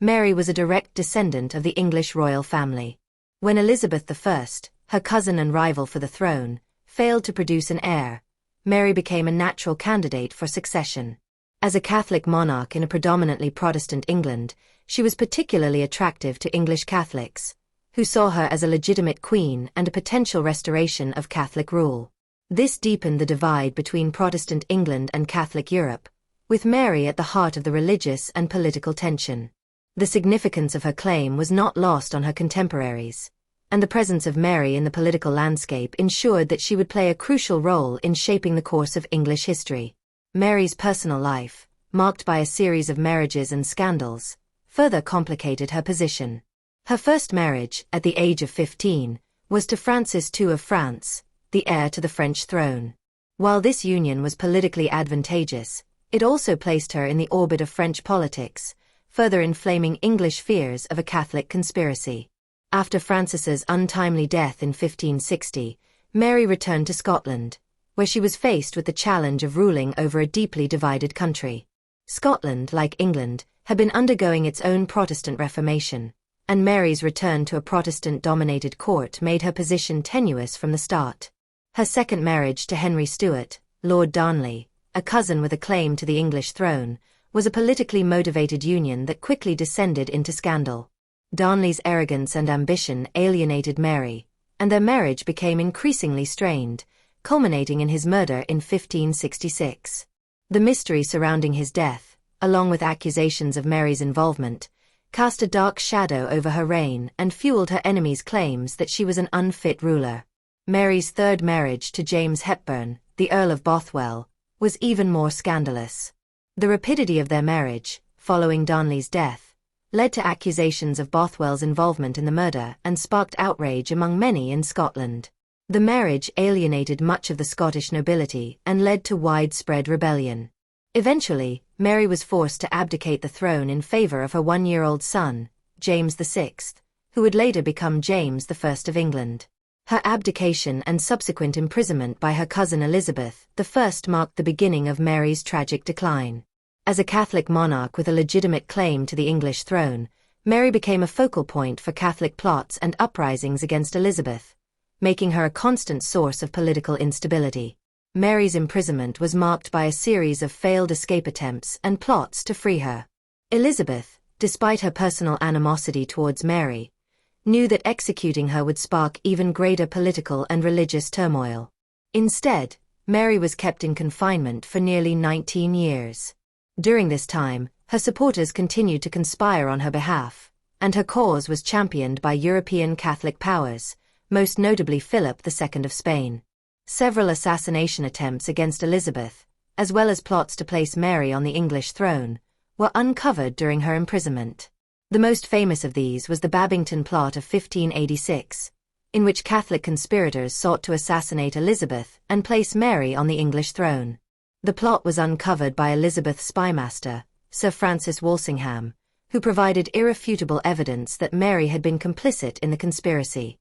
S1: Mary was a direct descendant of the English royal family. When Elizabeth I, her cousin and rival for the throne, failed to produce an heir, Mary became a natural candidate for succession. As a Catholic monarch in a predominantly Protestant England, she was particularly attractive to English Catholics, who saw her as a legitimate queen and a potential restoration of Catholic rule. This deepened the divide between Protestant England and Catholic Europe, with Mary at the heart of the religious and political tension. The significance of her claim was not lost on her contemporaries, and the presence of Mary in the political landscape ensured that she would play a crucial role in shaping the course of English history. Mary's personal life, marked by a series of marriages and scandals, further complicated her position. Her first marriage, at the age of 15, was to Francis II of France, the heir to the French throne. While this union was politically advantageous, it also placed her in the orbit of French politics, further inflaming English fears of a Catholic conspiracy. After Francis's untimely death in 1560, Mary returned to Scotland, where she was faced with the challenge of ruling over a deeply divided country. Scotland, like England, had been undergoing its own Protestant Reformation, and Mary's return to a Protestant-dominated court made her position tenuous from the start. Her second marriage to Henry Stuart, Lord Darnley, a cousin with a claim to the English throne, was a politically motivated union that quickly descended into scandal. Darnley's arrogance and ambition alienated Mary, and their marriage became increasingly strained, culminating in his murder in 1566. The mystery surrounding his death, along with accusations of Mary's involvement, cast a dark shadow over her reign and fueled her enemies' claims that she was an unfit ruler. Mary's third marriage to James Hepburn, the Earl of Bothwell, was even more scandalous. The rapidity of their marriage, following Darnley's death, led to accusations of Bothwell's involvement in the murder and sparked outrage among many in Scotland. The marriage alienated much of the Scottish nobility and led to widespread rebellion. Eventually, Mary was forced to abdicate the throne in favor of her one-year-old son, James VI, who would later become James I of England. Her abdication and subsequent imprisonment by her cousin Elizabeth I marked the beginning of Mary's tragic decline. As a Catholic monarch with a legitimate claim to the English throne, Mary became a focal point for Catholic plots and uprisings against Elizabeth, making her a constant source of political instability. Mary's imprisonment was marked by a series of failed escape attempts and plots to free her. Elizabeth, despite her personal animosity towards Mary, knew that executing her would spark even greater political and religious turmoil. Instead, Mary was kept in confinement for nearly 19 years. During this time, her supporters continued to conspire on her behalf, and her cause was championed by European Catholic powers, most notably Philip II of Spain. Several assassination attempts against Elizabeth, as well as plots to place Mary on the English throne, were uncovered during her imprisonment. The most famous of these was the Babington Plot of 1586, in which Catholic conspirators sought to assassinate Elizabeth and place Mary on the English throne. The plot was uncovered by Elizabeth's spymaster, Sir Francis Walsingham, who provided irrefutable evidence that Mary had been complicit in the conspiracy.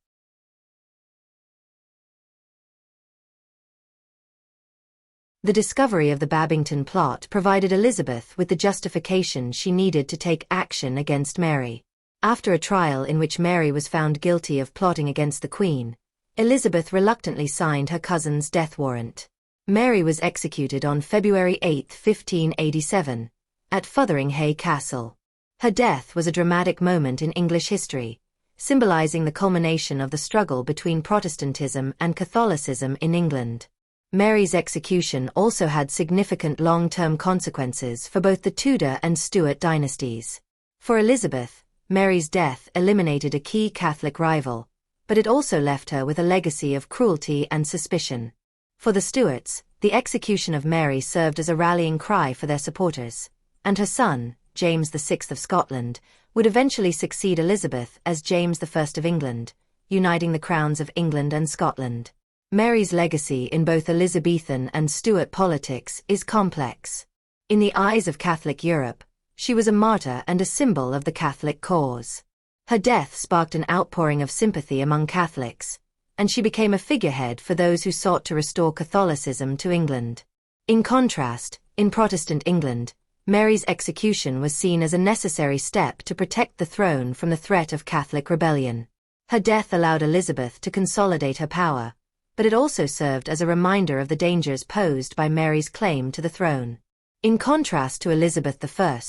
S1: The discovery of the Babington Plot provided Elizabeth with the justification she needed to take action against Mary. After a trial in which Mary was found guilty of plotting against the Queen, Elizabeth reluctantly signed her cousin's death warrant. Mary was executed on February 8, 1587, at Fotheringhay Castle. Her death was a dramatic moment in English history, symbolizing the culmination of the struggle between Protestantism and Catholicism in England. Mary's execution also had significant long-term consequences for both the Tudor and Stuart dynasties. For Elizabeth, Mary's death eliminated a key Catholic rival, but it also left her with a legacy of cruelty and suspicion. For the Stuarts, the execution of Mary served as a rallying cry for their supporters, and her son, James VI of Scotland, would eventually succeed Elizabeth as James I of England, uniting the crowns of England and Scotland. Mary's legacy in both Elizabethan and Stuart politics is complex. In the eyes of Catholic Europe, she was a martyr and a symbol of the Catholic cause. Her death sparked an outpouring of sympathy among Catholics, and she became a figurehead for those who sought to restore Catholicism to England. In contrast, in Protestant England, Mary's execution was seen as a necessary step to protect the throne from the threat of Catholic rebellion. Her death allowed Elizabeth to consolidate her power, but it also served as a reminder of the dangers posed by Mary's claim to the throne. In contrast to Elizabeth I,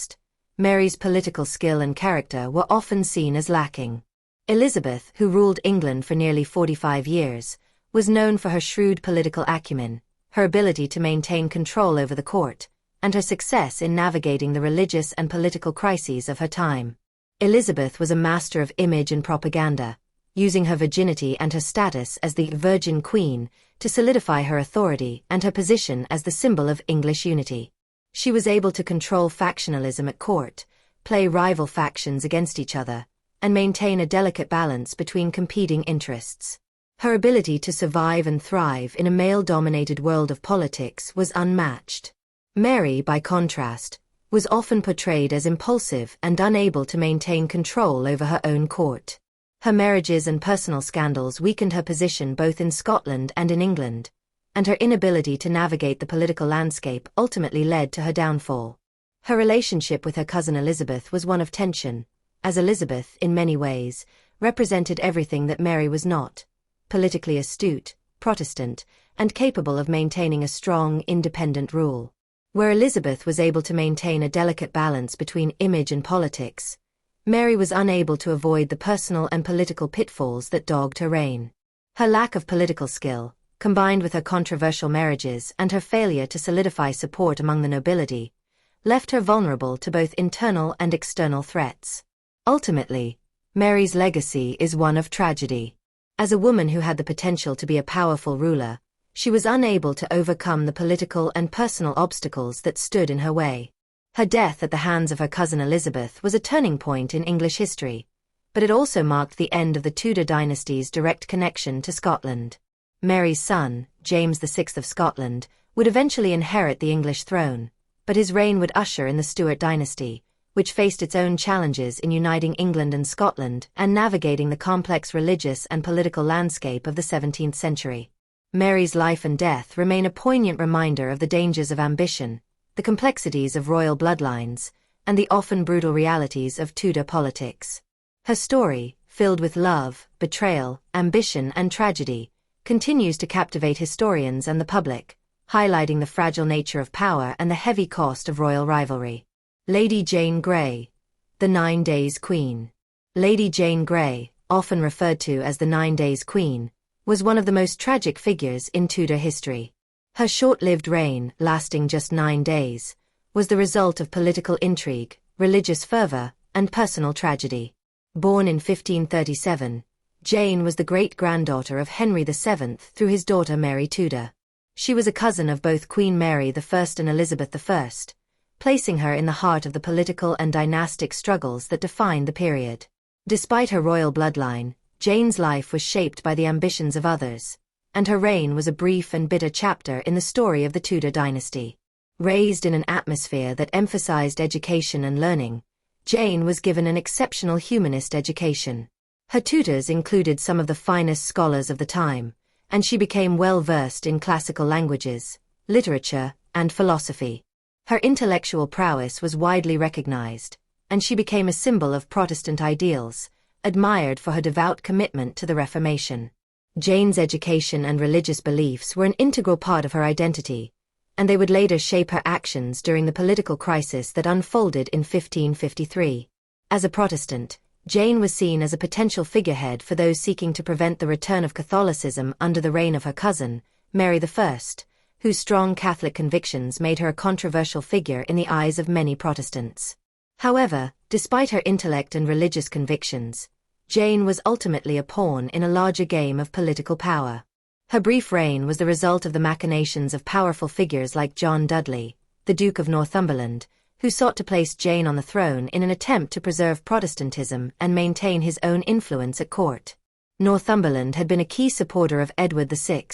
S1: Mary's political skill and character were often seen as lacking. Elizabeth, who ruled England for nearly 45 years, was known for her shrewd political acumen, her ability to maintain control over the court, and her success in navigating the religious and political crises of her time. Elizabeth was a master of image and propaganda, using her virginity and her status as the Virgin Queen to solidify her authority and her position as the symbol of English unity. She was able to control factionalism at court, play rival factions against each other, and maintain a delicate balance between competing interests. Her ability to survive and thrive in a male-dominated world of politics was unmatched. Mary, by contrast, was often portrayed as impulsive and unable to maintain control over her own court. Her marriages and personal scandals weakened her position both in Scotland and in England, and her inability to navigate the political landscape ultimately led to her downfall. Her relationship with her cousin Elizabeth was one of tension, as Elizabeth, in many ways, represented everything that Mary was not: politically astute, Protestant, and capable of maintaining a strong, independent rule. Where Elizabeth was able to maintain a delicate balance between image and politics, Mary was unable to avoid the personal and political pitfalls that dogged her reign. Her lack of political skill, combined with her controversial marriages and her failure to solidify support among the nobility, left her vulnerable to both internal and external threats. Ultimately, Mary's legacy is one of tragedy. As a woman who had the potential to be a powerful ruler, she was unable to overcome the political and personal obstacles that stood in her way. Her death at the hands of her cousin Elizabeth was a turning point in English history, but it also marked the end of the Tudor dynasty's direct connection to Scotland. Mary's son, James VI of Scotland, would eventually inherit the English throne, but his reign would usher in the Stuart dynasty, which faced its own challenges in uniting England and Scotland and navigating the complex religious and political landscape of the 17th century. Mary's life and death remain a poignant reminder of the dangers of ambition, the complexities of royal bloodlines, and the often brutal realities of Tudor politics. Her story, filled with love, betrayal, ambition, and tragedy, continues to captivate historians and the public, highlighting the fragile nature of power and the heavy cost of royal rivalry. Lady Jane Grey, the 9 Days Queen. Lady Jane Grey, often referred to as the 9 Days Queen, was one of the most tragic figures in Tudor history. Her short-lived reign, lasting just 9 days, was the result of political intrigue, religious fervor, and personal tragedy. Born in 1537, Jane was the great-granddaughter of Henry VII through his daughter Mary Tudor. She was a cousin of both Queen Mary I and Elizabeth I, placing her in the heart of the political and dynastic struggles that defined the period. Despite her royal bloodline, Jane's life was shaped by the ambitions of others, and her reign was a brief and bitter chapter in the story of the Tudor dynasty. Raised in an atmosphere that emphasized education and learning, Jane was given an exceptional humanist education. Her tutors included some of the finest scholars of the time, and she became well-versed in classical languages, literature, and philosophy. Her intellectual prowess was widely recognized, and she became a symbol of Protestant ideals, admired for her devout commitment to the Reformation. Jane's education and religious beliefs were an integral part of her identity, and they would later shape her actions during the political crisis that unfolded in 1553. As a Protestant, Jane was seen as a potential figurehead for those seeking to prevent the return of Catholicism under the reign of her cousin, Mary I, whose strong Catholic convictions made her a controversial figure in the eyes of many Protestants. However, despite her intellect and religious convictions, Jane was ultimately a pawn in a larger game of political power. Her brief reign was the result of the machinations of powerful figures like John Dudley, the Duke of Northumberland, who sought to place Jane on the throne in an attempt to preserve Protestantism and maintain his own influence at court. Northumberland had been a key supporter of Edward VI,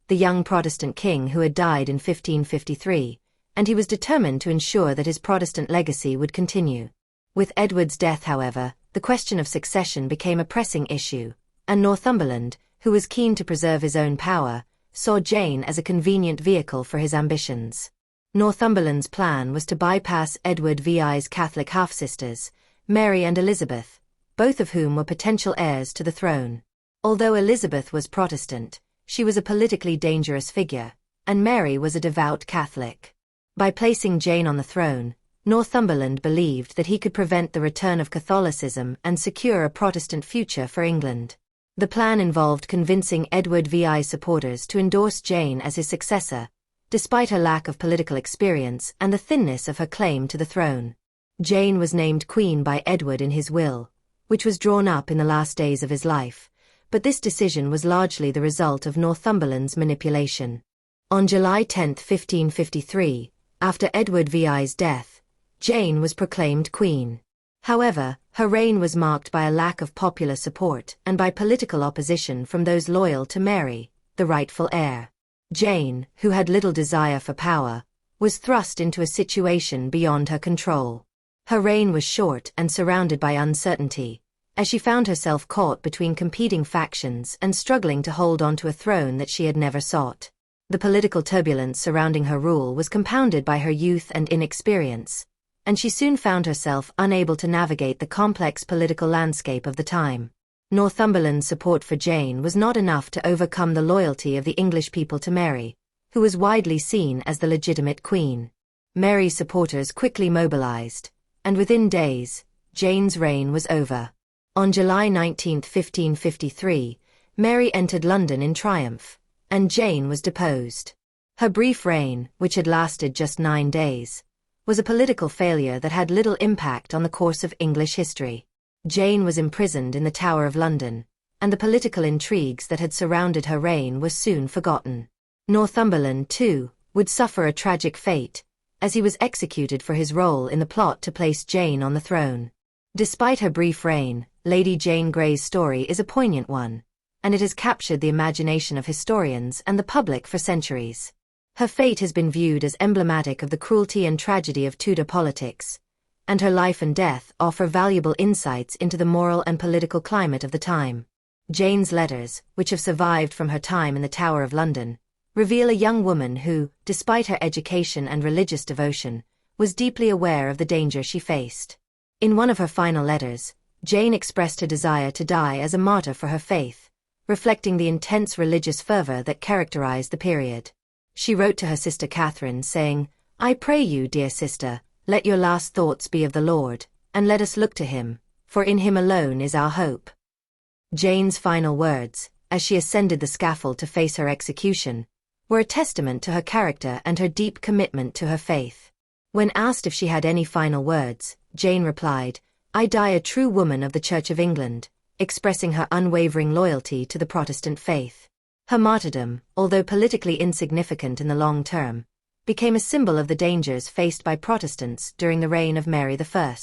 S1: the young Protestant king who had died in 1553, and he was determined to ensure that his Protestant legacy would continue. With Edward's death, however, the question of succession became a pressing issue, and Northumberland, who was keen to preserve his own power, saw Jane as a convenient vehicle for his ambitions. Northumberland's plan was to bypass Edward VI's Catholic half-sisters, Mary and Elizabeth, both of whom were potential heirs to the throne. Although Elizabeth was Protestant, she was a politically dangerous figure, and Mary was a devout Catholic. By placing Jane on the throne, Northumberland believed that he could prevent the return of Catholicism and secure a Protestant future for England. The plan involved convincing Edward VI's supporters to endorse Jane as his successor, despite her lack of political experience and the thinness of her claim to the throne. Jane was named Queen by Edward in his will, which was drawn up in the last days of his life, but this decision was largely the result of Northumberland's manipulation. On July 10, 1553, after Edward VI's death, Jane was proclaimed queen. However, her reign was marked by a lack of popular support and by political opposition from those loyal to Mary, the rightful heir. Jane, who had little desire for power, was thrust into a situation beyond her control. Her reign was short and surrounded by uncertainty, as she found herself caught between competing factions and struggling to hold on to a throne that she had never sought. The political turbulence surrounding her rule was compounded by her youth and inexperience, and she soon found herself unable to navigate the complex political landscape of the time. Northumberland's support for Jane was not enough to overcome the loyalty of the English people to Mary, who was widely seen as the legitimate queen. Mary's supporters quickly mobilized, and within days, Jane's reign was over. On July 19, 1553, Mary entered London in triumph, and Jane was deposed. Her brief reign, which had lasted just 9 days, was a political failure that had little impact on the course of English history. Jane was imprisoned in the Tower of London, and the political intrigues that had surrounded her reign were soon forgotten. Northumberland, too, would suffer a tragic fate, as he was executed for his role in the plot to place Jane on the throne. Despite her brief reign, Lady Jane Grey's story is a poignant one, and it has captured the imagination of historians and the public for centuries. Her fate has been viewed as emblematic of the cruelty and tragedy of Tudor politics, and her life and death offer valuable insights into the moral and political climate of the time. Jane's letters, which have survived from her time in the Tower of London, reveal a young woman who, despite her education and religious devotion, was deeply aware of the danger she faced. In one of her final letters, Jane expressed her desire to die as a martyr for her faith, reflecting the intense religious fervor that characterized the period. She wrote to her sister Catherine saying, "I pray you, dear sister, let your last thoughts be of the Lord, and let us look to him, for in him alone is our hope." Jane's final words, as she ascended the scaffold to face her execution, were a testament to her character and her deep commitment to her faith. When asked if she had any final words, Jane replied, "I die a true woman of the Church of England, expressing her unwavering loyalty to the Protestant faith. Her martyrdom, although politically insignificant in the long term, became a symbol of the dangers faced by Protestants during the reign of Mary I.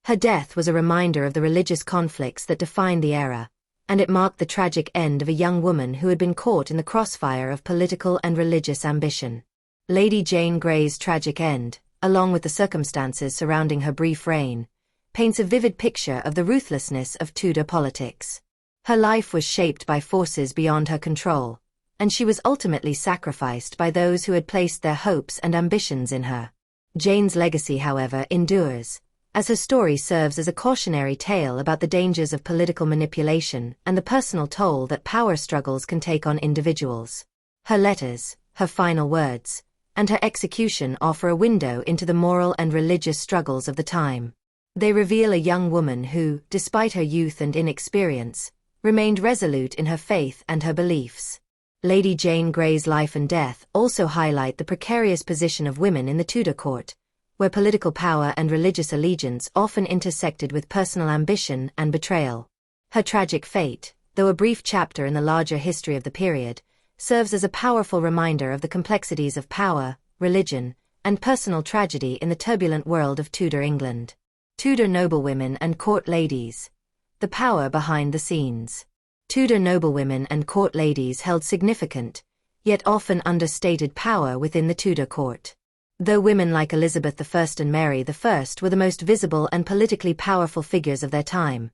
S1: Her death was a reminder of the religious conflicts that defined the era, and it marked the tragic end of a young woman who had been caught in the crossfire of political and religious ambition. Lady Jane Grey's tragic end, along with the circumstances surrounding her brief reign, paints a vivid picture of the ruthlessness of Tudor politics. Her life was shaped by forces beyond her control, and she was ultimately sacrificed by those who had placed their hopes and ambitions in her. Jane's legacy, however, endures, as her story serves as a cautionary tale about the dangers of political manipulation and the personal toll that power struggles can take on individuals. Her letters, her final words, and her execution offer a window into the moral and religious struggles of the time. They reveal a young woman who, despite her youth and inexperience, remained resolute in her faith and her beliefs. Lady Jane Grey's life and death also highlight the precarious position of women in the Tudor court, where political power and religious allegiance often intersected with personal ambition and betrayal. Her tragic fate, though a brief chapter in the larger history of the period, serves as a powerful reminder of the complexities of power, religion, and personal tragedy in the turbulent world of Tudor England. Tudor noblewomen and court ladies. The power behind the scenes. Tudor noblewomen and court ladies held significant, yet often understated power within the Tudor court. Though women like Elizabeth I and Mary I were the most visible and politically powerful figures of their time,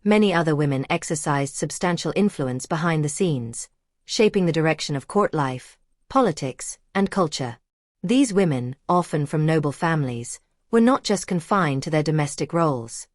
S1: many other women exercised substantial influence behind the scenes, shaping the direction of court life, politics, and culture. These women, often from noble families, were not just confined to their domestic roles.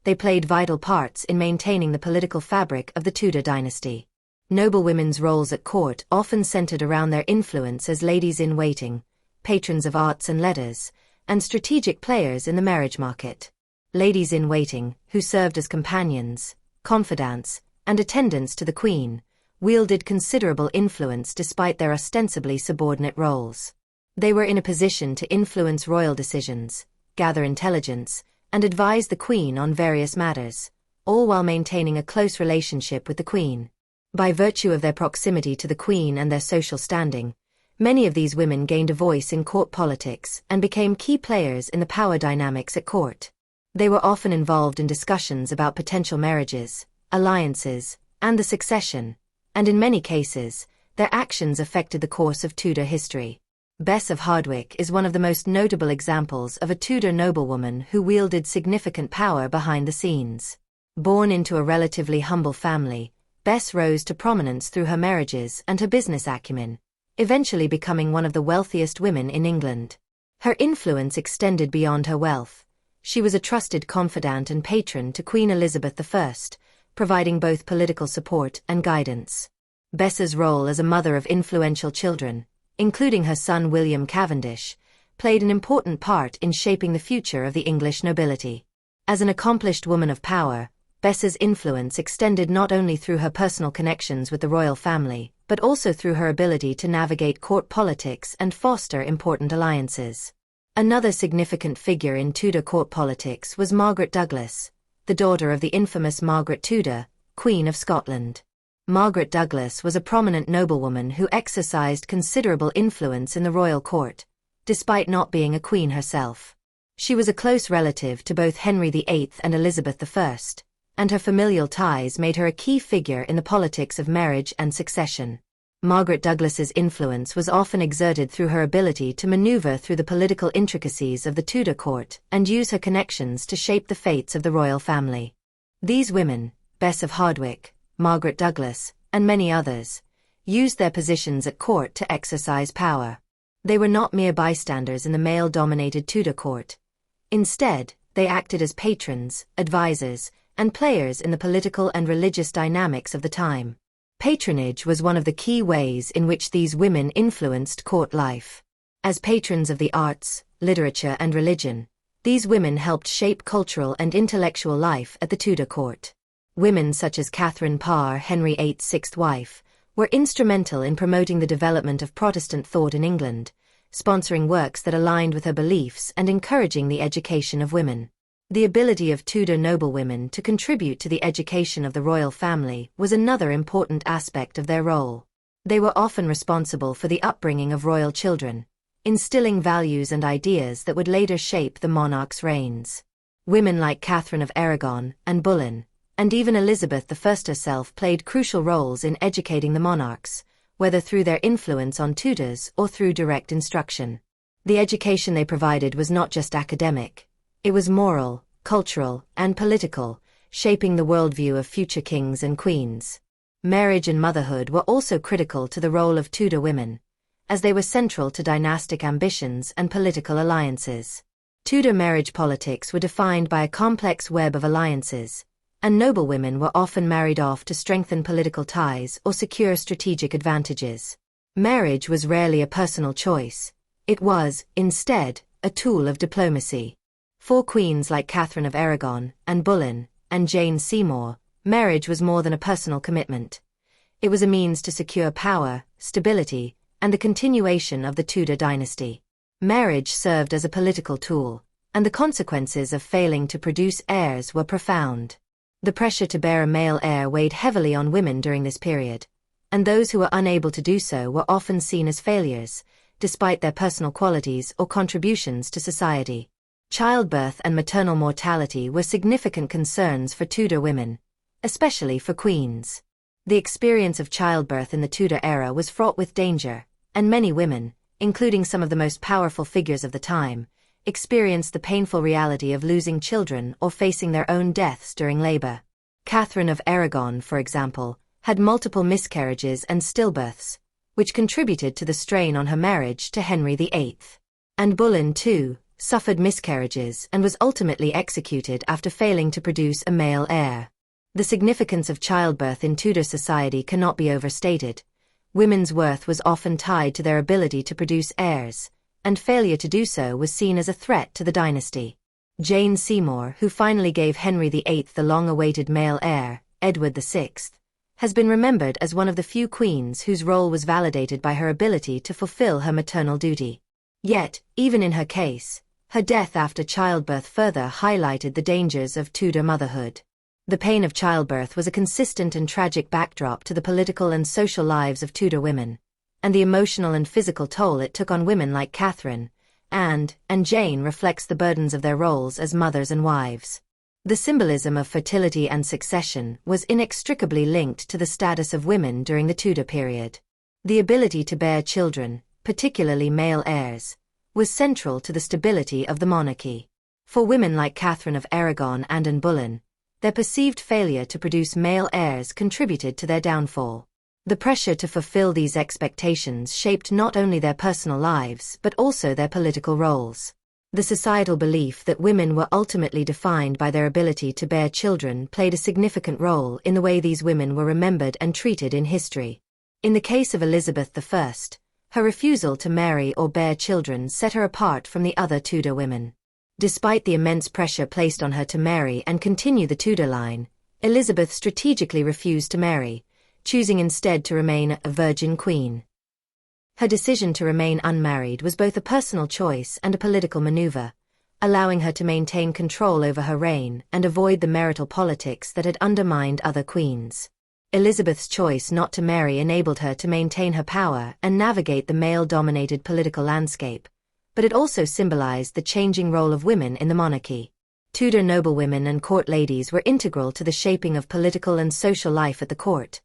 S1: They played vital parts in maintaining the political fabric of the Tudor dynasty. Noblewomen's roles at court often centered around their influence as ladies-in-waiting, patrons of arts and letters, and strategic players in the marriage market. Ladies-in-waiting, who served as companions, confidants, and attendants to the Queen, wielded considerable influence despite their ostensibly subordinate roles. They were in a position to influence royal decisions, gather intelligence, and advise the Queen on various matters, all while maintaining a close relationship with the Queen. By virtue of their proximity to the Queen and their social standing, many of these women gained a voice in court politics and became key players in the power dynamics at court. They were often involved in discussions about potential marriages, alliances, and the succession, and in many cases, their actions affected the course of Tudor history. Bess of Hardwicke is one of the most notable examples of a Tudor noblewoman who wielded significant power behind the scenes. Born into a relatively humble family, Bess rose to prominence through her marriages and her business acumen, eventually becoming one of the wealthiest women in England. Her influence extended beyond her wealth. She was a trusted confidant and patron to Queen Elizabeth I, providing both political support and guidance. Bess's role as a mother of influential children, including her son William Cavendish, played an important part in shaping the future of the English nobility. As an accomplished woman of power, Bess's influence extended not only through her personal connections with the royal family, but also through her ability to navigate court politics and foster important alliances. Another significant figure in Tudor court politics was Margaret Douglas, the daughter of the infamous Margaret Tudor, Queen of Scotland. Margaret Douglas was a prominent noblewoman who exercised considerable influence in the royal court, despite not being a queen herself. She was a close relative to both Henry VIII and Elizabeth I, and her familial ties made her a key figure in the politics of marriage and succession. Margaret Douglas's influence was often exerted through her ability to maneuver through the political intricacies of the Tudor court and use her connections to shape the fates of the royal family. These women, Bess of Hardwicke, Margaret Douglas, and many others, used their positions at court to exercise power. They were not mere bystanders in the male-dominated Tudor court. Instead, they acted as patrons, advisors, and players in the political and religious dynamics of the time. Patronage was one of the key ways in which these women influenced court life. As patrons of the arts, literature, and religion, these women helped shape cultural and intellectual life at the Tudor court. Women such as Catherine Parr, Henry VIII's sixth wife, were instrumental in promoting the development of Protestant thought in England, sponsoring works that aligned with her beliefs and encouraging the education of women. The ability of Tudor noblewomen to contribute to the education of the royal family was another important aspect of their role. They were often responsible for the upbringing of royal children, instilling values and ideas that would later shape the monarch's reigns. Women like Catherine of Aragon, Anne Boleyn, and even Elizabeth I herself played crucial roles in educating the monarchs, whether through their influence on tutors or through direct instruction. The education they provided was not just academic. It was moral, cultural, and political, shaping the worldview of future kings and queens. Marriage and motherhood were also critical to the role of Tudor women, as they were central to dynastic ambitions and political alliances. Tudor marriage politics were defined by a complex web of alliances, and noblewomen were often married off to strengthen political ties or secure strategic advantages. Marriage was rarely a personal choice. It was, instead, a tool of diplomacy. For queens like Catherine of Aragon, Anne Boleyn, and Jane Seymour, marriage was more than a personal commitment. It was a means to secure power, stability, and the continuation of the Tudor dynasty. Marriage served as a political tool, and the consequences of failing to produce heirs were profound. The pressure to bear a male heir weighed heavily on women during this period, and those who were unable to do so were often seen as failures, despite their personal qualities or contributions to society. Childbirth and maternal mortality were significant concerns for Tudor women, especially for queens. The experience of childbirth in the Tudor era was fraught with danger, and many women, including some of the most powerful figures of the time, experienced the painful reality of losing children or facing their own deaths during labor. Catherine of Aragon, for example, had multiple miscarriages and stillbirths, which contributed to the strain on her marriage to Henry VIII. Anne Boleyn, too, suffered miscarriages and was ultimately executed after failing to produce a male heir. The significance of childbirth in Tudor society cannot be overstated. Women's worth was often tied to their ability to produce heirs, and failure to do so was seen as a threat to the dynasty. Jane Seymour, who finally gave Henry VIII the long-awaited male heir, Edward VI, has been remembered as one of the few queens whose role was validated by her ability to fulfill her maternal duty. Yet, even in her case, her death after childbirth further highlighted the dangers of Tudor motherhood. The pain of childbirth was a consistent and tragic backdrop to the political and social lives of Tudor women, and the emotional and physical toll it took on women like Catherine, Anne, and Jane reflects the burdens of their roles as mothers and wives. The symbolism of fertility and succession was inextricably linked to the status of women during the Tudor period. The ability to bear children, particularly male heirs, was central to the stability of the monarchy. For women like Catherine of Aragon and Anne Boleyn, their perceived failure to produce male heirs contributed to their downfall. The pressure to fulfill these expectations shaped not only their personal lives but also their political roles. The societal belief that women were ultimately defined by their ability to bear children played a significant role in the way these women were remembered and treated in history. In the case of Elizabeth I, her refusal to marry or bear children set her apart from the other Tudor women. Despite the immense pressure placed on her to marry and continue the Tudor line, Elizabeth strategically refused to marry, choosing instead to remain a virgin queen. Her decision to remain unmarried was both a personal choice and a political maneuver, allowing her to maintain control over her reign and avoid the marital politics that had undermined other queens. Elizabeth's choice not to marry enabled her to maintain her power and navigate the male-dominated political landscape, but it also symbolized the changing role of women in the monarchy. Tudor noblewomen and court ladies were integral to the shaping of political and social life at the court,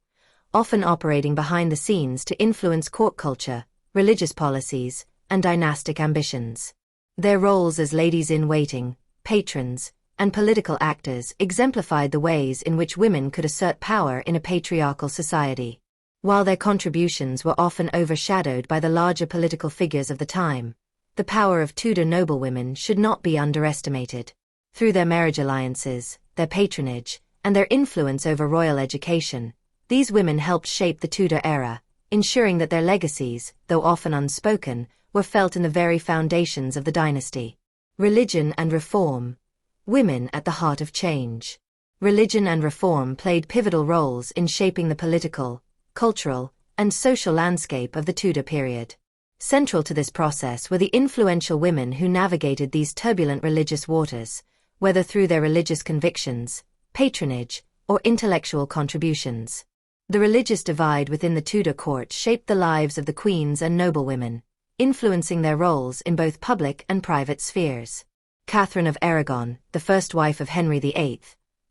S1: often operating behind the scenes to influence court culture, religious policies, and dynastic ambitions. Their roles as ladies-in-waiting, patrons, and political actors exemplified the ways in which women could assert power in a patriarchal society. While their contributions were often overshadowed by the larger political figures of the time, the power of Tudor noblewomen should not be underestimated. Through their marriage alliances, their patronage, and their influence over royal education, these women helped shape the Tudor era, ensuring that their legacies, though often unspoken, were felt in the very foundations of the dynasty. Religion and reform. Women at the heart of change. Religion and reform played pivotal roles in shaping the political, cultural, and social landscape of the Tudor period. Central to this process were the influential women who navigated these turbulent religious waters, whether through their religious convictions, patronage, or intellectual contributions. The religious divide within the Tudor court shaped the lives of the queens and noblewomen, influencing their roles in both public and private spheres. Catherine of Aragon, the first wife of Henry VIII,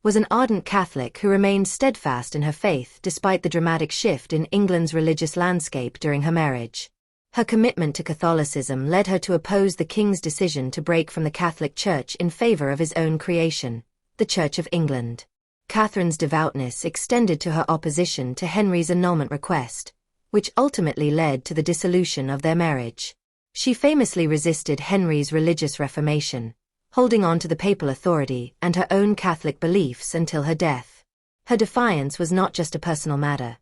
S1: was an ardent Catholic who remained steadfast in her faith despite the dramatic shift in England's religious landscape during her marriage. Her commitment to Catholicism led her to oppose the king's decision to break from the Catholic Church in favor of his own creation, the Church of England. Catherine's devoutness extended to her opposition to Henry's annulment request, which ultimately led to the dissolution of their marriage. She famously resisted Henry's religious reformation, holding on to the papal authority and her own Catholic beliefs until her death. Her defiance was not just a personal matter.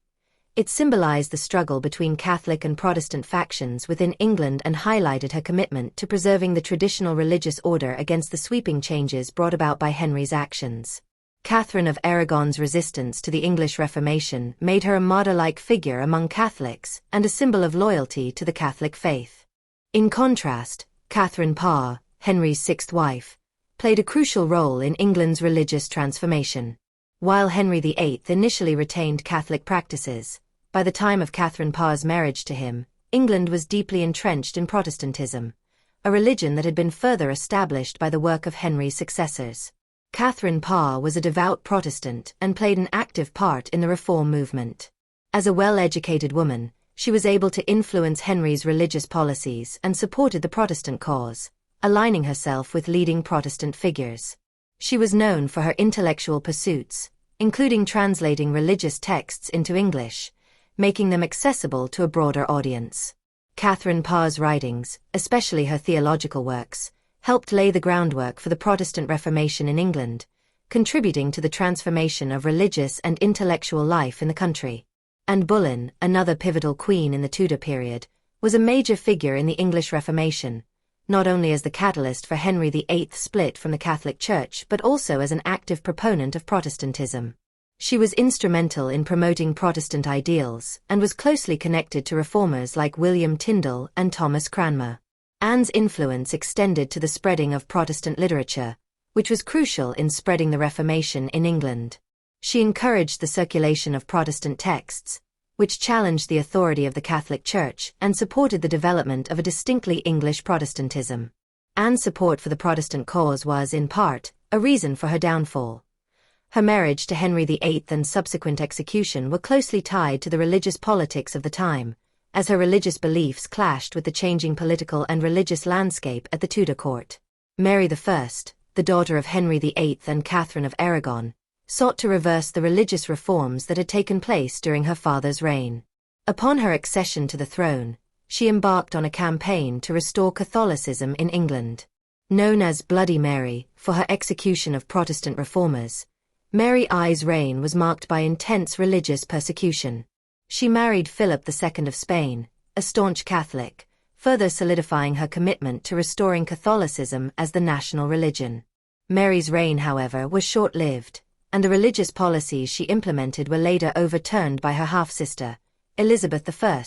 S1: It symbolized the struggle between Catholic and Protestant factions within England and highlighted her commitment to preserving the traditional religious order against the sweeping changes brought about by Henry's actions. Catherine of Aragon's resistance to the English Reformation made her a martyr-like figure among Catholics and a symbol of loyalty to the Catholic faith. In contrast, Catherine Parr, Henry's sixth wife, played a crucial role in England's religious transformation. While Henry VIII initially retained Catholic practices, by the time of Catherine Parr's marriage to him, England was deeply entrenched in Protestantism, a religion that had been further established by the work of Henry's successors. Catherine Parr was a devout Protestant and played an active part in the Reform movement. As a well-educated woman, she was able to influence Henry's religious policies and supported the Protestant cause, aligning herself with leading Protestant figures. She was known for her intellectual pursuits, including translating religious texts into English, making them accessible to a broader audience. Catherine Parr's writings, especially her theological works, helped lay the groundwork for the Protestant Reformation in England, contributing to the transformation of religious and intellectual life in the country. Anne Boleyn, another pivotal queen in the Tudor period, was a major figure in the English Reformation, not only as the catalyst for Henry VIII's split from the Catholic Church but also as an active proponent of Protestantism. She was instrumental in promoting Protestant ideals and was closely connected to reformers like William Tyndale and Thomas Cranmer. Anne's influence extended to the spreading of Protestant literature, which was crucial in spreading the Reformation in England. She encouraged the circulation of Protestant texts, which challenged the authority of the Catholic Church and supported the development of a distinctly English Protestantism. Anne's support for the Protestant cause was, in part, a reason for her downfall. Her marriage to Henry VIII and subsequent execution were closely tied to the religious politics of the time, as her religious beliefs clashed with the changing political and religious landscape at the Tudor court. Mary I, the daughter of Henry VIII and Catherine of Aragon, sought to reverse the religious reforms that had taken place during her father's reign. Upon her accession to the throne, she embarked on a campaign to restore Catholicism in England. Known as Bloody Mary for her execution of Protestant reformers, Mary I's reign was marked by intense religious persecution. She married Philip II of Spain, a staunch Catholic, further solidifying her commitment to restoring Catholicism as the national religion. Mary's reign, however, was short-lived, and the religious policies she implemented were later overturned by her half-sister, Elizabeth I,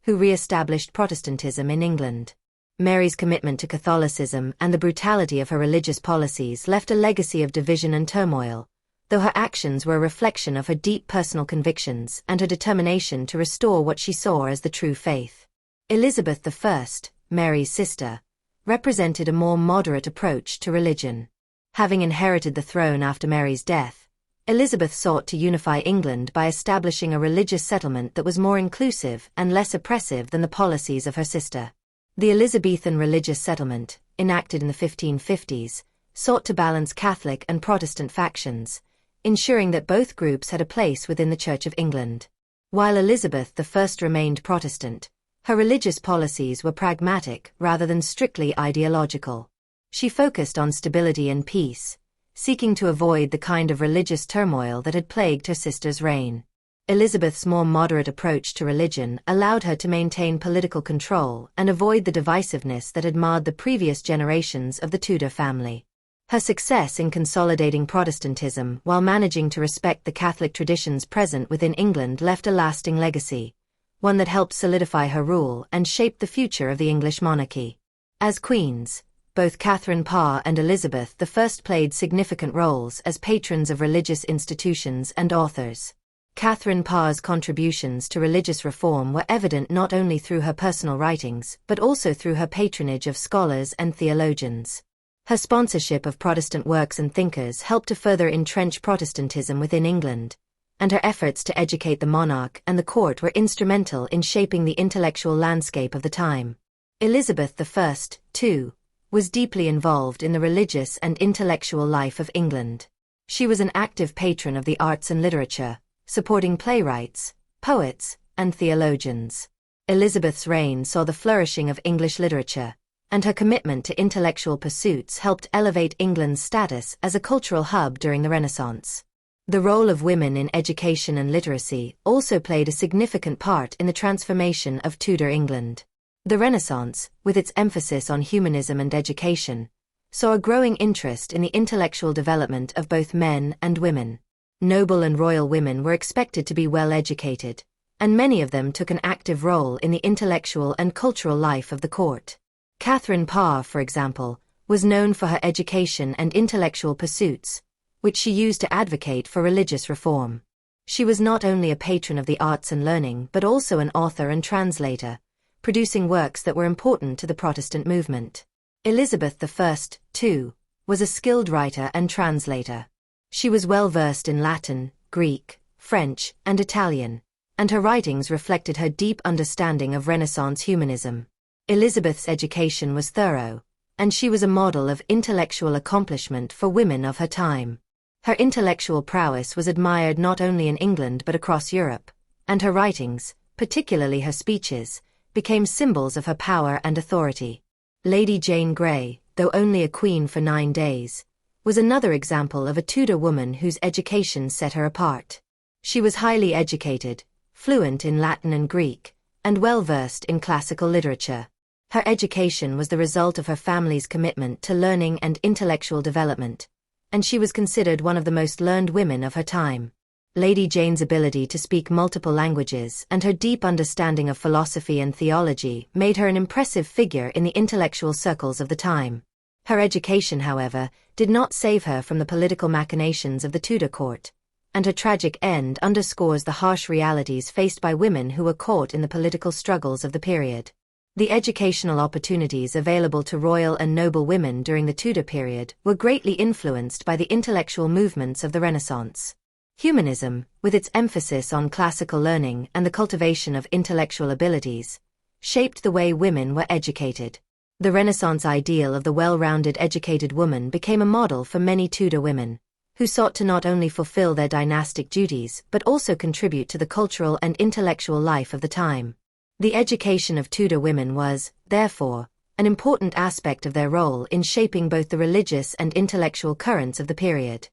S1: who re-established Protestantism in England. Mary's commitment to Catholicism and the brutality of her religious policies left a legacy of division and turmoil, though her actions were a reflection of her deep personal convictions and her determination to restore what she saw as the true faith. Elizabeth I, Mary's sister, represented a more moderate approach to religion. Having inherited the throne after Mary's death, Elizabeth sought to unify England by establishing a religious settlement that was more inclusive and less oppressive than the policies of her sister. The Elizabethan religious settlement, enacted in the 1550s, sought to balance Catholic and Protestant factions, ensuring that both groups had a place within the Church of England. While Elizabeth I remained Protestant, her religious policies were pragmatic rather than strictly ideological. She focused on stability and peace, seeking to avoid the kind of religious turmoil that had plagued her sister's reign. Elizabeth's more moderate approach to religion allowed her to maintain political control and avoid the divisiveness that had marred the previous generations of the Tudor family. Her success in consolidating Protestantism while managing to respect the Catholic traditions present within England left a lasting legacy, one that helped solidify her rule and shape the future of the English monarchy. As queens, both Catherine Parr and Elizabeth I played significant roles as patrons of religious institutions and authors. Catherine Parr's contributions to religious reform were evident not only through her personal writings but also through her patronage of scholars and theologians. Her sponsorship of Protestant works and thinkers helped to further entrench Protestantism within England, and her efforts to educate the monarch and the court were instrumental in shaping the intellectual landscape of the time. Elizabeth I, too, was deeply involved in the religious and intellectual life of England. She was an active patron of the arts and literature, supporting playwrights, poets, and theologians. Elizabeth's reign saw the flourishing of English literature, and her commitment to intellectual pursuits helped elevate England's status as a cultural hub during the Renaissance. The role of women in education and literacy also played a significant part in the transformation of Tudor England. The Renaissance, with its emphasis on humanism and education, saw a growing interest in the intellectual development of both men and women. Noble and royal women were expected to be well educated, and many of them took an active role in the intellectual and cultural life of the court. Catherine Parr, for example, was known for her education and intellectual pursuits, which she used to advocate for religious reform. She was not only a patron of the arts and learning but also an author and translator, producing works that were important to the Protestant movement. Elizabeth I, too, was a skilled writer and translator. She was well versed in Latin, Greek, French, and Italian, and her writings reflected her deep understanding of Renaissance humanism. Elizabeth's education was thorough, and she was a model of intellectual accomplishment for women of her time. Her intellectual prowess was admired not only in England but across Europe, and her writings, particularly her speeches, became symbols of her power and authority. Lady Jane Grey, though only a queen for 9 days, was another example of a Tudor woman whose education set her apart. She was highly educated, fluent in Latin and Greek, and well-versed in classical literature. Her education was the result of her family's commitment to learning and intellectual development, and she was considered one of the most learned women of her time. Lady Jane's ability to speak multiple languages and her deep understanding of philosophy and theology made her an impressive figure in the intellectual circles of the time. Her education, however, did not save her from the political machinations of the Tudor court, and her tragic end underscores the harsh realities faced by women who were caught in the political struggles of the period. The educational opportunities available to royal and noble women during the Tudor period were greatly influenced by the intellectual movements of the Renaissance. Humanism, with its emphasis on classical learning and the cultivation of intellectual abilities, shaped the way women were educated. The Renaissance ideal of the well-rounded educated woman became a model for many Tudor women, who sought to not only fulfill their dynastic duties but also contribute to the cultural and intellectual life of the time. The education of Tudor women was, therefore, an important aspect of their role in shaping both the religious and intellectual currents of the period.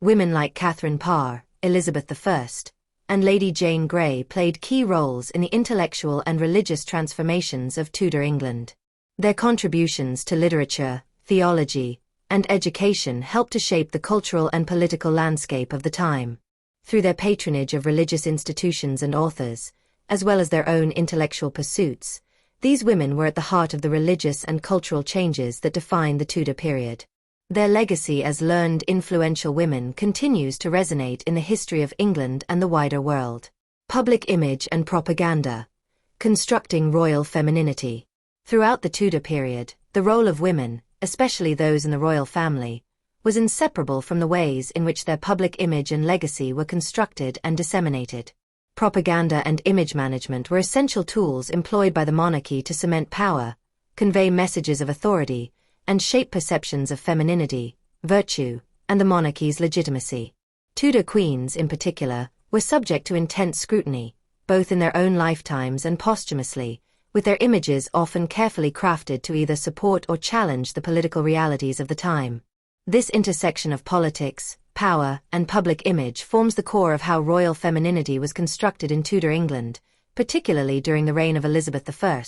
S1: Women like Catherine Parr, Elizabeth I, and Lady Jane Grey played key roles in the intellectual and religious transformations of Tudor England. Their contributions to literature, theology, and education helped to shape the cultural and political landscape of the time. Through their patronage of religious institutions and authors, as well as their own intellectual pursuits, these women were at the heart of the religious and cultural changes that defined the Tudor period. Their legacy as learned, influential women continues to resonate in the history of England and the wider world. Public image and propaganda. Constructing royal femininity. Throughout the Tudor period, the role of women, especially those in the royal family, was inseparable from the ways in which their public image and legacy were constructed and disseminated. Propaganda and image management were essential tools employed by the monarchy to cement power, convey messages of authority, and shape perceptions of femininity, virtue, and the monarchy's legitimacy. Tudor queens, in particular, were subject to intense scrutiny, both in their own lifetimes and posthumously, with their images often carefully crafted to either support or challenge the political realities of the time. This intersection of politics, power, and public image forms the core of how royal femininity was constructed in Tudor England, particularly during the reign of Elizabeth I,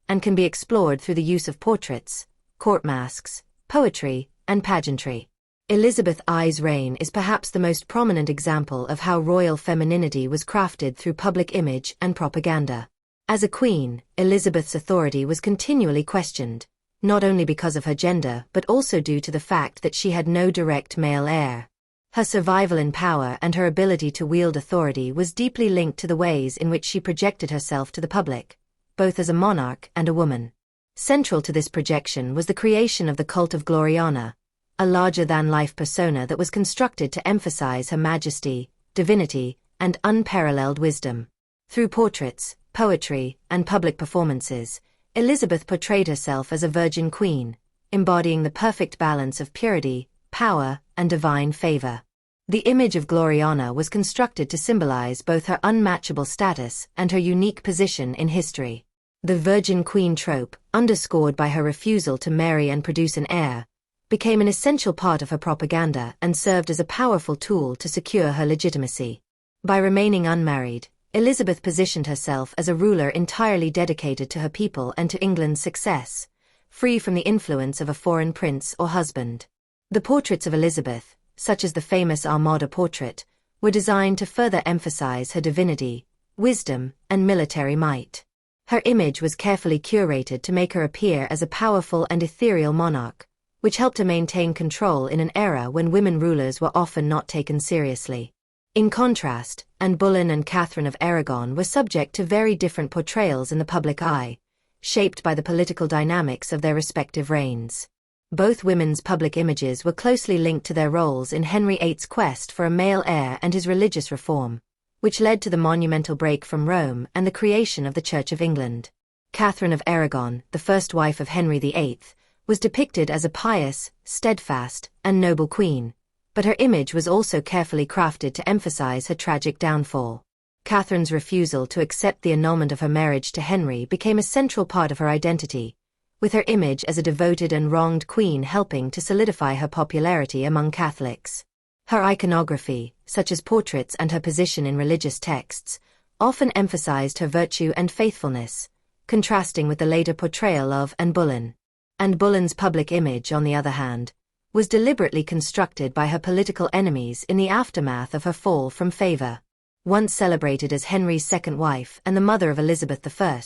S1: and can be explored through the use of portraits, court masks, poetry, and pageantry. Elizabeth I's reign is perhaps the most prominent example of how royal femininity was crafted through public image and propaganda. As a queen, Elizabeth's authority was continually questioned, not only because of her gender but also due to the fact that she had no direct male heir. Her survival in power and her ability to wield authority was deeply linked to the ways in which she projected herself to the public, both as a monarch and a woman. Central to this projection was the creation of the cult of Gloriana, a larger-than-life persona that was constructed to emphasize her majesty, divinity, and unparalleled wisdom. Through portraits, poetry, and public performances, Elizabeth portrayed herself as a virgin queen, embodying the perfect balance of purity, power, and divine favor. The image of Gloriana was constructed to symbolize both her unmatchable status and her unique position in history. The virgin queen trope, underscored by her refusal to marry and produce an heir, became an essential part of her propaganda and served as a powerful tool to secure her legitimacy. By remaining unmarried, Elizabeth positioned herself as a ruler entirely dedicated to her people and to England's success, free from the influence of a foreign prince or husband. The portraits of Elizabeth, such as the famous Armada portrait, were designed to further emphasize her divinity, wisdom, and military might. Her image was carefully curated to make her appear as a powerful and ethereal monarch, which helped to maintain control in an era when women rulers were often not taken seriously. In contrast, Anne Boleyn and Catherine of Aragon were subject to very different portrayals in the public eye, shaped by the political dynamics of their respective reigns. Both women's public images were closely linked to their roles in Henry VIII's quest for a male heir and his religious reform, which led to the monumental break from Rome and the creation of the Church of England. Catherine of Aragon, the first wife of Henry VIII, was depicted as a pious, steadfast, and noble queen, but her image was also carefully crafted to emphasize her tragic downfall. Catherine's refusal to accept the annulment of her marriage to Henry became a central part of her identity, with her image as a devoted and wronged queen helping to solidify her popularity among Catholics. Her iconography, such as portraits and her position in religious texts, often emphasized her virtue and faithfulness, contrasting with the later portrayal of Anne Boleyn. Anne Boleyn's public image, on the other hand, was deliberately constructed by her political enemies in the aftermath of her fall from favor. Once celebrated as Henry's second wife and the mother of Elizabeth I,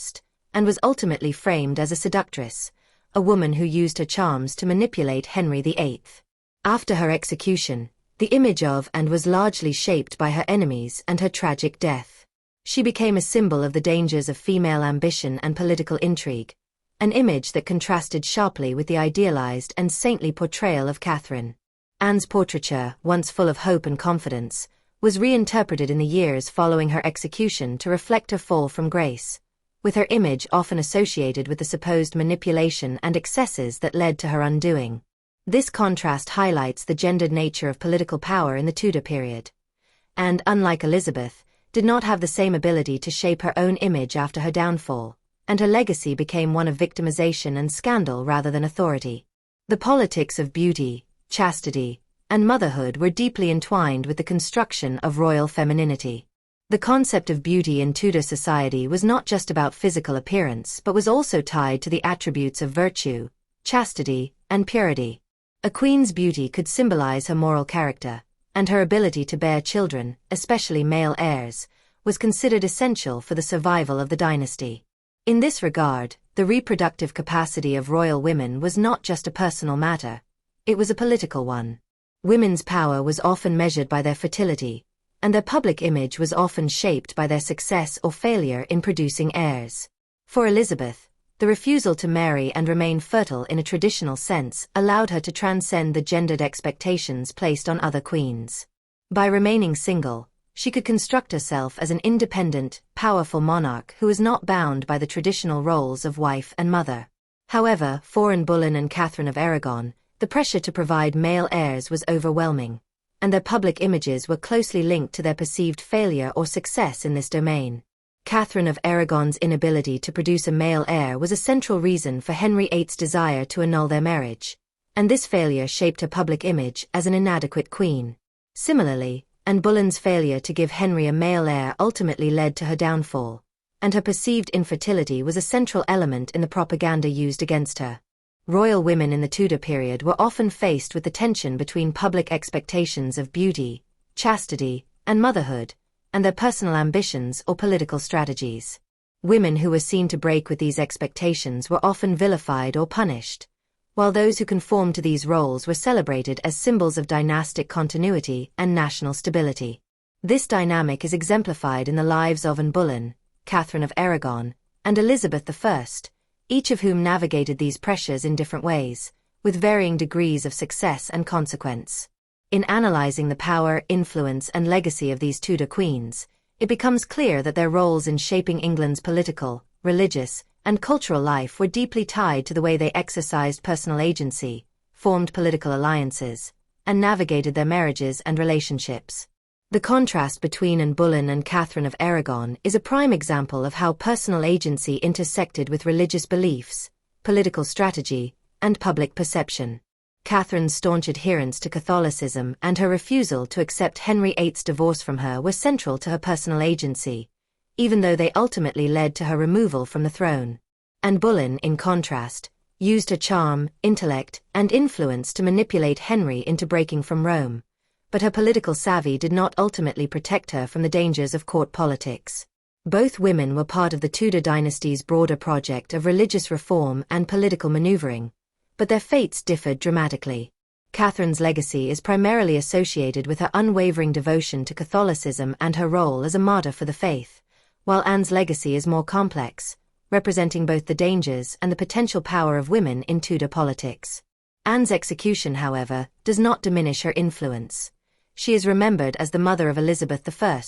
S1: and was ultimately framed as a seductress, a woman who used her charms to manipulate Henry VIII. After her execution, the image of Anne was largely shaped by her enemies and her tragic death. She became a symbol of the dangers of female ambition and political intrigue, an image that contrasted sharply with the idealized and saintly portrayal of Catherine. Anne's portraiture, once full of hope and confidence, was reinterpreted in the years following her execution to reflect her fall from grace, with her image often associated with the supposed manipulation and excesses that led to her undoing. This contrast highlights the gendered nature of political power in the Tudor period. And, unlike Elizabeth, did not have the same ability to shape her own image after her downfall, and her legacy became one of victimization and scandal rather than authority. The politics of beauty, chastity, and motherhood were deeply entwined with the construction of royal femininity. The concept of beauty in Tudor society was not just about physical appearance but was also tied to the attributes of virtue, chastity, and purity. A queen's beauty could symbolize her moral character, and her ability to bear children, especially male heirs, was considered essential for the survival of the dynasty. In this regard, the reproductive capacity of royal women was not just a personal matter, it was a political one. Women's power was often measured by their fertility, and their public image was often shaped by their success or failure in producing heirs. For Elizabeth, the refusal to marry and remain fertile in a traditional sense allowed her to transcend the gendered expectations placed on other queens. By remaining single, she could construct herself as an independent, powerful monarch who was not bound by the traditional roles of wife and mother. However, for Anne Boleyn and Catherine of Aragon, the pressure to provide male heirs was overwhelming, and their public images were closely linked to their perceived failure or success in this domain. Catherine of Aragon's inability to produce a male heir was a central reason for Henry VIII's desire to annul their marriage, and this failure shaped her public image as an inadequate queen. Similarly, Anne Boleyn's failure to give Henry a male heir ultimately led to her downfall, and her perceived infertility was a central element in the propaganda used against her. Royal women in the Tudor period were often faced with the tension between public expectations of beauty, chastity, and motherhood, and their personal ambitions or political strategies. Women who were seen to break with these expectations were often vilified or punished, while those who conformed to these roles were celebrated as symbols of dynastic continuity and national stability. This dynamic is exemplified in the lives of Anne Boleyn, Catherine of Aragon, and Elizabeth I, each of whom navigated these pressures in different ways, with varying degrees of success and consequence. In analyzing the power, influence, and legacy of these Tudor queens, it becomes clear that their roles in shaping England's political, religious, and cultural life were deeply tied to the way they exercised personal agency, formed political alliances, and navigated their marriages and relationships. The contrast between Anne Boleyn and Catherine of Aragon is a prime example of how personal agency intersected with religious beliefs, political strategy, and public perception. Catherine's staunch adherence to Catholicism and her refusal to accept Henry VIII's divorce from her were central to her personal agency, even though they ultimately led to her removal from the throne. Anne Boleyn, in contrast, used her charm, intellect, and influence to manipulate Henry into breaking from Rome, but her political savvy did not ultimately protect her from the dangers of court politics. Both women were part of the Tudor dynasty's broader project of religious reform and political maneuvering, but their fates differed dramatically. Catherine's legacy is primarily associated with her unwavering devotion to Catholicism and her role as a martyr for the faith, while Anne's legacy is more complex, representing both the dangers and the potential power of women in Tudor politics. Anne's execution, however, does not diminish her influence. She is remembered as the mother of Elizabeth I,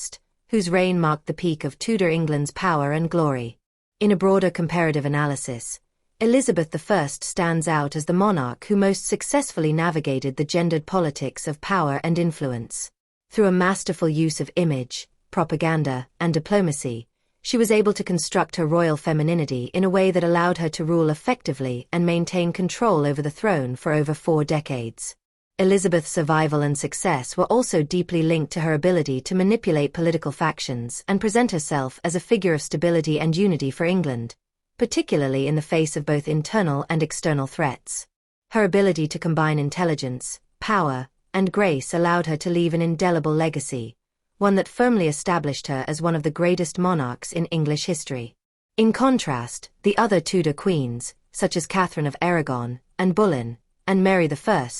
S1: whose reign marked the peak of Tudor England's power and glory. In a broader comparative analysis, Elizabeth I stands out as the monarch who most successfully navigated the gendered politics of power and influence. Through a masterful use of image, propaganda, and diplomacy, she was able to construct her royal femininity in a way that allowed her to rule effectively and maintain control over the throne for over 4 decades. Elizabeth's survival and success were also deeply linked to her ability to manipulate political factions and present herself as a figure of stability and unity for England, particularly in the face of both internal and external threats. Her ability to combine intelligence, power, and grace allowed her to leave an indelible legacy, one that firmly established her as one of the greatest monarchs in English history. In contrast, the other Tudor queens, such as Catherine of Aragon, Anne Boleyn, and Mary I,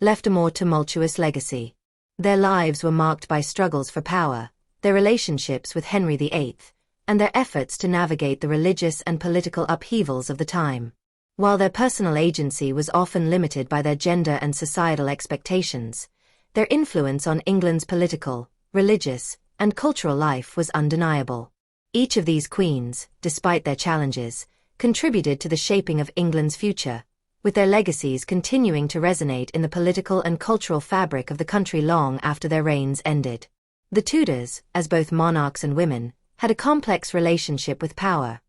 S1: left a more tumultuous legacy. Their lives were marked by struggles for power, their relationships with Henry VIII, and their efforts to navigate the religious and political upheavals of the time. While their personal agency was often limited by their gender and societal expectations, their influence on England's political, religious, and cultural life was undeniable. Each of these queens, despite their challenges, contributed to the shaping of England's future, with their legacies continuing to resonate in the political and cultural fabric of the country long after their reigns ended. The Tudors, as both monarchs and women, had a complex relationship with power,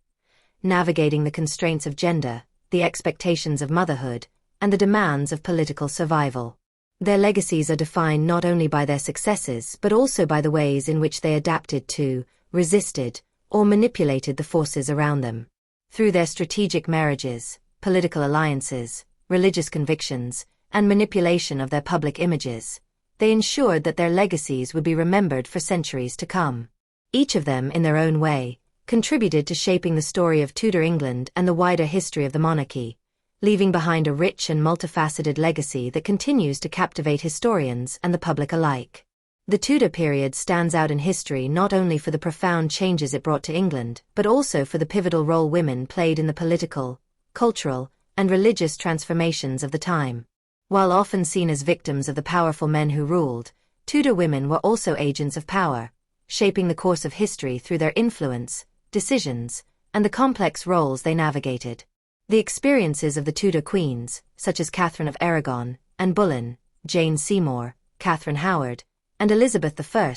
S1: navigating the constraints of gender, the expectations of motherhood, and the demands of political survival. Their legacies are defined not only by their successes but also by the ways in which they adapted to, resisted, or manipulated the forces around them. Through their strategic marriages, political alliances, religious convictions, and manipulation of their public images, they ensured that their legacies would be remembered for centuries to come. Each of them, in their own way, contributed to shaping the story of Tudor England and the wider history of the monarchy, leaving behind a rich and multifaceted legacy that continues to captivate historians and the public alike. The Tudor period stands out in history not only for the profound changes it brought to England, but also for the pivotal role women played in the political, cultural, and religious transformations of the time. While often seen as victims of the powerful men who ruled, Tudor women were also agents of power, shaping the course of history through their influence, decisions, and the complex roles they navigated. The experiences of the Tudor queens, such as Catherine of Aragon, Anne Boleyn, Jane Seymour, Catherine Howard, and Elizabeth I,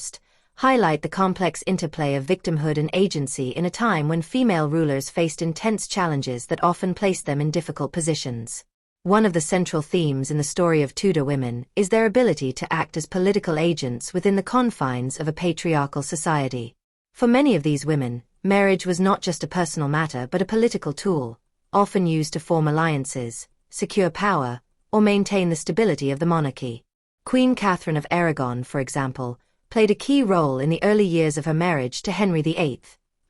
S1: highlight the complex interplay of victimhood and agency in a time when female rulers faced intense challenges that often placed them in difficult positions. One of the central themes in the story of Tudor women is their ability to act as political agents within the confines of a patriarchal society. For many of these women, marriage was not just a personal matter but a political tool, often used to form alliances, secure power, or maintain the stability of the monarchy. Queen Catherine of Aragon, for example, played a key role in the early years of her marriage to Henry VIII,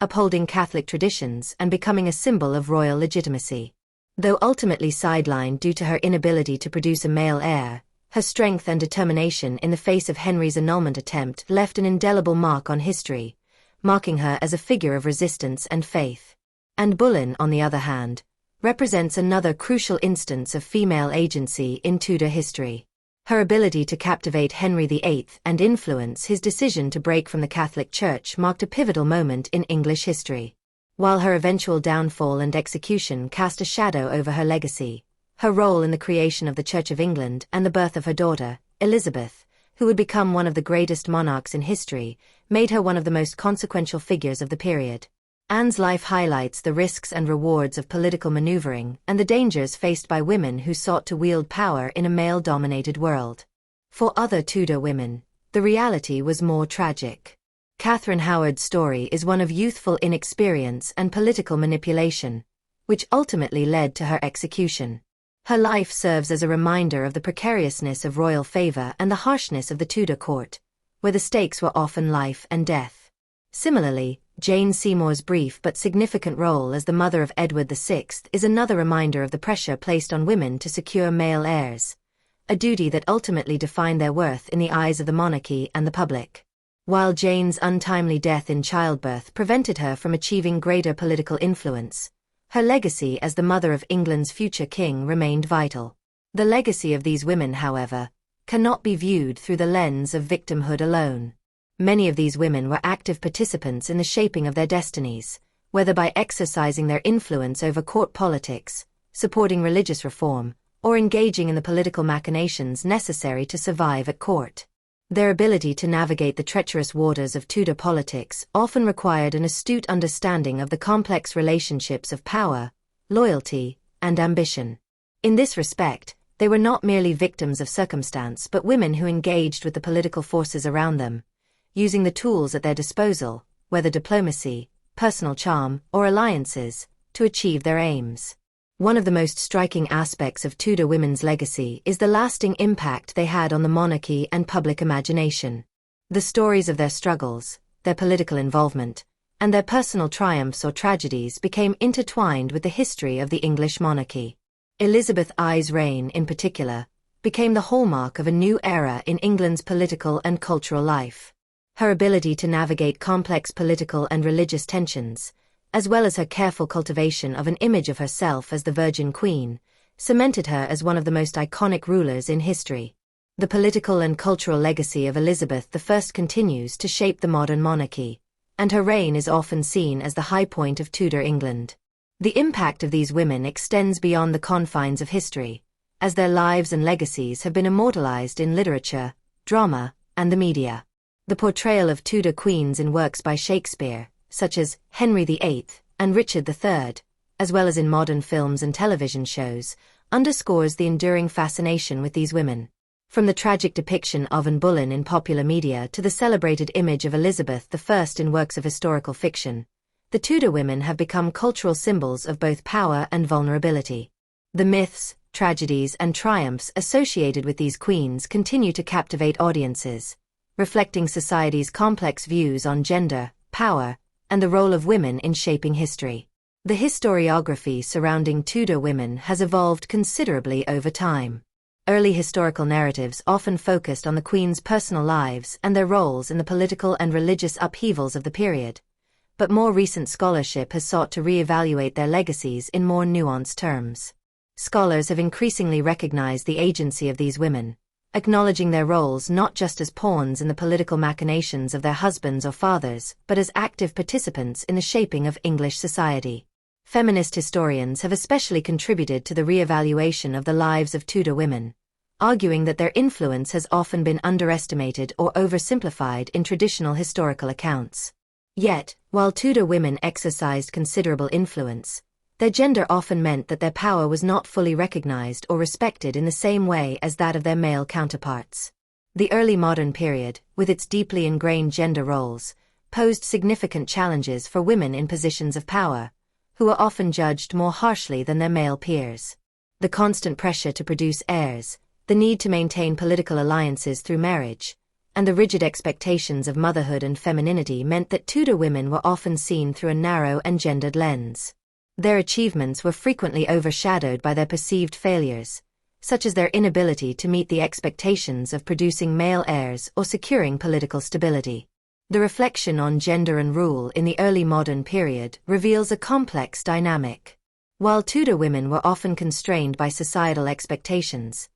S1: upholding Catholic traditions and becoming a symbol of royal legitimacy. Though ultimately sidelined due to her inability to produce a male heir, her strength and determination in the face of Henry's annulment attempt left an indelible mark on history, marking her as a figure of resistance and faith. Anne Boleyn, on the other hand, represents another crucial instance of female agency in Tudor history. Her ability to captivate Henry VIII and influence his decision to break from the Catholic Church marked a pivotal moment in English history. While her eventual downfall and execution cast a shadow over her legacy, her role in the creation of the Church of England and the birth of her daughter, Elizabeth, who would become one of the greatest monarchs in history, made her one of the most consequential figures of the period. Anne's life highlights the risks and rewards of political maneuvering and the dangers faced by women who sought to wield power in a male-dominated world. For other Tudor women, the reality was more tragic. Catherine Howard's story is one of youthful inexperience and political manipulation, which ultimately led to her execution. Her life serves as a reminder of the precariousness of royal favor and the harshness of the Tudor court, where the stakes were often life and death. Similarly, Jane Seymour's brief but significant role as the mother of Edward VI is another reminder of the pressure placed on women to secure male heirs, a duty that ultimately defined their worth in the eyes of the monarchy and the public. While Jane's untimely death in childbirth prevented her from achieving greater political influence, her legacy as the mother of England's future king remained vital. The legacy of these women, however, cannot be viewed through the lens of victimhood alone. Many of these women were active participants in the shaping of their destinies, whether by exercising their influence over court politics, supporting religious reform, or engaging in the political machinations necessary to survive at court. Their ability to navigate the treacherous waters of Tudor politics often required an astute understanding of the complex relationships of power, loyalty, and ambition. In this respect, they were not merely victims of circumstance but women who engaged with the political forces around them, using the tools at their disposal, whether diplomacy, personal charm, or alliances, to achieve their aims. One of the most striking aspects of Tudor women's legacy is the lasting impact they had on the monarchy and public imagination. The stories of their struggles, their political involvement, and their personal triumphs or tragedies became intertwined with the history of the English monarchy. Elizabeth I's reign, in particular, became the hallmark of a new era in England's political and cultural life. Her ability to navigate complex political and religious tensions, as well as her careful cultivation of an image of herself as the Virgin Queen, cemented her as one of the most iconic rulers in history. The political and cultural legacy of Elizabeth I continues to shape the modern monarchy, and her reign is often seen as the high point of Tudor England. The impact of these women extends beyond the confines of history, as their lives and legacies have been immortalized in literature, drama, and the media. The portrayal of Tudor queens in works by Shakespeare, such as Henry VIII and Richard III, as well as in modern films and television shows, underscores the enduring fascination with these women. From the tragic depiction of Anne Boleyn in popular media to the celebrated image of Elizabeth I in works of historical fiction, the Tudor women have become cultural symbols of both power and vulnerability. The myths, tragedies, and triumphs associated with these queens continue to captivate audiences, reflecting society's complex views on gender, power, and the role of women in shaping history. The historiography surrounding Tudor women has evolved considerably over time. Early historical narratives often focused on the Queen's personal lives and their roles in the political and religious upheavals of the period, but more recent scholarship has sought to re-evaluate their legacies in more nuanced terms. Scholars have increasingly recognized the agency of these women, acknowledging their roles not just as pawns in the political machinations of their husbands or fathers, but as active participants in the shaping of English society. Feminist historians have especially contributed to the re-evaluation of the lives of Tudor women, arguing that their influence has often been underestimated or oversimplified in traditional historical accounts. Yet, while Tudor women exercised considerable influence, their gender often meant that their power was not fully recognized or respected in the same way as that of their male counterparts. The early modern period, with its deeply ingrained gender roles, posed significant challenges for women in positions of power, who were often judged more harshly than their male peers. The constant pressure to produce heirs, the need to maintain political alliances through marriage, and the rigid expectations of motherhood and femininity meant that Tudor women were often seen through a narrow and gendered lens. Their achievements were frequently overshadowed by their perceived failures, such as their inability to meet the expectations of producing male heirs or securing political stability. The reflection on gender and rule in the early modern period reveals a complex dynamic. While Tudor women were often constrained by societal expectations,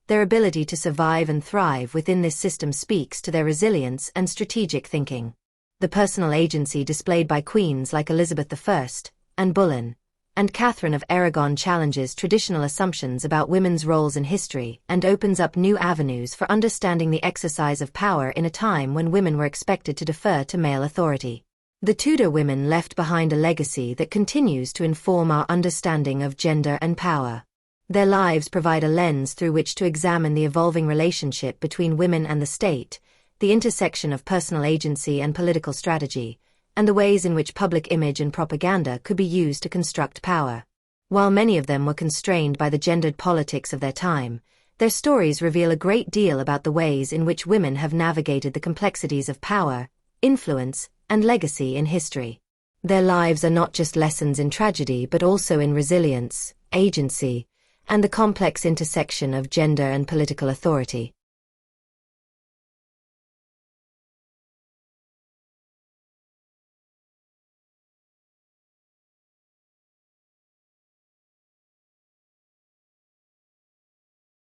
S1: their ability to survive and thrive within this system speaks to their resilience and strategic thinking. The personal agency displayed by queens like Elizabeth I, Anne Boleyn, and Catherine of Aragon challenges traditional assumptions about women's roles in history and opens up new avenues for understanding the exercise of power in a time when women were expected to defer to male authority. The Tudor women left behind a legacy that continues to inform our understanding of gender and power. Their lives provide a lens through which to examine the evolving relationship between women and the state, the intersection of personal agency and political strategy, and the ways in which public image and propaganda could be used to construct power. While many of them were constrained by the gendered politics of their time, their stories reveal a great deal about the ways in which women have navigated the complexities of power, influence, and legacy in history. Their lives are not just lessons in tragedy but also in resilience, agency, and the complex intersection of gender and political authority.